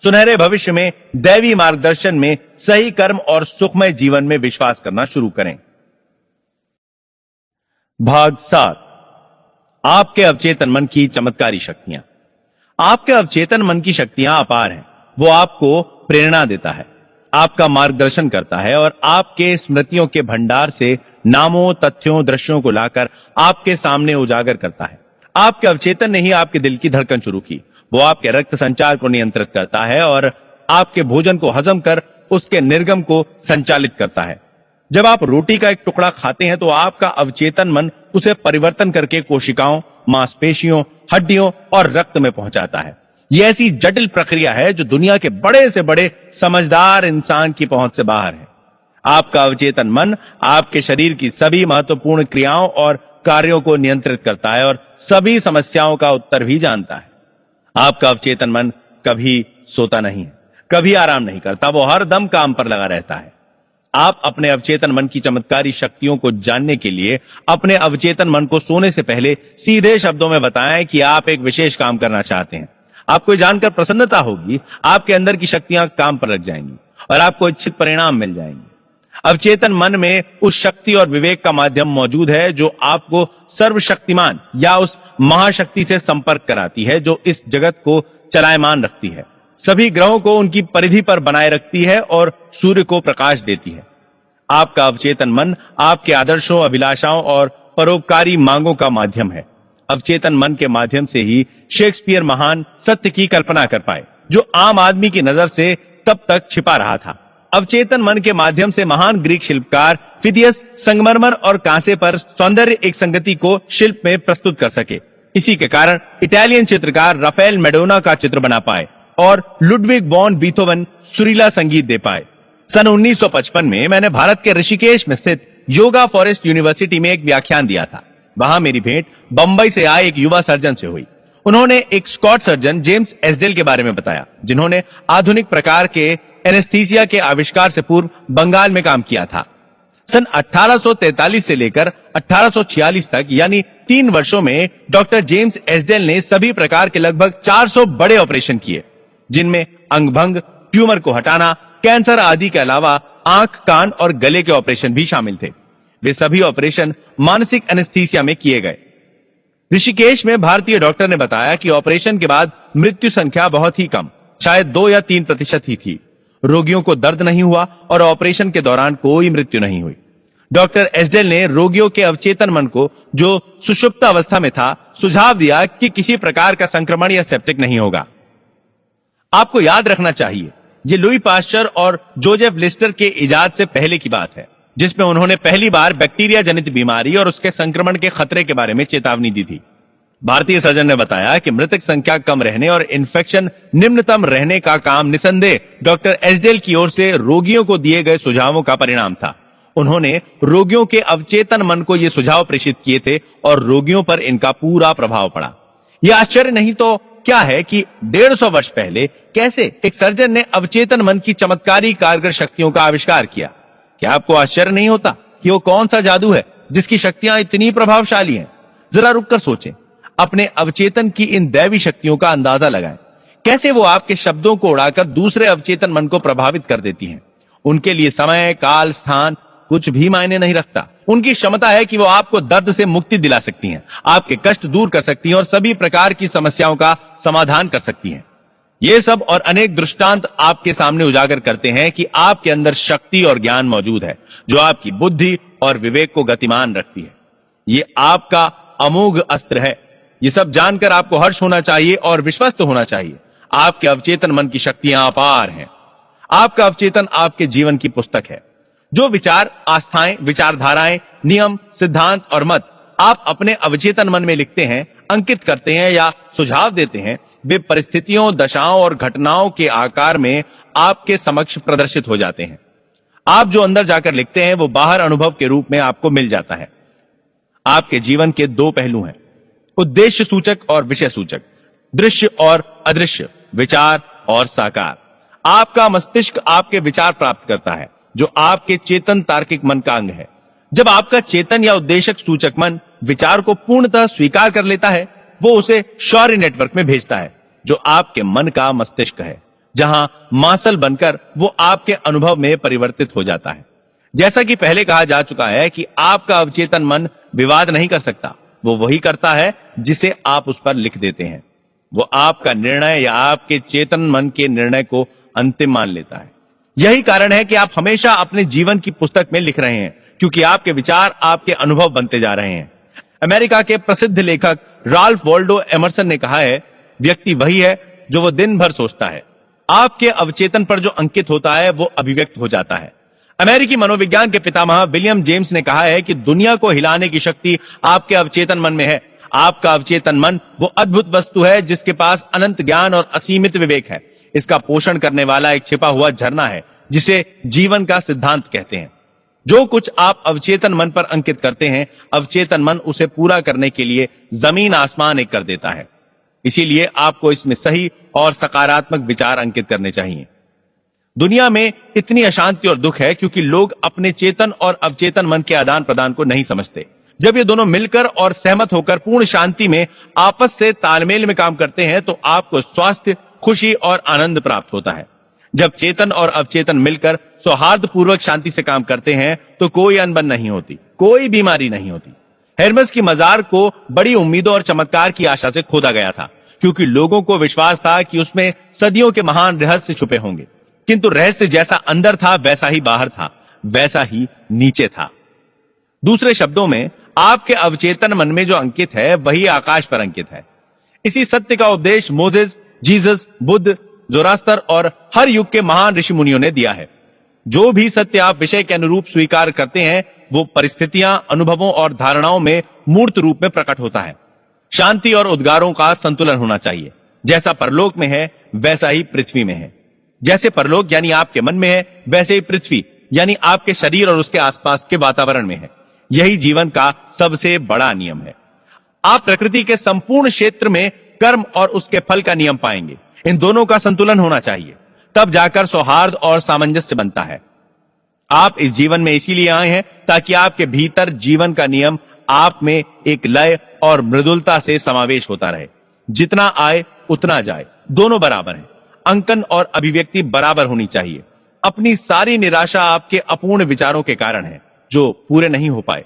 सुनहरे भविष्य में, दैवी मार्गदर्शन में, सही कर्म और सुखमय जीवन में विश्वास करना शुरू करें। भाग 7। आपके अवचेतन मन की चमत्कारी शक्तियां। आपके अवचेतन मन की शक्तियां अपार हैं। वो आपको प्रेरणा देता है, आपका मार्गदर्शन करता है और आपके स्मृतियों के भंडार से नामों, तथ्यों, दृश्यों को लाकर आपके सामने उजागर करता है। आपके अवचेतन ने ही आपके दिल की धड़कन शुरू की। वो आपके रक्त संचार को नियंत्रित करता है और आपके भोजन को हजम कर उसके निर्गम को संचालित करता है। जब आप रोटी का एक टुकड़ा खाते हैं तो आपका अवचेतन मन उसे परिवर्तन करके कोशिकाओं, मांसपेशियों, हड्डियों और रक्त में पहुंचाता है। यह ऐसी जटिल प्रक्रिया है जो दुनिया के बड़े से बड़े समझदार इंसान की पहुंच से बाहर है। आपका अवचेतन मन आपके शरीर की सभी महत्वपूर्ण क्रियाओं और कार्यों को नियंत्रित करता है और सभी समस्याओं का उत्तर भी जानता है। आपका अवचेतन मन कभी सोता नहीं है, कभी आराम नहीं करता, वो हर दम काम पर लगा रहता है। आप अपने अवचेतन मन की चमत्कारी शक्तियों को जानने के लिए अपने अवचेतन मन को सोने से पहले सीधे शब्दों में बताएं कि आप एक विशेष काम करना चाहते हैं। आपको जानकर प्रसन्नता होगी, आपके अंदर की शक्तियां काम पर लग जाएंगी और आपको इच्छित परिणाम मिल जाएंगे। अवचेतन मन में उस शक्ति और विवेक का माध्यम मौजूद है जो आपको सर्वशक्तिमान या उस महाशक्ति से संपर्क कराती है जो इस जगत को चलायमान रखती है, सभी ग्रहों को उनकी परिधि पर बनाए रखती है और सूर्य को प्रकाश देती है। आपका अवचेतन मन आपके आदर्शों, अभिलाषाओं और परोपकारी मांगों का माध्यम है। अवचेतन मन के माध्यम से ही शेक्सपियर महान सत्य की कल्पना कर पाए जो आम आदमी की नजर से तब तक छिपा रहा था। अवचेतन मन के माध्यम से महान ग्रीक शिल्पकार फिदियस संगमरमर और कांसे पर सौंदर्य एक संगति को शिल्प में प्रस्तुत कर सके। इसी के कारण इटालियन चित्रकार राफेल मैडोना का चित्र बना पाए और लुडविग वॉन बीथोवन सुरीला संगीत दे पाए। सन 1955 में मैंने भारत के ऋषिकेश में स्थित योगा फॉरेस्ट यूनिवर्सिटी में एक व्याख्यान दिया था। वहां मेरी भेंट बंबई से आए एक युवा सर्जन से हुई। उन्होंने एक स्कॉट सर्जन जेम्स एसडेल के बारे में बताया, जिन्होंने आधुनिक प्रकार के एनेस्थीसिया के आविष्कार से पूर्व बंगाल में काम किया था। सन 1843 से लेकर 1846 तक यानी 3 वर्षों में डॉक्टर जेम्स एसडेल ने सभी प्रकार के लगभग 400 बड़े ऑपरेशन किए, जिनमें अंगभंग, ट्यूमर को हटाना, कैंसर आदि के अलावा आंख, कान और गले के ऑपरेशन भी शामिल थे। वे सभी ऑपरेशन मानसिक एनेस्थीसिया में किए गए। ऋषिकेश में भारतीय डॉक्टर ने बताया कि ऑपरेशन के बाद मृत्यु संख्या बहुत ही कम, शायद 2 या 3% ही थी। रोगियों को दर्द नहीं हुआ और ऑपरेशन के दौरान कोई मृत्यु नहीं हुई। डॉक्टर एसडेल ने रोगियों के अवचेतन मन को, जो सुषुप्त अवस्था में था, सुझाव दिया कि किसी प्रकार का संक्रमण या सेप्टिक नहीं होगा। आपको याद रखना चाहिए, ये लुई पाश्चर और जोसेफ लिस्टर के इजाद से पहले की बात है, जिसमें उन्होंने पहली बार बैक्टीरिया जनित बीमारी और उसके संक्रमण के खतरे के बारे में चेतावनी दी थी। भारतीय सर्जन ने बताया कि मृतक संख्या कम रहने और इन्फेक्शन निम्नतम रहने का काम निसंदेह डॉक्टर एसडेल की ओर से रोगियों को दिए गए सुझावों का परिणाम था। उन्होंने रोगियों के अवचेतन मन को ये सुझाव प्रेषित किए थे और रोगियों पर इनका पूरा प्रभाव पड़ा। यह आश्चर्य नहीं तो क्या है कि 150 वर्ष पहले कैसे एक सर्जन ने अवचेतन मन की चमत्कारी कारगर शक्तियों का आविष्कार किया। क्या आपको आश्चर्य नहीं होता कि वो कौन सा जादू है जिसकी शक्तियां इतनी प्रभावशाली हैं? जरा रुककर सोचें, अपने अवचेतन की इन दैवी शक्तियों का अंदाजा लगाएं। कैसे वो आपके शब्दों को उड़ाकर दूसरे अवचेतन मन को प्रभावित कर देती हैं। उनके लिए समय, काल, स्थान कुछ भी मायने नहीं रखता। उनकी क्षमता है कि वो आपको दर्द से मुक्ति दिला सकती हैं, आपके कष्ट दूर कर सकती हैं और सभी प्रकार की समस्याओं का समाधान कर सकती हैं। ये सब और अनेक दृष्टांत आपके सामने उजागर करते हैं कि आपके अंदर शक्ति और ज्ञान मौजूद है, जो आपकी बुद्धि और विवेक को गतिमान रखती है। ये आपका अमोघ अस्त्र है। ये सब जानकर आपको हर्ष होना चाहिए और विश्वस्त होना चाहिए। आपके अवचेतन मन की शक्तियां अपार हैं। आपका अवचेतन आपके जीवन की पुस्तक है। जो विचार, आस्थाएं, विचारधाराएं, नियम, सिद्धांत और मत आप अपने अवचेतन मन में लिखते हैं, अंकित करते हैं या सुझाव देते हैं, वे परिस्थितियों, दशाओं और घटनाओं के आकार में आपके समक्ष प्रदर्शित हो जाते हैं। आप जो अंदर जाकर लिखते हैं वो बाहर अनुभव के रूप में आपको मिल जाता है। आपके जीवन के 2 पहलू हैं, उद्देश्य सूचक और विषय सूचक, दृश्य और अदृश्य, विचार और साकार। आपका मस्तिष्क आपके विचार प्राप्त करता है, जो आपके चेतन तार्किक मन का अंग है। जब आपका चेतन या उद्देशक सूचक मन विचार को पूर्णतः स्वीकार कर लेता है, वो उसे शौर्य नेटवर्क में भेजता है, जो आपके मन का मस्तिष्क है, जहां मासल बनकर वो आपके अनुभव में परिवर्तित हो जाता है। जैसा कि पहले कहा जा चुका है कि आपका अवचेतन मन विवाद नहीं कर सकता, वो वही करता है जिसे आप उस पर लिख देते हैं। वो आपका निर्णय या आपके चेतन मन के निर्णय को अंतिम मान लेता है। यही कारण है कि आप हमेशा अपने जीवन की पुस्तक में लिख रहे हैं, क्योंकि आपके विचार आपके अनुभव बनते जा रहे हैं। अमेरिका के प्रसिद्ध लेखक राल्फ वॉल्डो एमर्सन ने कहा है, व्यक्ति वही है जो वो दिन भर सोचता है। आपके अवचेतन पर जो अंकित होता है वो अभिव्यक्त हो जाता है। अमेरिकी मनोविज्ञान के पितामह विलियम जेम्स ने कहा है कि दुनिया को हिलाने की शक्ति आपके अवचेतन मन में है। आपका अवचेतन मन वो अद्भुत वस्तु है जिसके पास अनंत ज्ञान और असीमित विवेक है। इसका पोषण करने वाला एक छिपा हुआ झरना है, जिसे जीवन का सिद्धांत कहते हैं। जो कुछ आप अवचेतन मन पर अंकित करते हैं, अवचेतन मन उसे पूरा करने के लिए जमीन आसमान एक कर देता है। इसीलिए आपको इसमें सही और सकारात्मक विचार अंकित करने चाहिए। दुनिया में इतनी अशांति और दुख है क्योंकि लोग अपने चेतन और अवचेतन मन के आदान प्रदान को नहीं समझते। जब ये दोनों मिलकर और सहमत होकर पूर्ण शांति में आपस से तालमेल में काम करते हैं, तो आपको स्वास्थ्य, खुशी और आनंद प्राप्त होता है। जब चेतन और अवचेतन मिलकर सौहार्दपूर्वक शांति से काम करते हैं, तो कोई अनबन नहीं होती, कोई बीमारी नहीं होती। हेरमेस की मजार को बड़ी उम्मीदों और चमत्कार की आशा से खोदा गया था, क्योंकि लोगों को विश्वास था कि उसमें सदियों के महान रहस्य छुपे होंगे। किंतु रहस्य जैसा अंदर था वैसा ही बाहर था, वैसा ही नीचे था। दूसरे शब्दों में, आपके अवचेतन मन में जो अंकित है वही आकाश पर अंकित है। इसी सत्य का उपदेश मोसेस, जीसस, बुद्ध, जोरास्तर और हर युग के महान ऋषि मुनियों ने दिया है। जो भी सत्य आप विषय के अनुरूप स्वीकार करते हैं, वो परिस्थितियां, अनुभवों और धारणाओं में मूर्त रूप में प्रकट होता है। शांति और उद्गारों का संतुलन होना चाहिए। जैसा परलोक में है वैसा ही पृथ्वी में है। जैसे परलोक यानी आपके मन में है, वैसे ही पृथ्वी यानी आपके शरीर और उसके आसपास के वातावरण में है। यही जीवन का सबसे बड़ा नियम है। आप प्रकृति के संपूर्ण क्षेत्र में कर्म और उसके फल का नियम पाएंगे। इन दोनों का संतुलन होना चाहिए, तब जाकर सौहार्द और सामंजस्य बनता है। आप इस जीवन में इसीलिए आए हैं ताकि आपके भीतर जीवन का नियम आप में एक लय और मृदुलता से समावेश होता रहे। जितना आए उतना जाए, दोनों बराबर हैं। अंकन और अभिव्यक्ति बराबर होनी चाहिए। अपनी सारी निराशा आपके अपूर्ण विचारों के कारण है जो पूरे नहीं हो पाए।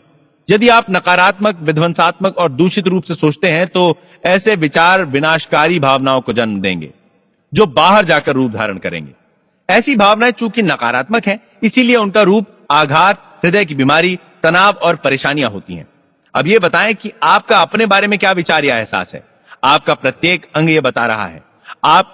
यदि आप नकारात्मक, विध्वंसात्मक और दूषित रूप से सोचते हैं तो ऐसे विचार विनाशकारी भावनाओं को जन्म देंगे जो बाहर जाकर रूप धारण करेंगे। ऐसी भावनाएं चूंकि नकारात्मक हैं, इसीलिए उनका रूप आघात, हृदय की बीमारी, तनाव और परेशानियां होती हैं। अब यह बताएं कि आपका अपने बारे में क्या विचार या एहसास है। आपका प्रत्येक अंग यह बता रहा है। आप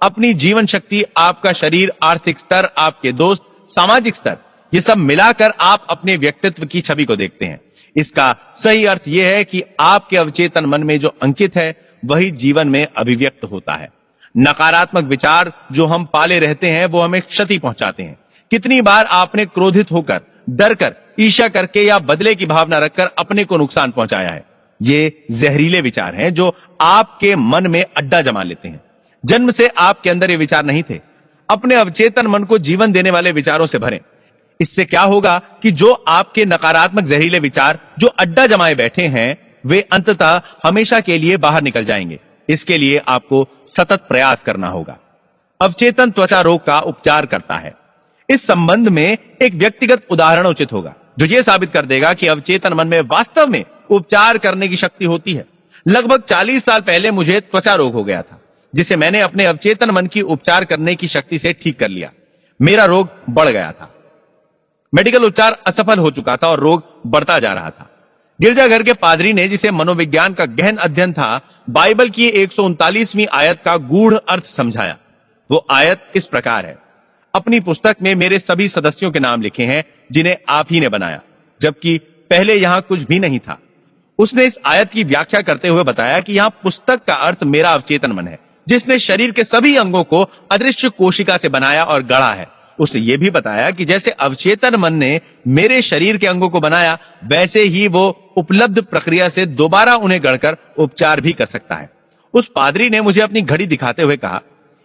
अपनी जीवन शक्ति, आपका शरीर, आर्थिक स्तर, आपके दोस्त, सामाजिक स्तर, ये सब मिलाकर आप अपने व्यक्तित्व की छवि को देखते हैं। इसका सही अर्थ यह है कि आपके अवचेतन मन में जो अंकित है वही जीवन में अभिव्यक्त होता है। नकारात्मक विचार जो हम पाले रहते हैं वो हमें क्षति पहुंचाते हैं। कितनी बार आपने क्रोधित होकर, डरकर, ईर्ष्या करके या बदले की भावना रखकर अपने को नुकसान पहुंचाया है। ये जहरीले विचार हैं जो आपके मन में अड्डा जमा लेते हैं। जन्म से आपके अंदर ये विचार नहीं थे। अपने अवचेतन मन को जीवन देने वाले विचारों से भरें। इससे क्या होगा कि जो आपके नकारात्मक जहरीले विचार जो अड्डा जमाए बैठे हैं वे अंततः हमेशा के लिए बाहर निकल जाएंगे। इसके लिए आपको सतत प्रयास करना होगा। अवचेतन त्वचा रोग का उपचार करता है। इस संबंध में एक व्यक्तिगत उदाहरण उचित होगा जो यह साबित कर देगा कि अवचेतन मन में वास्तव में उपचार करने की शक्ति होती है। लगभग 40 साल पहले मुझे त्वचा रोग हो गया था, जिसे मैंने अपने अवचेतन मन की उपचार करने की शक्ति से ठीक कर लिया। मेरा रोग बढ़ गया था। मेडिकल उपचार असफल हो चुका था और रोग बढ़ता जा रहा था। गिरजाघर के पादरी ने, जिसे मनोविज्ञान का गहन अध्ययन था, बाइबल की 139वीं आयत का गूढ़ अर्थ समझाया। वो आयत इस प्रकार है। अपनी पुस्तक में मेरे सभी सदस्यों के नाम लिखे हैं जिन्हें आप ही ने बनाया, जबकि पहले यहां कुछ भी नहीं था। उसने इस आयत की व्याख्या करते हुए बताया कि यहां पुस्तक का अर्थ मेरा अवचेतन मन है, जिसने शरीर के सभी अंगों को अदृश्य कोशिका से बनाया और गढ़ा है। उसने यह भी बताया कि जैसे अवचेतन मन ने मेरे शरीर के अंगों को बनाया, वैसे ही वो उपलब्ध प्रक्रिया से दोबारा उन्हें गढ़कर उपचार भी कर सकता है। उस पादरी ने मुझे अपनी घड़ी दिखाते हुए कहा,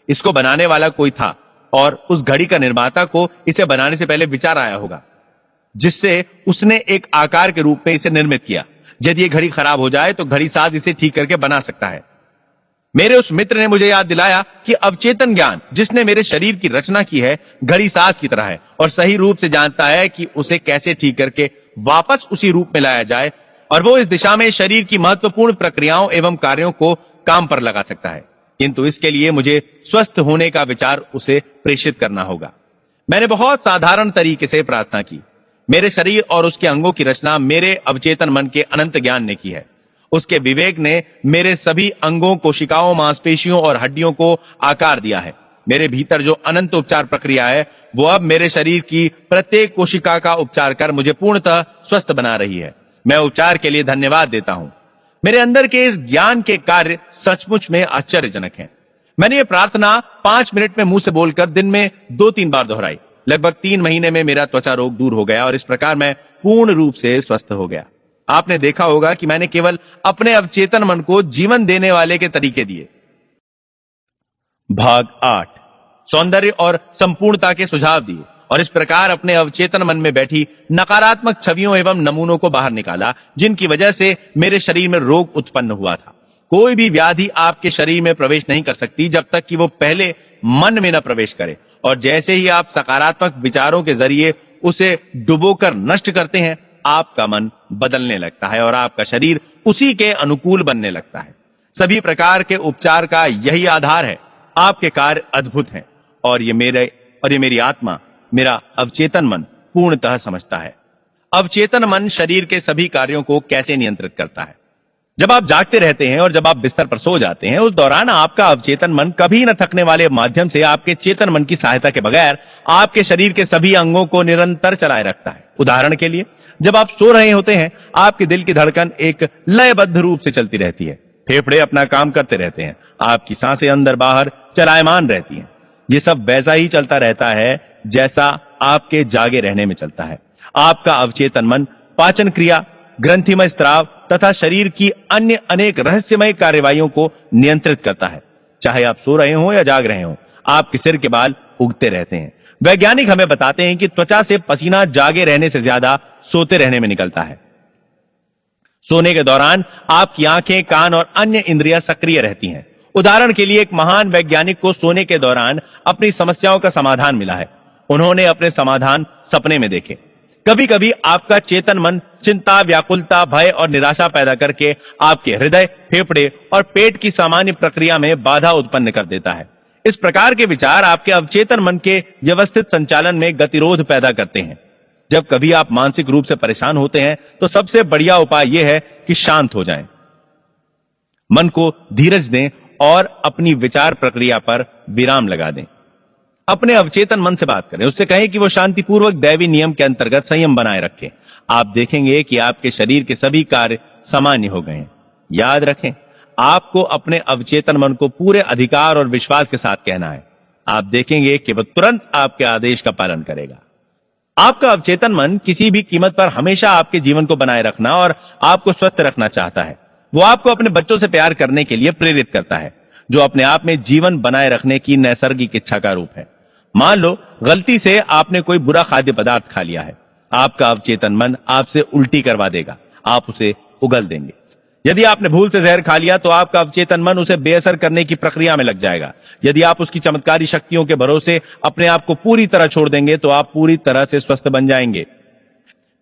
इसको बनाने वाला कोई था और उस घड़ी का निर्माता को इसे बनाने से पहले विचार आया होगा, जिससे उसने एक आकार के रूप में इसे निर्मित किया। यदि ये घड़ी खराब हो जाए तो घड़ी साज इसे ठीक करके बना सकता है। मेरे उस मित्र ने मुझे याद दिलाया कि अवचेतन ज्ञान जिसने मेरे शरीर की रचना की है, घड़ी साज की तरह है और सही रूप से जानता है कि उसे कैसे ठीक करके वापस उसी रूप में लाया जाए, और वो इस दिशा में शरीर की महत्वपूर्ण प्रक्रियाओं एवं कार्यों को काम पर लगा सकता है। किंतु इसके लिए मुझे स्वस्थ होने का विचार उसे प्रेषित करना होगा। मैंने बहुत साधारण तरीके से प्रार्थना की। मेरे शरीर और उसके अंगों की रचना मेरे अवचेतन मन के अनंत ज्ञान ने की है। उसके विवेक ने मेरे सभी अंगों, कोशिकाओं, मांसपेशियों और हड्डियों को आकार दिया है। मेरे भीतर जो अनंत उपचार प्रक्रिया है वो अब मेरे शरीर की प्रत्येक कोशिका का उपचार कर मुझे पूर्णतः स्वस्थ बना रही है। मैं उपचार के लिए धन्यवाद देता हूं। मेरे अंदर के इस ज्ञान के कार्य सचमुच में आश्चर्यजनक हैं। मैंने ये प्रार्थना 5 मिनट में मुंह से बोलकर दिन में 2-3 बार दोहराई। लगभग 3 महीने में मेरा त्वचा रोग दूर हो गया और इस प्रकार मैं पूर्ण रूप से स्वस्थ हो गया। आपने देखा होगा कि मैंने केवल अपने अवचेतन मन को जीवन देने वाले के तरीके दिए। भाग 8, सौंदर्य और संपूर्णता के सुझाव दिए और इस प्रकार अपने अवचेतन मन में बैठी नकारात्मक छवियों एवं नमूनों को बाहर निकाला, जिनकी वजह से मेरे शरीर में रोग उत्पन्न हुआ था। कोई भी व्याधि आपके शरीर में प्रवेश नहीं कर सकती जब तक कि वो पहले मन में न प्रवेश करे, और जैसे ही आप सकारात्मक विचारों के जरिए उसे डुबोकर नष्ट करते हैं, आपका मन बदलने लगता है और आपका शरीर उसी के अनुकूल बनने लगता है। सभी प्रकार के उपचार का यही आधार है। आपके कार्य अद्भुत हैं और ये मेरी आत्मा, मेरा अवचेतन मन पूर्णतः समझता है। अवचेतन मन शरीर के सभी कार्यों को कैसे नियंत्रित करता है। जब आप जागते रहते हैं और जब आप बिस्तर पर सो जाते हैं, उस दौरान आपका अवचेतन मन कभी न थकने वाले माध्यम से आपके चेतन मन की सहायता के बगैर आपके शरीर के सभी अंगों को निरंतर चलाए रखता है। उदाहरण के लिए, जब आप सो रहे होते हैं, आपके दिल की धड़कन एक लयबद्ध रूप से चलती रहती है। फेफड़े अपना काम करते रहते हैं। आपकी सांसें अंदर बाहर चलायमान रहती हैं। ये सब वैसा ही चलता रहता है जैसा आपके जागे रहने में चलता है। आपका अवचेतन मन पाचन क्रिया, ग्रंथिमय स्त्राव तथा शरीर की अन्य अनेक रहस्यमय कार्यवाहियों को नियंत्रित करता है। चाहे आप सो रहे हो या जाग रहे हो, आपके सिर के बाल उगते रहते हैं। वैज्ञानिक हमें बताते हैं कि त्वचा से पसीना जागे रहने से ज्यादा सोते रहने में निकलता है। सोने के दौरान आपकी आंखें, कान और अन्य इंद्रियां सक्रिय रहती हैं। उदाहरण के लिए एक महान वैज्ञानिक को सोने के दौरान अपनी समस्याओं का समाधान मिला है। उन्होंने अपने समाधान सपने में देखे। कभी कभी आपका चेतन मन चिंता, व्याकुलता, भय और निराशा पैदा करके आपके हृदय, फेफड़े और पेट की सामान्य प्रक्रिया में बाधा उत्पन्न कर देता है। इस प्रकार के विचार आपके अवचेतन मन के व्यवस्थित संचालन में गतिरोध पैदा करते हैं। जब कभी आप मानसिक रूप से परेशान होते हैं तो सबसे बढ़िया उपाय यह है कि शांत हो जाएं, मन को धीरज दें और अपनी विचार प्रक्रिया पर विराम लगा दें। अपने अवचेतन मन से बात करें, उससे कहें कि वो शांतिपूर्वक दैवी नियम के अंतर्गत संयम बनाए रखें। आप देखेंगे कि आपके शरीर के सभी कार्य सामान्य हो गए हैं। याद रखें, आपको अपने अवचेतन मन को पूरे अधिकार और विश्वास के साथ कहना है। आप देखेंगे कि वह तुरंत आपके आदेश का पालन करेगा। आपका अवचेतन मन किसी भी कीमत पर हमेशा आपके जीवन को बनाए रखना और आपको स्वस्थ रखना चाहता है। वो आपको अपने बच्चों से प्यार करने के लिए प्रेरित करता है, जो अपने आप में जीवन बनाए रखने की नैसर्गिक इच्छा का रूप है। मान लो गलती से आपने कोई बुरा खाद्य पदार्थ खा लिया है, आपका अवचेतन मन आपसे उल्टी करवा देगा, आप उसे उगल देंगे। यदि आपने भूल से जहर खा लिया तो आपका अवचेतन मन उसे बेअसर करने की प्रक्रिया में लग जाएगा। यदि आप उसकी चमत्कारी शक्तियों के भरोसे अपने आप को पूरी तरह छोड़ देंगे तो आप पूरी तरह से स्वस्थ बन जाएंगे।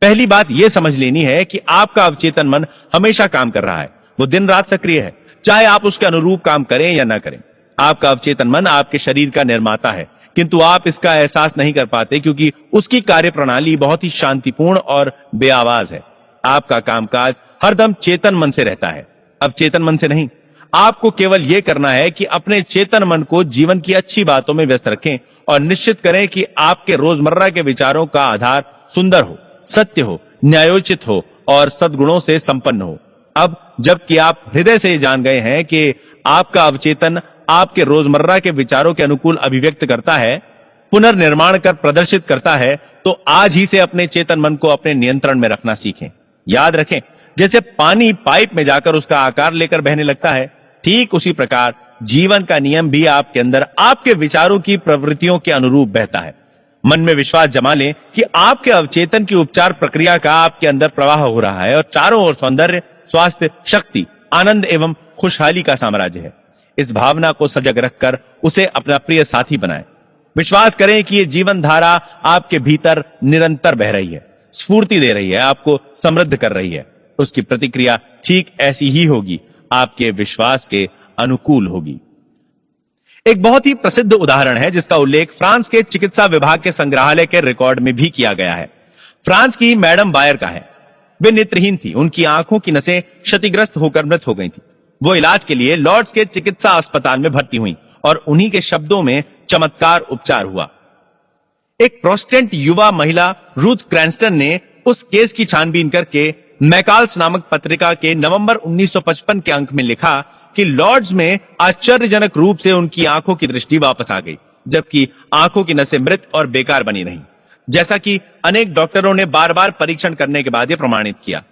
पहली बात यह समझ लेनी है कि आपका अवचेतन मन हमेशा काम कर रहा है। वो दिन रात सक्रिय है, चाहे आप उसके अनुरूप काम करें या ना करें। आपका अवचेतन मन आपके शरीर का निर्माता है, किंतु आप इसका एहसास नहीं कर पाते क्योंकि उसकी कार्यप्रणाली बहुत ही शांतिपूर्ण और बेआवाज है। आपका कामकाज हरदम चेतन मन से रहता है, अब चेतन मन से नहीं। आपको केवल यह करना है कि अपने चेतन मन को जीवन की अच्छी बातों में व्यस्त रखें और निश्चित करें कि आपके रोजमर्रा के विचारों का आधार सुंदर हो, सत्य हो, न्यायोचित हो और सद्गुणों से संपन्न हो। अब जबकि आप हृदय से जान गए हैं कि आपका अवचेतन आपके रोजमर्रा के विचारों के अनुकूल अभिव्यक्त करता है, पुनर्निर्माण कर प्रदर्शित करता है, तो आज ही से अपने चेतन मन को अपने नियंत्रण में रखना सीखें। याद रखें, जैसे पानी पाइप में जाकर उसका आकार लेकर बहने लगता है, ठीक उसी प्रकार जीवन का नियम भी आपके अंदर आपके विचारों की प्रवृत्तियों के अनुरूप बहता है। मन में विश्वास जमा लें कि आपके अवचेतन की उपचार प्रक्रिया का आपके अंदर प्रवाह हो रहा है और चारों ओर सौंदर्य, स्वास्थ्य, शक्ति, आनंद एवं खुशहाली का साम्राज्य है। इस भावना को सजग रखकर उसे अपना प्रिय साथी बनाएं। विश्वास करें कि यह जीवन धारा आपके भीतर निरंतर बह रही है, स्फूर्ति दे रही है, आपको समृद्ध कर रही है। उसकी प्रतिक्रिया ठीक ऐसी ही होगी, आपके विश्वास के अनुकूल होगी। एक बहुत ही प्रसिद्ध उदाहरण है जिसका उल्लेख फ्रांस के चिकित्सा विभाग के संग्रहालय के रिकॉर्ड में भी किया गया है। फ्रांस की मैडम बायर का है। वे नेत्रहीन थी, उनकी आंखों की नसें क्षतिग्रस्त होकर मृत हो गई थी। वो इलाज के लिए लॉर्ड्स के चिकित्सा अस्पताल में भर्ती हुई और उन्हीं के शब्दों में चमत्कार उपचार हुआ। एक प्रोटेस्टेंट युवा महिला रूथ क्रैंस्टन ने उस केस की छानबीन करके मैकाल्स नामक पत्रिका के नवंबर 1955 के अंक में लिखा कि लॉर्ड्स में आश्चर्यजनक रूप से उनकी आंखों की दृष्टि वापस आ गई, जबकि आंखों की नसें मृत और बेकार बनी रहीं, जैसा कि अनेक डॉक्टरों ने बार बार परीक्षण करने के बाद यह प्रमाणित किया।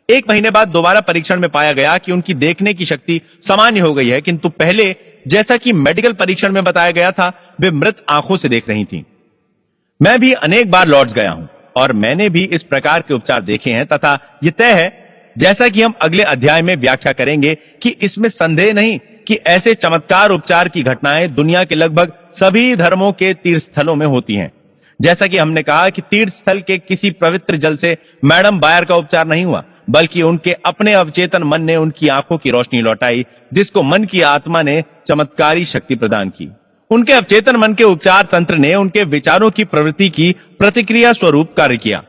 एक महीने बाद दोबारा परीक्षण में पाया गया कि उनकी देखने की शक्ति सामान्य हो गई है, किंतु पहले जैसा कि मेडिकल परीक्षण में बताया गया था, वे मृत आंखों से देख रही थीं। मैं भी अनेक बार लॉर्ड्स गया हूं और मैंने भी इस प्रकार के उपचार देखे हैं तथा यह तय है, जैसा कि हम अगले अध्याय में व्याख्या करेंगे, कि इसमें संदेह नहीं कि ऐसे चमत्कार उपचार की घटनाएं दुनिया के लगभग सभी धर्मों के तीर्थ स्थलों में होती हैं। जैसा कि हमने कहा कि तीर्थ स्थल के किसी पवित्र जल से मैडम बायर का उपचार नहीं हुआ, बल्कि उनके अपने अवचेतन मन ने उनकी आंखों की रोशनी लौटाई, जिसको मन की आत्मा ने चमत्कारी शक्ति प्रदान की। उनके अवचेतन मन के उपचार तंत्र ने उनके विचारों की प्रवृत्ति की प्रतिक्रिया स्वरूप कार्य किया।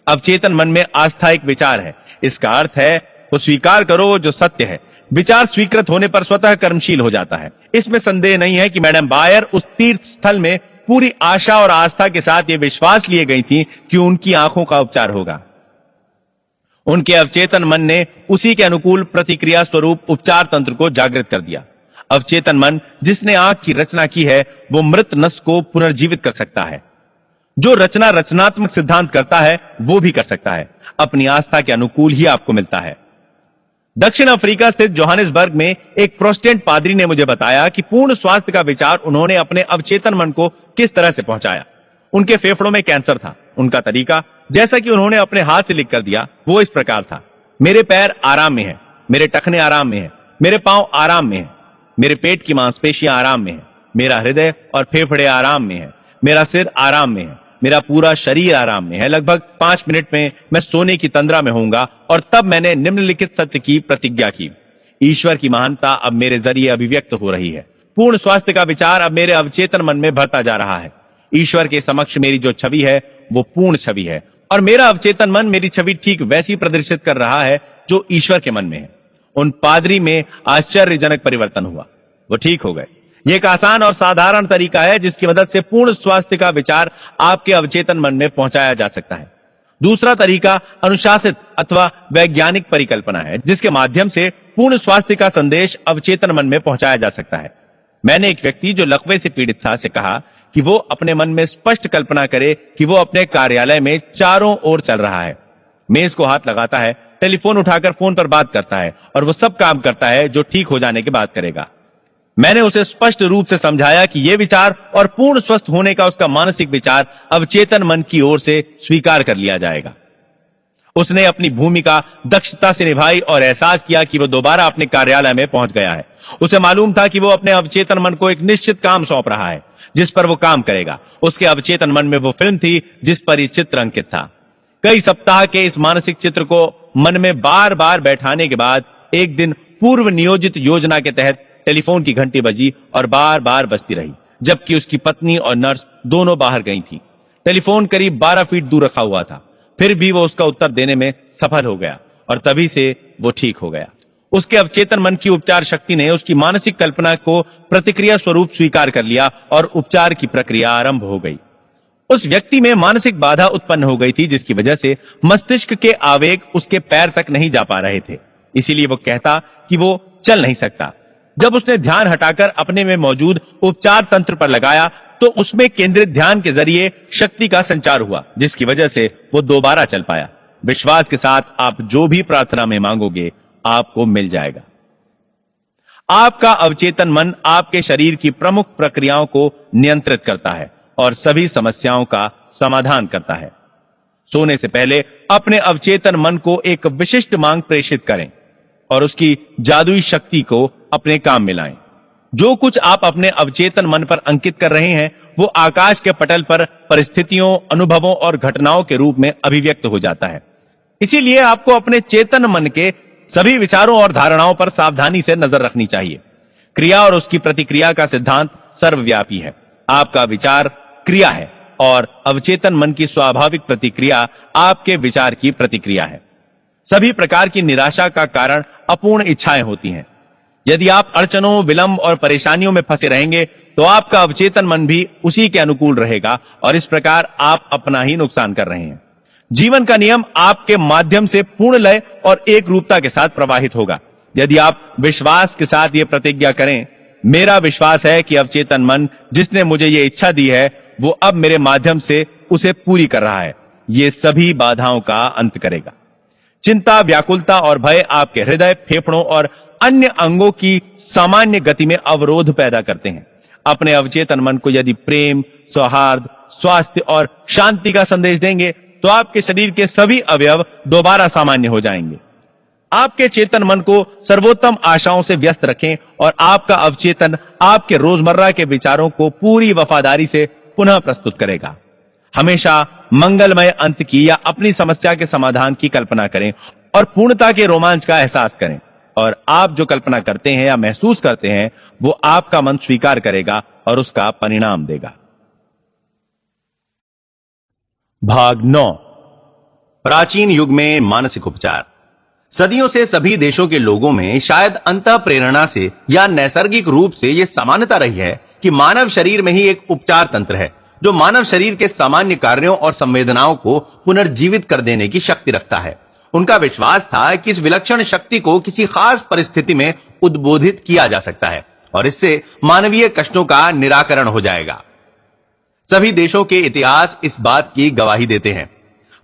अवचेतन मन में आस्था एक विचार है। इसका अर्थ है वो स्वीकार करो जो सत्य है। विचार स्वीकृत होने पर स्वतः कर्मशील हो जाता है। इसमें संदेह नहीं है कि मैडम बायर उस तीर्थ स्थल में पूरी आशा और आस्था के साथ ये विश्वास लिए गई थी कि उनकी आंखों का उपचार होगा। उनके अवचेतन मन ने उसी के अनुकूल प्रतिक्रिया स्वरूप उपचार तंत्र को जागृत कर दिया। अवचेतन मन जिसने आंख की रचना की है, वो मृत नस को पुनर्जीवित कर सकता है। जो रचना रचनात्मक सिद्धांत करता है वो भी कर सकता है, अपनी आस्था के अनुकूल ही आपको मिलता है। दक्षिण अफ्रीका स्थित जोहानिसबर्ग में एक प्रोटेस्टेंट पादरी ने मुझे बताया कि पूर्ण स्वास्थ्य का विचार उन्होंने अपने अवचेतन मन को किस तरह से पहुंचाया। उनके फेफड़ों में कैंसर था। उनका तरीका, जैसा कि उन्होंने अपने हाथ से लिख कर दिया, वो इस प्रकार था। मेरे पैर आराम में हैं, मेरे टखने आराम में हैं, मेरे पांव आराम में हैं, मेरे पेट की मांसपेशियां आराम में हैं, मेरा हृदय और फेफड़े आराम में हैं, मेरा सिर आराम में है, मेरा पूरा शरीर आराम में है। लगभग 5 मिनट में मैं सोने की तंद्रा में होऊंगा। और तब मैंने निम्नलिखित सत्य की प्रतिज्ञा की, ईश्वर की महानता अब मेरे जरिए अभिव्यक्त हो रही है। पूर्ण स्वास्थ्य का विचार अब मेरे अवचेतन मन में भरता जा रहा है। ईश्वर के समक्ष मेरी जो छवि है वो पूर्ण छवि है, और मेरा अवचेतन मन मेरी छवि ठीक वैसी प्रदर्शित कर रहा है जो ईश्वर के मन में है। उन पादरी में आश्चर्यजनक परिवर्तन हुआ, वो ठीक हो गए। यह एक आसान और साधारण तरीका है जिसकी मदद से पूर्ण स्वास्थ्य का विचार आपके अवचेतन मन में पहुंचाया जा सकता है। दूसरा तरीका अनुशासित अथवा वैज्ञानिक परिकल्पना है, जिसके माध्यम से पूर्ण स्वास्थ्य का संदेश अवचेतन मन में पहुंचाया जा सकता है। मैंने एक व्यक्ति जो लकवे से पीड़ित था से कहा कि वो अपने मन में स्पष्ट कल्पना करे कि वो अपने कार्यालय में चारों ओर चल रहा है, मेज को हाथ लगाता है, टेलीफोन उठाकर फोन पर बात करता है, और वो सब काम करता है जो ठीक हो जाने के बाद करेगा। मैंने उसे स्पष्ट रूप से समझाया कि यह विचार और पूर्ण स्वस्थ होने का उसका मानसिक विचार अवचेतन मन की ओर से स्वीकार कर लिया जाएगा। उसने अपनी भूमिका दक्षता से निभाई और एहसास किया कि वह दोबारा अपने कार्यालय में पहुंच गया है। उसे मालूम था कि वो अपने अवचेतन मन को एक निश्चित काम सौंप रहा है जिस पर वो काम करेगा। उसके अवचेतन मन में वो फिल्म थी जिस पर यह चित्र अंकित था। कई सप्ताह के इस मानसिक चित्र को मन में बार बार बैठाने के बाद एक दिन पूर्व नियोजित योजना के तहत टेलीफोन की घंटी बजी और बार बार बजती रही, जबकि उसकी पत्नी और नर्स दोनों बाहर गई थीं। टेलीफोन करीब 12 फीट दूर रखा हुआ था, फिर भी वो उसका उत्तर देने में सफल हो गया और तभी से वो ठीक हो गया। उसके अवचेतन मन की उपचार शक्ति ने उसकी मानसिक कल्पना को प्रतिक्रिया स्वरूप स्वीकार कर लिया और उपचार की प्रक्रिया आरंभ हो गई। उस व्यक्ति में मानसिक बाधा उत्पन्न हो गई थी जिसकी वजह से मस्तिष्क के आवेग उसके पैर तक नहीं जा पा रहे थे, इसीलिए वो कहता कि वो चल नहीं सकता। जब उसने ध्यान हटाकर अपने में मौजूद उपचार तंत्र पर लगाया तो उसमें केंद्रित ध्यान के जरिए शक्ति का संचार हुआ, जिसकी वजह से वो दोबारा चल पाया। विश्वास के साथ आप जो भी प्रार्थना में मांगोगे आपको मिल जाएगा। आपका अवचेतन मन आपके शरीर की प्रमुख प्रक्रियाओं को नियंत्रित करता है और सभी समस्याओं का समाधान करता है। सोने से पहले अपने अवचेतन मन को एक विशिष्ट मांग प्रेषित करें और उसकी जादुई शक्ति को अपने काम में लाएं। जो कुछ आप अपने अवचेतन मन पर अंकित कर रहे हैं वो आकाश के पटल पर परिस्थितियों, अनुभवों और घटनाओं के रूप में अभिव्यक्त हो जाता है। इसीलिए आपको अपने चेतन मन के सभी विचारों और धारणाओं पर सावधानी से नजर रखनी चाहिए। क्रिया और उसकी प्रतिक्रिया का सिद्धांत सर्वव्यापी है। आपका विचार क्रिया है और अवचेतन मन की स्वाभाविक प्रतिक्रिया आपके विचार की प्रतिक्रिया है। सभी प्रकार की निराशा का कारण अपूर्ण इच्छाएं होती हैं। यदि आप अड़चनों, विलंब और परेशानियों में फंसे रहेंगे तो आपका अवचेतन मन भी उसी के अनुकूल रहेगा और इस प्रकार आप अपना ही नुकसान कर रहे हैं। जीवन का नियम आपके माध्यम से पूर्ण लय और एक रूपता के साथ प्रवाहित होगा। यदि आप विश्वास के साथ यह प्रतिज्ञा करें, मेरा विश्वास है कि अवचेतन मन जिसने मुझे यह इच्छा दी है वो अब मेरे माध्यम से उसे पूरी कर रहा है, ये सभी बाधाओं का अंत करेगा। चिंता, व्याकुलता और भय आपके हृदय, फेफड़ों और अन्य अंगों की सामान्य गति में अवरोध पैदा करते हैं। अपने अवचेतन मन को यदि प्रेम, सौहार्द, स्वास्थ्य और शांति का संदेश देंगे तो आपके शरीर के सभी अवयव दोबारा सामान्य हो जाएंगे। आपके चेतन मन को सर्वोत्तम आशाओं से व्यस्त रखें और आपका अवचेतन आपके रोजमर्रा के विचारों को पूरी वफादारी से पुनः प्रस्तुत करेगा। हमेशा मंगलमय अंत की या अपनी समस्या के समाधान की कल्पना करें और पूर्णता के रोमांच का एहसास करें। और आप जो कल्पना करते हैं या महसूस करते हैं वो आपका मन स्वीकार करेगा और उसका परिणाम देगा। भाग 9, प्राचीन युग में मानसिक उपचार। सदियों से सभी देशों के लोगों में शायद अंतः प्रेरणा से या नैसर्गिक रूप से यह समानता रही है कि मानव शरीर में ही एक उपचार तंत्र है जो मानव शरीर के सामान्य कार्यों और संवेदनाओं को पुनर्जीवित कर देने की शक्ति रखता है। उनका विश्वास था कि इस विलक्षण शक्ति को किसी खास परिस्थिति में उद्बोधित किया जा सकता है और इससे मानवीय कष्टों का निराकरण हो जाएगा। सभी देशों के इतिहास इस बात की गवाही देते हैं।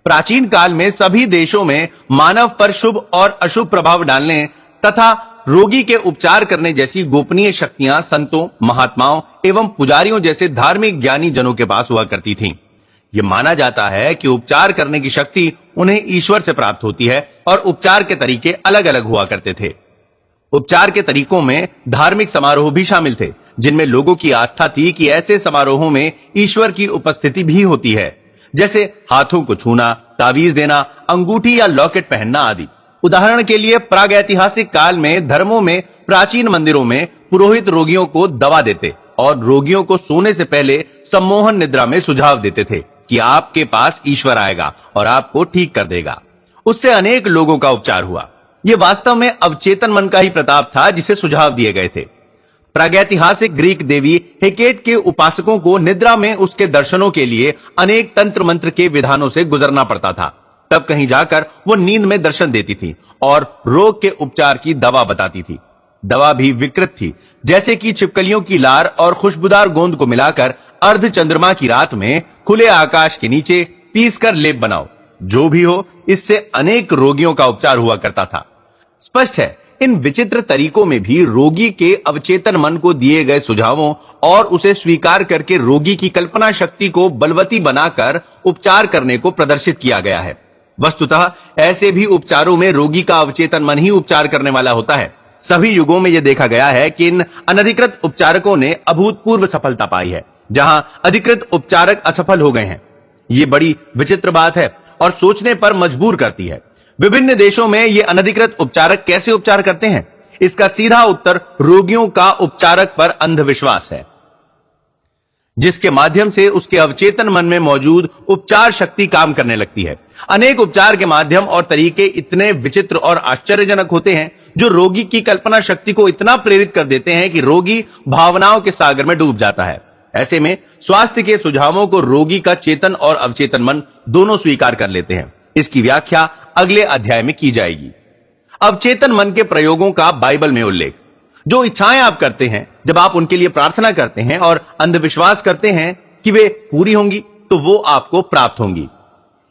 प्राचीन काल में सभी देशों में मानव पर शुभ और अशुभ प्रभाव डालने तथा रोगी के उपचार करने जैसी गोपनीय शक्तियां संतों, महात्माओं एवं पुजारियों जैसे धार्मिक ज्ञानी जनों के पास हुआ करती थीं। यह माना जाता है कि उपचार करने की शक्ति उन्हें ईश्वर से प्राप्त होती है और उपचार के तरीके अलग-अलग हुआ करते थे। उपचार के तरीकों में धार्मिक समारोह भी शामिल थे, जिनमें लोगों की आस्था थी कि ऐसे समारोहों में ईश्वर की उपस्थिति भी होती है, जैसे हाथों को छूना, तावीज देना, अंगूठी या लॉकेट पहनना आदि। उदाहरण के लिए प्रागैतिहासिक काल में धर्मों में प्राचीन मंदिरों में पुरोहित रोगियों को दवा देते और रोगियों को सोने से पहले सम्मोहन निद्रा में सुझाव देते थे कि आपके पास ईश्वर आएगा और आपको ठीक कर देगा। उससे अनेक लोगों का उपचार हुआ। यह वास्तव में अवचेतन मन का ही प्रताप था जिसे सुझाव दिए गए थे। प्रागैतिहासिक ग्रीक देवी हेकेट के उपासकों को निद्रा में उसके दर्शनों के लिए अनेक तंत्र मंत्र के विधानों से गुजरना पड़ता था। तब कहीं जाकर वो नींद में दर्शन देती थी और रोग के उपचार की दवा बताती थी। दवा भी विकृत थी, जैसे कि छिपकलियों की लार और खुशबूदार गोंद को मिलाकर अर्ध चंद्रमा की रात में खुले आकाश के नीचे पीसकर लेप बनाओ। जो भी हो, इससे अनेक रोगियों का उपचार हुआ करता था। स्पष्ट है, इन विचित्र तरीकों में भी रोगी के अवचेतन मन को दिए गए सुझावों और उसे स्वीकार करके रोगी की कल्पना शक्ति को बलवती बनाकर उपचार करने को प्रदर्शित किया गया है। वस्तुतः ऐसे भी उपचारों में रोगी का अवचेतन मन ही उपचार करने वाला होता है। सभी युगों में यह देखा गया है कि इन अनधिकृत उपचारकों ने अभूतपूर्व सफलता पाई है, जहां अधिकृत उपचारक असफल हो गए हैं। यह बड़ी विचित्र बात है और सोचने पर मजबूर करती है। विभिन्न देशों में ये अनधिकृत उपचारक कैसे उपचार करते हैं? इसका सीधा उत्तर रोगियों का उपचारक पर अंधविश्वास है, जिसके माध्यम से उसके अवचेतन मन में मौजूद उपचार शक्ति काम करने लगती है। अनेक उपचार के माध्यम और तरीके इतने विचित्र और आश्चर्यजनक होते हैं जो रोगी की कल्पना शक्ति को इतना प्रेरित कर देते हैं कि रोगी भावनाओं के सागर में डूब जाता है। ऐसे में स्वास्थ्य के सुझावों को रोगी का चेतन और अवचेतन मन दोनों स्वीकार कर लेते हैं। इसकी व्याख्या अगले अध्याय में की जाएगी। अवचेतन मन के प्रयोगों का बाइबल में उल्लेख। जो इच्छाएं आप करते हैं, जब आप उनके लिए प्रार्थना करते हैं और अंधविश्वास करते हैं कि वे पूरी होंगी, तो वो आपको प्राप्त होंगी।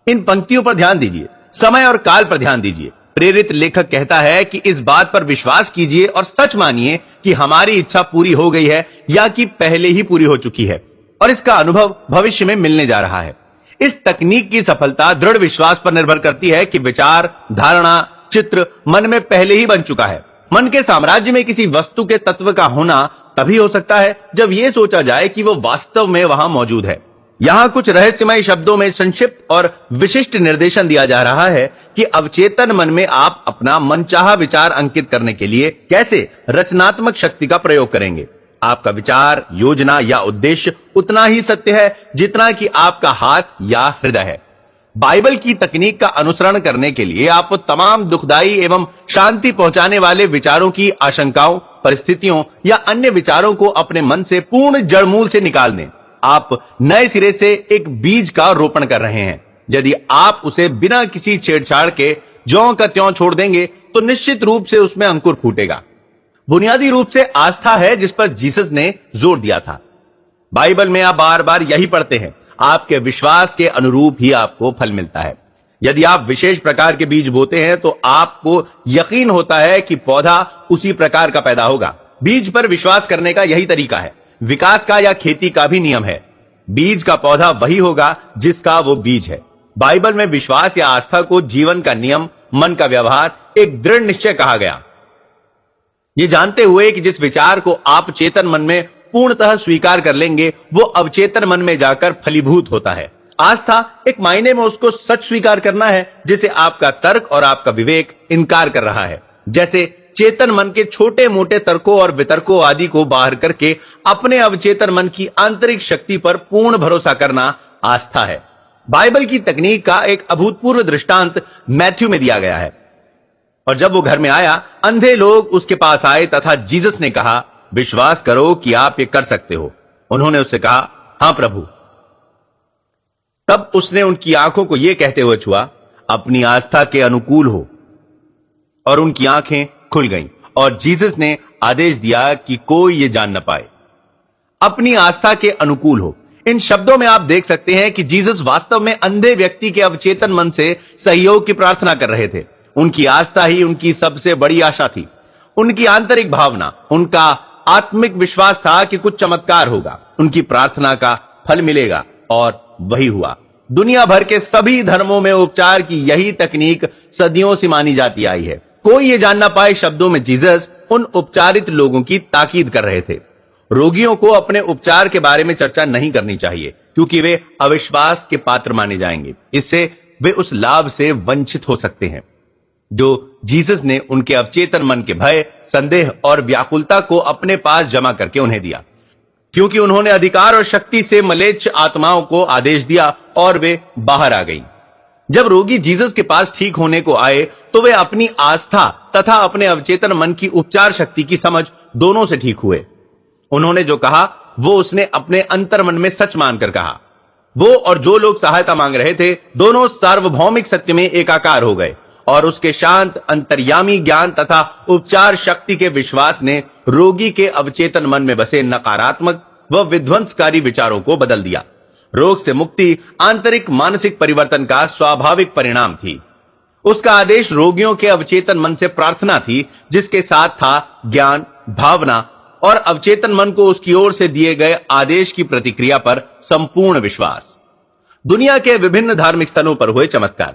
इन पंक्तियों पर ध्यान दीजिए, समय और काल पर ध्यान दीजिए। प्रेरित लेखक कहता है कि इस बात पर विश्वास कीजिए और सच मानिए कि हमारी इच्छा पूरी हो गई है या कि पहले ही पूरी हो चुकी है और इसका अनुभव भविष्य में मिलने जा रहा है। इस तकनीक की सफलता दृढ़ विश्वास पर निर्भर करती है कि विचार, धारणा, चित्र मन में पहले ही बन चुका है। मन के साम्राज्य में किसी वस्तु के तत्व का होना तभी हो सकता है जब यह सोचा जाए कि वो वास्तव में वहां मौजूद है। यहां कुछ रहस्यमय शब्दों में संक्षिप्त और विशिष्ट निर्देशन दिया जा रहा है कि अवचेतन मन में आप अपना मनचाहा विचार अंकित करने के लिए कैसे रचनात्मक शक्ति का प्रयोग करेंगे। आपका विचार, योजना या उद्देश्य उतना ही सत्य है जितना कि आपका हाथ या हृदय है। बाइबल की तकनीक का अनुसरण करने के लिए आप तमाम दुखदाई एवं शांति पहुंचाने वाले विचारों की आशंकाओं, परिस्थितियों या अन्य विचारों को अपने मन से पूर्ण जड़मूल से निकाल दें। आप नए सिरे से एक बीज का रोपण कर रहे हैं। यदि आप उसे बिना किसी छेड़छाड़ के ज्यों का त्यों छोड़ देंगे तो निश्चित रूप से उसमें अंकुर फूटेगा। बुनियादी रूप से आस्था है जिस पर जीसस ने जोर दिया था। बाइबल में आप बार बार यही पढ़ते हैं, आपके विश्वास के अनुरूप ही आपको फल मिलता है। यदि आप विशेष प्रकार के बीज बोते हैं तो आपको यकीन होता है कि पौधा उसी प्रकार का पैदा होगा। बीज पर विश्वास करने का यही तरीका है। विकास का या खेती का भी नियम है, बीज का पौधा वही होगा जिसका वो बीज है। बाइबल में विश्वास या आस्था को जीवन का नियम, मन का व्यवहार, एक दृढ़ निश्चय कहा गया। ये जानते हुए कि जिस विचार को आप चेतन मन में पूर्णतः स्वीकार कर लेंगे वो अवचेतन मन में जाकर फलीभूत होता है। आस्था एक मायने में उसको सच स्वीकार करना है जिसे आपका तर्क और आपका विवेक इनकार कर रहा है। जैसे चेतन मन के छोटे मोटे तर्कों और वितर्कों आदि को बाहर करके अपने अवचेतन मन की आंतरिक शक्ति पर पूर्ण भरोसा करना आस्था है। बाइबल की तकनीक का एक अभूतपूर्व दृष्टांत मैथ्यू में दिया गया है। और जब वो घर में आया, अंधे लोग उसके पास आए तथा जीसस ने कहा, विश्वास करो कि आप ये कर सकते हो। उन्होंने उससे कहा, हां प्रभु। तब उसने उनकी आंखों को यह कहते हुए छुआ, अपनी आस्था के अनुकूल हो, और उनकी आंखें खुल गईं और जीसस ने आदेश दिया कि कोई ये जान न पाए। अपनी आस्था के अनुकूल हो, इन शब्दों में आप देख सकते हैं कि जीसस वास्तव में अंधे व्यक्ति के अवचेतन मन से सहयोग की प्रार्थना कर रहे थे। उनकी आस्था ही उनकी सबसे बड़ी आशा थी। उनकी आंतरिक भावना, उनका आत्मिक विश्वास था कि कुछ चमत्कार होगा, उनकी प्रार्थना का फल मिलेगा, और वही हुआ। दुनिया भर के सभी धर्मों में उपचार की यही तकनीक सदियों से मानी जाती आई है। कोई ये जान ना पाए शब्दों में जीसस उन उपचारित लोगों की ताकीद कर रहे थे। रोगियों को अपने उपचार के बारे में चर्चा नहीं करनी चाहिए, क्योंकि वे अविश्वास के पात्र माने जाएंगे। इससे वे उस लाभ से वंचित हो सकते हैं जो जीसस ने उनके अवचेतन मन के भय, संदेह और व्याकुलता को अपने पास जमा करके उन्हें दिया, क्योंकि उन्होंने अधिकार और शक्ति से मलेच्छ आत्माओं को आदेश दिया और वे बाहर आ गईं। जब रोगी जीसस के पास ठीक होने को आए तो वे अपनी आस्था तथा अपने अवचेतन मन की उपचार शक्ति की समझ दोनों से ठीक हुए। उन्होंने जो कहा वो उसने अपने अंतर्मन में सच मानकर कहा। वो और जो लोग सहायता मांग रहे थे दोनों सार्वभौमिक सत्य में एकाकार हो गए, और उसके शांत अंतर्यामी ज्ञान तथा उपचार शक्ति के विश्वास ने रोगी के अवचेतन मन में बसे नकारात्मक व विध्वंसकारी विचारों को बदल दिया। रोग से मुक्ति आंतरिक मानसिक परिवर्तन का स्वाभाविक परिणाम थी। उसका आदेश रोगियों के अवचेतन मन से प्रार्थना थी, जिसके साथ था ज्ञान, भावना और अवचेतन मन को उसकी ओर से दिए गए आदेश की प्रतिक्रिया पर संपूर्ण विश्वास। दुनिया के विभिन्न धार्मिक स्थलों पर हुए चमत्कार।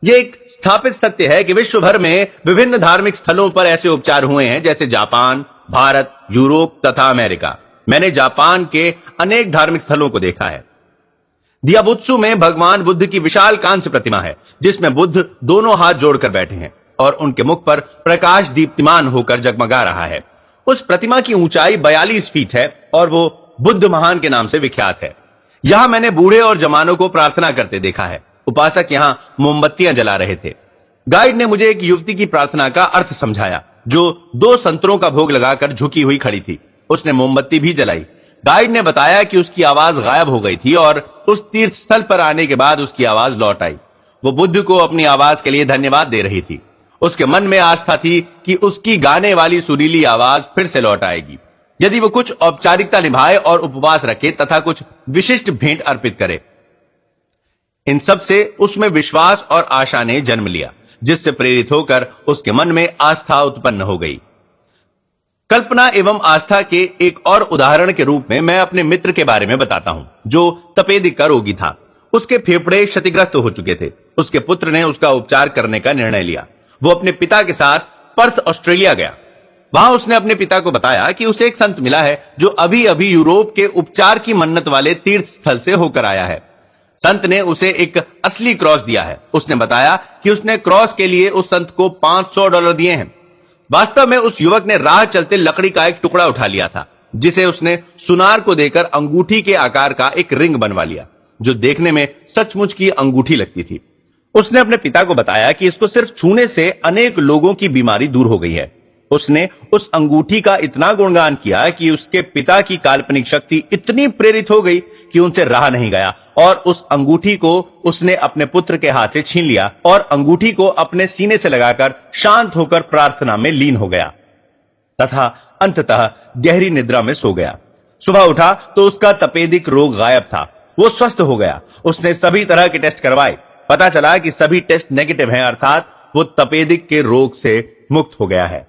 यह एक स्थापित सत्य है कि विश्व भर में विभिन्न धार्मिक स्थलों पर ऐसे उपचार हुए हैं, जैसे जापान, भारत, यूरोप तथा अमेरिका। मैंने जापान के अनेक धार्मिक स्थलों को देखा है। दियाबुत्सु में भगवान बुद्ध की विशाल कांस्य प्रतिमा है, जिसमें बुद्ध दोनों हाथ जोड़कर बैठे हैं और उनके मुख पर प्रकाश दीप्तिमान होकर जगमगा रहा है। उस प्रतिमा की ऊंचाई 42 फीट है और वो बुद्ध महान के नाम से विख्यात है। यहां मैंने बूढ़े और जवानों को प्रार्थना करते देखा है। उपासक यहां मोमबत्तियां जला रहे थे। गाइड ने मुझे एक युवती की प्रार्थना का अर्थ समझाया, जो 2 संतरों का भोग लगाकर झुकी हुई खड़ी थी। उसने मोमबत्ती भी जलाई। गाइड ने बताया कि उसकी आवाज गायब हो गई थी और उस तीर्थ स्थल पर आने के बाद उसकी आवाज लौट आई। वो बुद्ध को अपनी आवाज के लिए धन्यवाद दे रही थी। उसके मन में आस्था थी कि उसकी गाने वाली सुरीली आवाज फिर से लौट आएगी, यदि वो कुछ औपचारिकता निभाए और उपवास रखे तथा कुछ विशिष्ट भेंट अर्पित करे। इन सब से उसमें विश्वास और आशा ने जन्म लिया, जिससे प्रेरित होकर उसके मन में आस्था उत्पन्न हो गई। कल्पना एवं आस्था के एक और उदाहरण के रूप में मैं अपने मित्र के बारे में बताता हूं, जो तपेदिक का रोगी था। उसके फेफड़े क्षतिग्रस्त हो चुके थे। उसके पुत्र ने उसका उपचार करने का निर्णय लिया। वो अपने पिता के साथ पर्थ, ऑस्ट्रेलिया गया। वहां उसने अपने पिता को बताया कि उसे एक संत मिला है जो अभी अभी यूरोप के उपचार की मन्नत वाले तीर्थ स्थल से होकर आया है। संत ने उसे एक असली क्रॉस दिया है। उसने बताया कि उसने क्रॉस के लिए उस संत को $500 दिए हैं। वास्तव में उस युवक ने राह चलते लकड़ी का एक टुकड़ा उठा लिया था, जिसे उसने सुनार को देकर अंगूठी के आकार का एक रिंग बनवा लिया, जो देखने में सचमुच की अंगूठी लगती थी। उसने अपने पिता को बताया कि इसको सिर्फ छूने से अनेक लोगों की बीमारी दूर हो गई है। उसने उस अंगूठी का इतना गुणगान किया कि उसके पिता की काल्पनिक शक्ति इतनी प्रेरित हो गई कि उनसे रहा नहीं गया, और उस अंगूठी को उसने अपने पुत्र के हाथ से छीन लिया और अंगूठी को अपने सीने से लगाकर शांत होकर प्रार्थना में लीन हो गया तथा अंततः गहरी निद्रा में सो गया। सुबह उठा तो उसका तपेदिक रोग गायब था। वो स्वस्थ हो गया। उसने सभी तरह के टेस्ट करवाए। पता चला कि सभी टेस्ट नेगेटिव हैं, अर्थात वो तपेदिक के रोग से मुक्त हो गया है।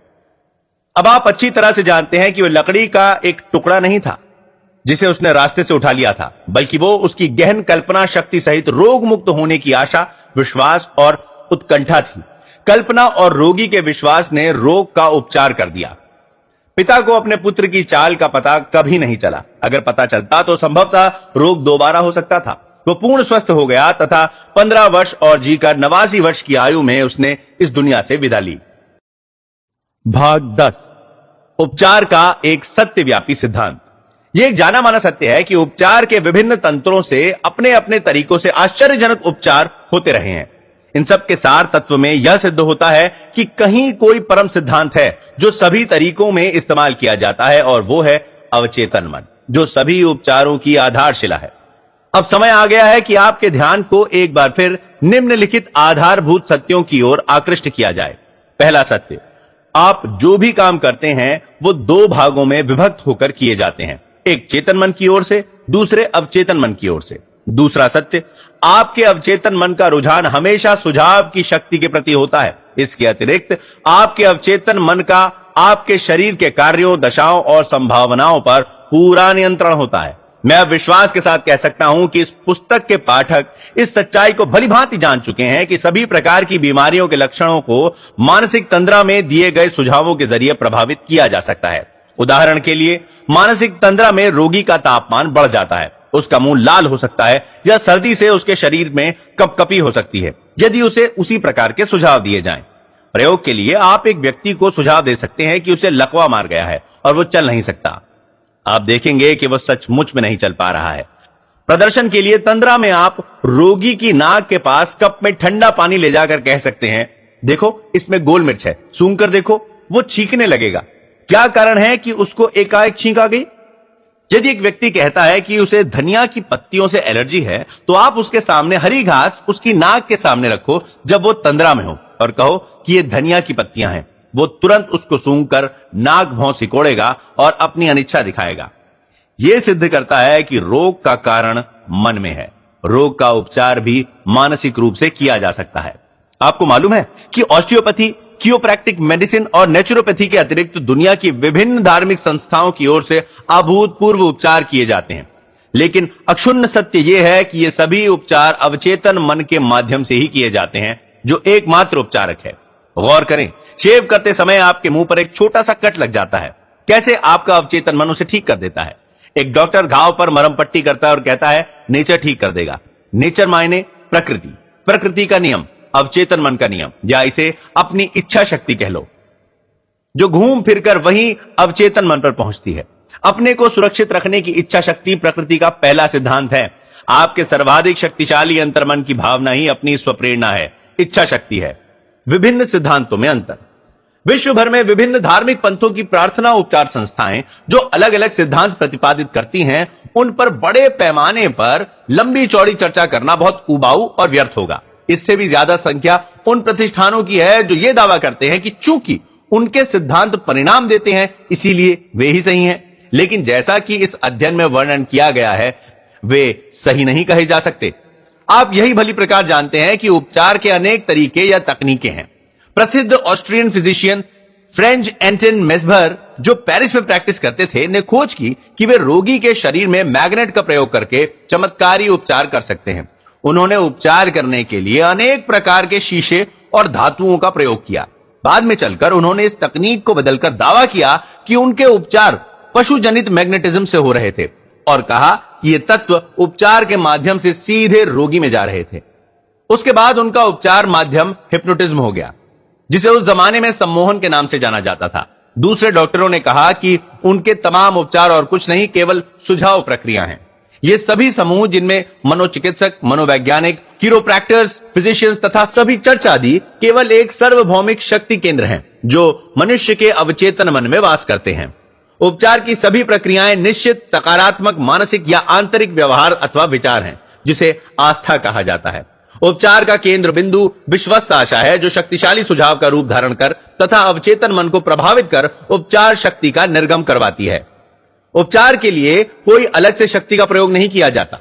अब आप अच्छी तरह से जानते हैं कि वह लकड़ी का एक टुकड़ा नहीं था जिसे उसने रास्ते से उठा लिया था, बल्कि वो उसकी गहन कल्पना शक्ति सहित रोग मुक्त होने की आशा, विश्वास और उत्कंठा थी। कल्पना और रोगी के विश्वास ने रोग का उपचार कर दिया। पिता को अपने पुत्र की चाल का पता कभी नहीं चला। अगर पता चलता तो संभवतः रोग दोबारा हो सकता था। वो पूर्ण स्वस्थ हो गया तथा 15 वर्ष और जीकर 89 वर्ष की आयु में उसने इस दुनिया से विदा ली। भाग 10, उपचार का एक सत्यव्यापी सिद्धांत। यह एक जाना माना सत्य है कि उपचार के विभिन्न तंत्रों से अपने अपने तरीकों से आश्चर्यजनक उपचार होते रहे हैं। इन सब के सार तत्व में यह सिद्ध होता है कि कहीं कोई परम सिद्धांत है जो सभी तरीकों में इस्तेमाल किया जाता है, और वो है अवचेतन मन, जो सभी उपचारों की आधारशिला है। अब समय आ गया है कि आपके ध्यान को एक बार फिर निम्नलिखित आधारभूत सत्यों की ओर आकृष्ट किया जाए। पहला सत्य, आप जो भी काम करते हैं वो 2 भागों में विभक्त होकर किए जाते हैं, एक चेतन मन की ओर से दूसरे अवचेतन मन की ओर से। दूसरा सत्य, आपके अवचेतन मन का रुझान हमेशा सुझाव की शक्ति के प्रति होता है। इसके अतिरिक्त आपके अवचेतन मन का आपके शरीर के कार्यों, दशाओं और संभावनाओं पर पूरा नियंत्रण होता है। मैं अब विश्वास के साथ कह सकता हूं कि इस पुस्तक के पाठक इस सच्चाई को भलीभांति जान चुके हैं कि सभी प्रकार की बीमारियों के लक्षणों को मानसिक तंद्रा में दिए गए सुझावों के जरिए प्रभावित किया जा सकता है। उदाहरण के लिए, मानसिक तंद्रा में रोगी का तापमान बढ़ जाता है, उसका मुंह लाल हो सकता है या सर्दी से उसके शरीर में कपकपी हो सकती है, यदि उसे उसी प्रकार के सुझाव दिए जाएं। प्रयोग के लिए आप एक व्यक्ति को सुझाव दे सकते हैं कि उसे लकवा मार गया है और वो चल नहीं सकता। आप देखेंगे कि वह सचमुच में नहीं चल पा रहा है। प्रदर्शन के लिए तंद्रा में आप रोगी की नाक के पास कप में ठंडा पानी ले जाकर कह सकते हैं, देखो इसमें गोल मिर्च है, सूंघ कर देखो। वो छींकने लगेगा। क्या कारण है कि उसको एकाएक छींक आ गई? यदि एक व्यक्ति कहता है कि उसे धनिया की पत्तियों से एलर्जी है, तो आप उसके सामने हरी घास उसकी नाक के सामने रखो जब वो तंद्रा में हो और कहो कि ये धनिया की पत्तियां हैं। वो तुरंत उसको सूंघकर नाक भौं सिकोड़ेगा और अपनी अनिच्छा दिखाएगा। यह सिद्ध करता है कि रोग का कारण मन में है। रोग का उपचार भी मानसिक रूप से किया जा सकता है। आपको मालूम है कि ऑस्टियोपैथी, कियोप्रैक्टिक मेडिसिन और नेचुरोपैथी के अतिरिक्त दुनिया की विभिन्न धार्मिक संस्थाओं की ओर से अभूतपूर्व उपचार किए जाते हैं। लेकिन अक्षुण्ण सत्य यह है कि ये सभी उपचार अवचेतन मन के माध्यम से ही किए जाते हैं, जो एकमात्र उपचारक है। गौर करें, शेव करते समय आपके मुंह पर एक छोटा सा कट लग जाता है। कैसे आपका अवचेतन मन उसे ठीक कर देता है। एक डॉक्टर घाव पर मरहम पट्टी करता है और कहता है नेचर ठीक कर देगा। नेचर मायने प्रकृति, प्रकृति का नियम, अवचेतन मन का नियम, या इसे अपनी इच्छा शक्ति कह लो, जो घूम फिरकर वहीं अवचेतन मन पर पहुंचती है। अपने को सुरक्षित रखने की इच्छा शक्ति प्रकृति का पहला सिद्धांत है। आपके सर्वाधिक शक्तिशाली अंतर्मन की भावना ही अपनी स्वप्रेरणा है, इच्छा शक्ति है। विभिन्न सिद्धांतों में अंतर। विश्व भर में विभिन्न धार्मिक पंथों की प्रार्थना उपचार संस्थाएं जो अलग अलग सिद्धांत प्रतिपादित करती हैं, उन पर बड़े पैमाने पर लंबी चौड़ी चर्चा करना बहुत उबाऊ और व्यर्थ होगा। इससे भी ज्यादा संख्या उन प्रतिष्ठानों की है जो यह दावा करते हैं कि चूंकि उनके सिद्धांत परिणाम देते हैं, इसीलिए वे ही सही हैं। लेकिन जैसा कि इस अध्ययन में वर्णन किया गया है, वे सही नहीं कहे जा सकते। आप यही भली प्रकार जानते हैं कि उपचार के अनेक तरीके या तकनीकें हैं। प्रसिद्ध ऑस्ट्रियन फिजिशियन फ्रेंच एंटन मेस्बर, जो पेरिस में प्रैक्टिस करते थे, ने खोज की कि वे रोगी के शरीर में मैग्नेट का प्रयोग करके चमत्कारी उपचार कर सकते हैं। उन्होंने उपचार करने के लिए अनेक प्रकार के शीशे और धातुओं का प्रयोग किया। बाद में चलकर उन्होंने इस तकनीक को बदलकर दावा किया कि उनके उपचार पशु जनित मैग्नेटिज्म से हो रहे थे और कहा कि ये तत्व उपचार के माध्यम से सीधे रोगी में जा रहे थे। उसके बाद उनका उपचार माध्यम हिप्नोटिज्म हो गया, जिसे उस जमाने में सम्मोहन के नाम से जाना जाता था। दूसरे डॉक्टरों ने कहा कि उनके तमाम उपचार और कुछ नहीं, केवल सुझाव प्रक्रिया हैं। ये सभी समूह, जिनमें मनोचिकित्सक, मनोवैज्ञानिक, कीरोप्रैक्टर्स, फिजिशियंस तथा सभी चर्च आदि, केवल एक सार्वभौमिक शक्ति केंद्र हैं जो मनुष्य के अवचेतन मन में वास करते हैं। उपचार की सभी प्रक्रियाएं निश्चित सकारात्मक मानसिक या आंतरिक व्यवहार अथवा विचार हैं, जिसे आस्था कहा जाता है। उपचार का केंद्र बिंदु विश्वस्त आशा है, जो शक्तिशाली सुझाव का रूप धारण कर तथा अवचेतन मन को प्रभावित कर उपचार शक्ति का निर्गम करवाती है। उपचार के लिए कोई अलग से शक्ति का प्रयोग नहीं किया जाता।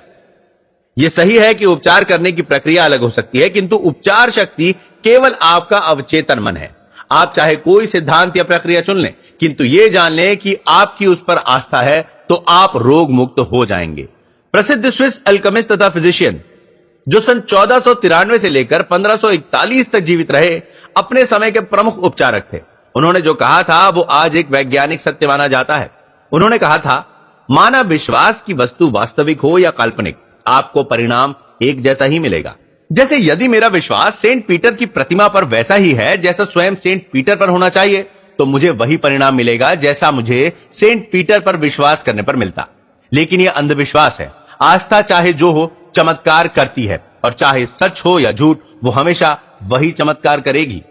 यह सही है कि उपचार करने की प्रक्रिया अलग हो सकती है, किंतु उपचार शक्ति केवल आपका अवचेतन मन है। आप चाहे कोई सिद्धांत या प्रक्रिया चुन लें, किंतु यह जान लें कि आपकी उस पर आस्था है तो आप रोग मुक्त हो जाएंगे। प्रसिद्ध स्विस अल्केमिस्ट तथा फिजिशियन, जो सन 1493 से लेकर 1541 तक जीवित रहे, अपने समय के प्रमुख उपचारक थे। उन्होंने जो कहा था वो आज एक वैज्ञानिक सत्य माना जाता है। उन्होंने कहा था, मानव विश्वास की वस्तु वास्तविक हो या काल्पनिक, आपको परिणाम एक जैसा ही मिलेगा। जैसे यदि मेरा विश्वास सेंट पीटर की प्रतिमा पर वैसा ही है जैसा स्वयं सेंट पीटर पर होना चाहिए, तो मुझे वही परिणाम मिलेगा जैसा मुझे सेंट पीटर पर विश्वास करने पर मिलता। लेकिन यह अंधविश्वास है। आस्था चाहे जो हो चमत्कार करती है, और चाहे सच हो या झूठ, वो हमेशा वही चमत्कार करेगी।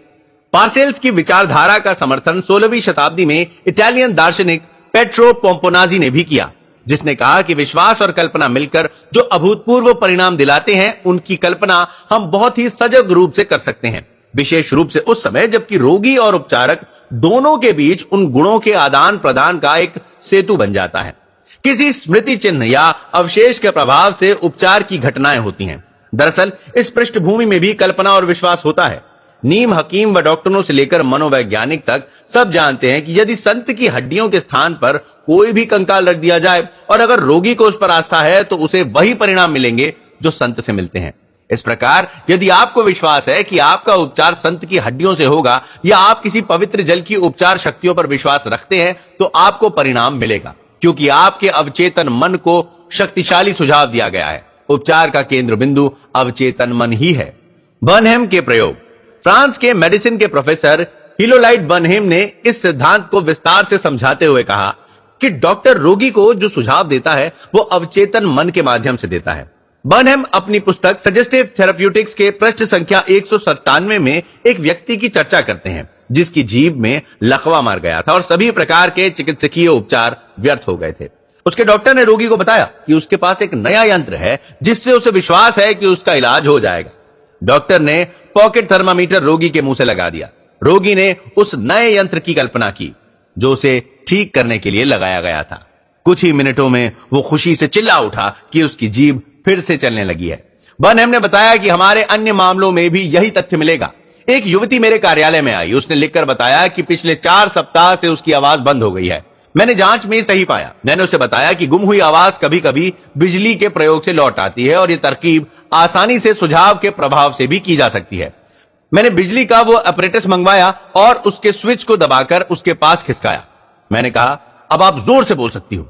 पार्सेल्स की विचारधारा का समर्थन 16वीं शताब्दी में इटालियन दार्शनिक पेट्रो पोम्पोनाजी ने भी किया, जिसने कहा कि विश्वास और कल्पना मिलकर जो अभूतपूर्व परिणाम दिलाते हैं, उनकी कल्पना हम बहुत ही सजग रूप से कर सकते हैं, विशेष रूप से उस समय जबकि रोगी और उपचारक दोनों के बीच उन गुणों के आदान प्रदान का एक सेतु बन जाता है। किसी स्मृति चिन्ह या अवशेष के प्रभाव से उपचार की घटनाएं होती हैं। दरअसल इस पृष्ठभूमि में भी कल्पना और विश्वास होता है। नीम हकीम व डॉक्टरों से लेकर मनोवैज्ञानिक तक सब जानते हैं कि यदि संत की हड्डियों के स्थान पर कोई भी कंकाल रख दिया जाए और अगर रोगी को उस पर आस्था है तो उसे वही परिणाम मिलेंगे जो संत से मिलते हैं। इस प्रकार यदि आपको विश्वास है कि आपका उपचार संत की हड्डियों से होगा या आप किसी पवित्र जल की उपचार शक्तियों पर विश्वास रखते हैं तो आपको परिणाम मिलेगा, क्योंकि आपके अवचेतन मन को शक्तिशाली सुझाव दिया गया है। उपचार का केंद्र बिंदु अवचेतन मन ही है। बर्नहेम के प्रयोग। फ्रांस के मेडिसिन के प्रोफेसर हिलोलाइट बर्नहेम ने इस सिद्धांत को विस्तार से समझाते हुए कहा कि डॉक्टर रोगी को जो सुझाव देता है वो अवचेतन मन के माध्यम से देता है। बर्नहेम अपनी पुस्तक सजेस्टिव थेराप्यूटिक्स के पृष्ठ संख्या 197 में एक व्यक्ति की चर्चा करते हैं जिसकी जीभ में लकवा मार गया था और सभी प्रकार के चिकित्सकीय उपचार व्यर्थ हो गए थे। उसके डॉक्टर ने रोगी को बताया कि उसके पास एक नया यंत्र है जिससे उसे विश्वास है कि उसका इलाज हो जाएगा। डॉक्टर ने पॉकेट थर्मामीटर रोगी के मुंह से लगा दिया। रोगी ने उस नए यंत्र की कल्पना की जो उसे ठीक करने के लिए लगाया गया था। कुछ ही मिनटों में वो खुशी से चिल्ला उठा कि उसकी जीभ फिर से चलने लगी है। बर्नहेम ने बताया कि हमारे अन्य मामलों में भी यही तथ्य मिलेगा। एक युवती मेरे कार्यालय में आई। उसने लिखकर बताया कि पिछले 4 सप्ताह से उसकी आवाज बंद हो गई है। मैंने जांच में सही पाया। मैंने उसे बताया कि गुम हुई आवाज कभी कभी बिजली के प्रयोग से लौट आती है और यह तरकीब आसानी से सुझाव के प्रभाव से भी की जा सकती है। मैंने बिजली का वो अपरेटस मंगवाया और उसके स्विच को दबाकर उसके पास खिसकाया। मैंने कहा, अब आप जोर से बोल सकती हो।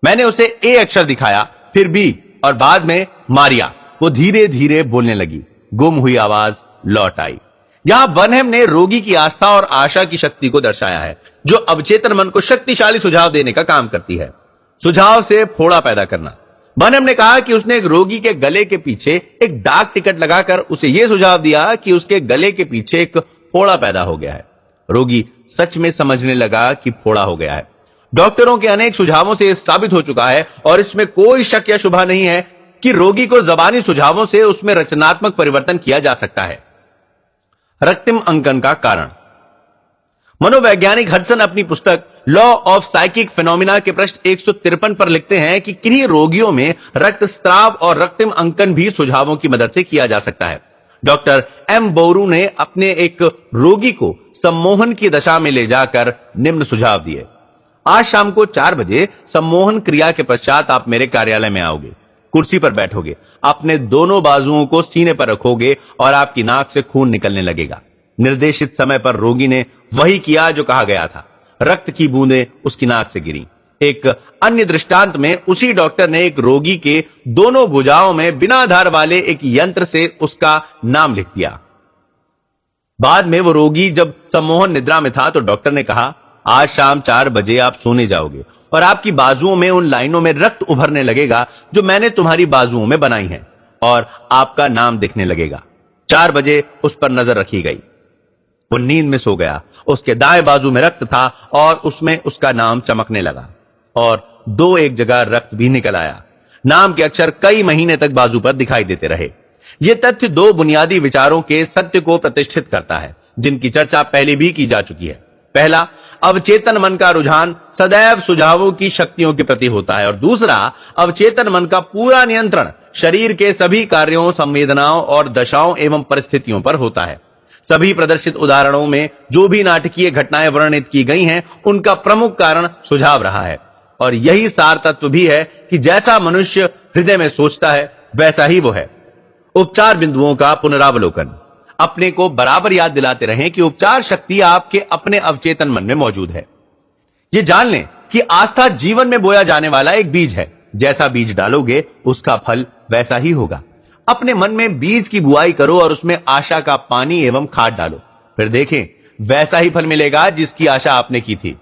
मैंने उसे ए अक्षर दिखाया, फिर बी और बाद में मारिया। वो धीरे धीरे बोलने लगी। गुम हुई आवाज लौट आई। यहां बर्नहेम ने रोगी की आस्था और आशा की शक्ति को दर्शाया है जो अवचेतन मन को शक्तिशाली सुझाव देने का काम करती है। सुझाव से फोड़ा पैदा करना। बर्नहेम ने कहा कि उसने एक रोगी के गले के पीछे एक डाक टिकट लगाकर उसे यह सुझाव दिया कि उसके गले के पीछे एक फोड़ा पैदा हो गया है। रोगी सच में समझने लगा कि फोड़ा हो गया है। डॉक्टरों के अनेक सुझावों से यह साबित हो चुका है और इसमें कोई शक या शुभा नहीं है कि रोगी को जबानी सुझावों से उसमें रचनात्मक परिवर्तन किया जा सकता है। रक्तिम अंकन का कारण। मनोवैज्ञानिक हडसन अपनी पुस्तक लॉ ऑफ साइकिक फिनोमिना के पृष्ठ 153 पर लिखते हैं कि किन्हीं रोगियों में रक्तस्राव और रक्तिम अंकन भी सुझावों की मदद से किया जा सकता है। डॉक्टर एम बोरू ने अपने एक रोगी को सम्मोहन की दशा में ले जाकर निम्न सुझाव दिए। आज शाम को 4 बजे सम्मोहन क्रिया के पश्चात आप मेरे कार्यालय में आओगे। कुर्सी पर बैठोगे, अपने दोनों बाजुओं को सीने पर रखोगे और आपकी नाक से खून निकलने लगेगा। निर्देशित समय पर रोगी ने वही किया जो कहा गया था। रक्त की बूंदें उसकी नाक से गिरी। एक अन्य दृष्टांत में उसी डॉक्टर ने एक रोगी के दोनों भुजाओं में बिना धार वाले एक यंत्र से उसका नाम लिख दिया। बाद में वो रोगी जब सम्मोहन निद्रा में था तो डॉक्टर ने कहा, आज शाम 4 बजे आप सोने जाओगे और आपकी बाजुओं में उन लाइनों में रक्त उभरने लगेगा जो मैंने तुम्हारी बाजुओं में बनाई हैं और आपका नाम दिखने लगेगा। 4 बजे उस पर नजर रखी गई। वो नींद में सो गया। उसके दाएं बाजू में रक्त था और उसमें उसका नाम चमकने लगा और 2 जगह रक्त भी निकल आया। नाम के अक्षर कई महीने तक बाजू पर दिखाई देते रहे। यह तथ्य 2 बुनियादी विचारों के सत्य को प्रतिष्ठित करता है जिनकी चर्चा पहले भी की जा चुकी है। पहला, अवचेतन मन का रुझान सदैव सुझावों की शक्तियों के प्रति होता है और दूसरा, अवचेतन मन का पूरा नियंत्रण शरीर के सभी कार्यों, संवेदनाओं और दशाओं एवं परिस्थितियों पर होता है। सभी प्रदर्शित उदाहरणों में जो भी नाटकीय घटनाएं वर्णित की गई हैं उनका प्रमुख कारण सुझाव रहा है और यही सार तत्व भी है कि जैसा मनुष्य हृदय में सोचता है वैसा ही वो है। उपचार बिंदुओं का पुनरावलोकन। अपने को बराबर याद दिलाते रहें कि उपचार शक्ति आपके अपने अवचेतन मन में मौजूद है। यह जान लें कि आस्था जीवन में बोया जाने वाला एक बीज है। जैसा बीज डालोगे उसका फल वैसा ही होगा। अपने मन में बीज की बुआई करो और उसमें आशा का पानी एवं खाद डालो, फिर देखें वैसा ही फल मिलेगा जिसकी आशा आपने की थी।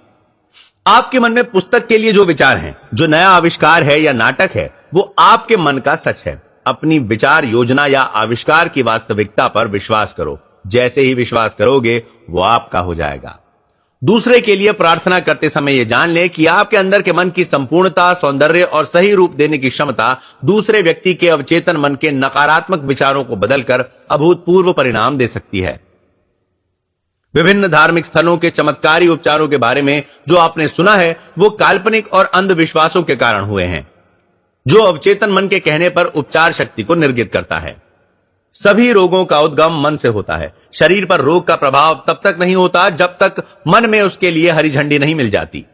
आपके मन में पुस्तक के लिए जो विचार हैं, जो नया आविष्कार है या नाटक है, वो आपके मन का सच है। अपनी विचार योजना या आविष्कार की वास्तविकता पर विश्वास करो। जैसे ही विश्वास करोगे वो आपका हो जाएगा। दूसरे के लिए प्रार्थना करते समय यह जान लें कि आपके अंदर के मन की संपूर्णता, सौंदर्य और सही रूप देने की क्षमता दूसरे व्यक्ति के अवचेतन मन के नकारात्मक विचारों को बदलकर अभूतपूर्व परिणाम दे सकती है। विभिन्न धार्मिक स्थलों के चमत्कारी उपचारों के बारे में जो आपने सुना है वो काल्पनिक और अंधविश्वासों के कारण हुए हैं, जो अवचेतन मन के कहने पर उपचार शक्ति को निर्गित करता है। सभी रोगों का उद्गम मन से होता है। शरीर पर रोग का प्रभाव तब तक नहीं होता जब तक मन में उसके लिए हरी झंडी नहीं मिल जाती।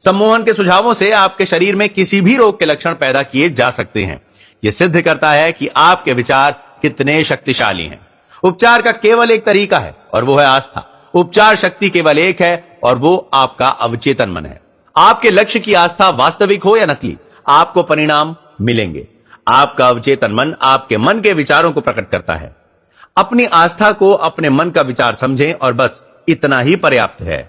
सम्मोहन के सुझावों से आपके शरीर में किसी भी रोग के लक्षण पैदा किए जा सकते हैं। यह सिद्ध करता है कि आपके विचार कितने शक्तिशाली हैं। उपचार का केवल एक तरीका है और वो है आस्था। उपचार शक्ति केवल एक है और वो आपका अवचेतन मन है। आपके लक्ष्य की आस्था वास्तविक हो या नकली, आपको परिणाम मिलेंगे। आपका अवचेतन मन आपके मन के विचारों को प्रकट करता है। अपनी आस्था को अपने मन का विचार समझें और बस इतना ही पर्याप्त है।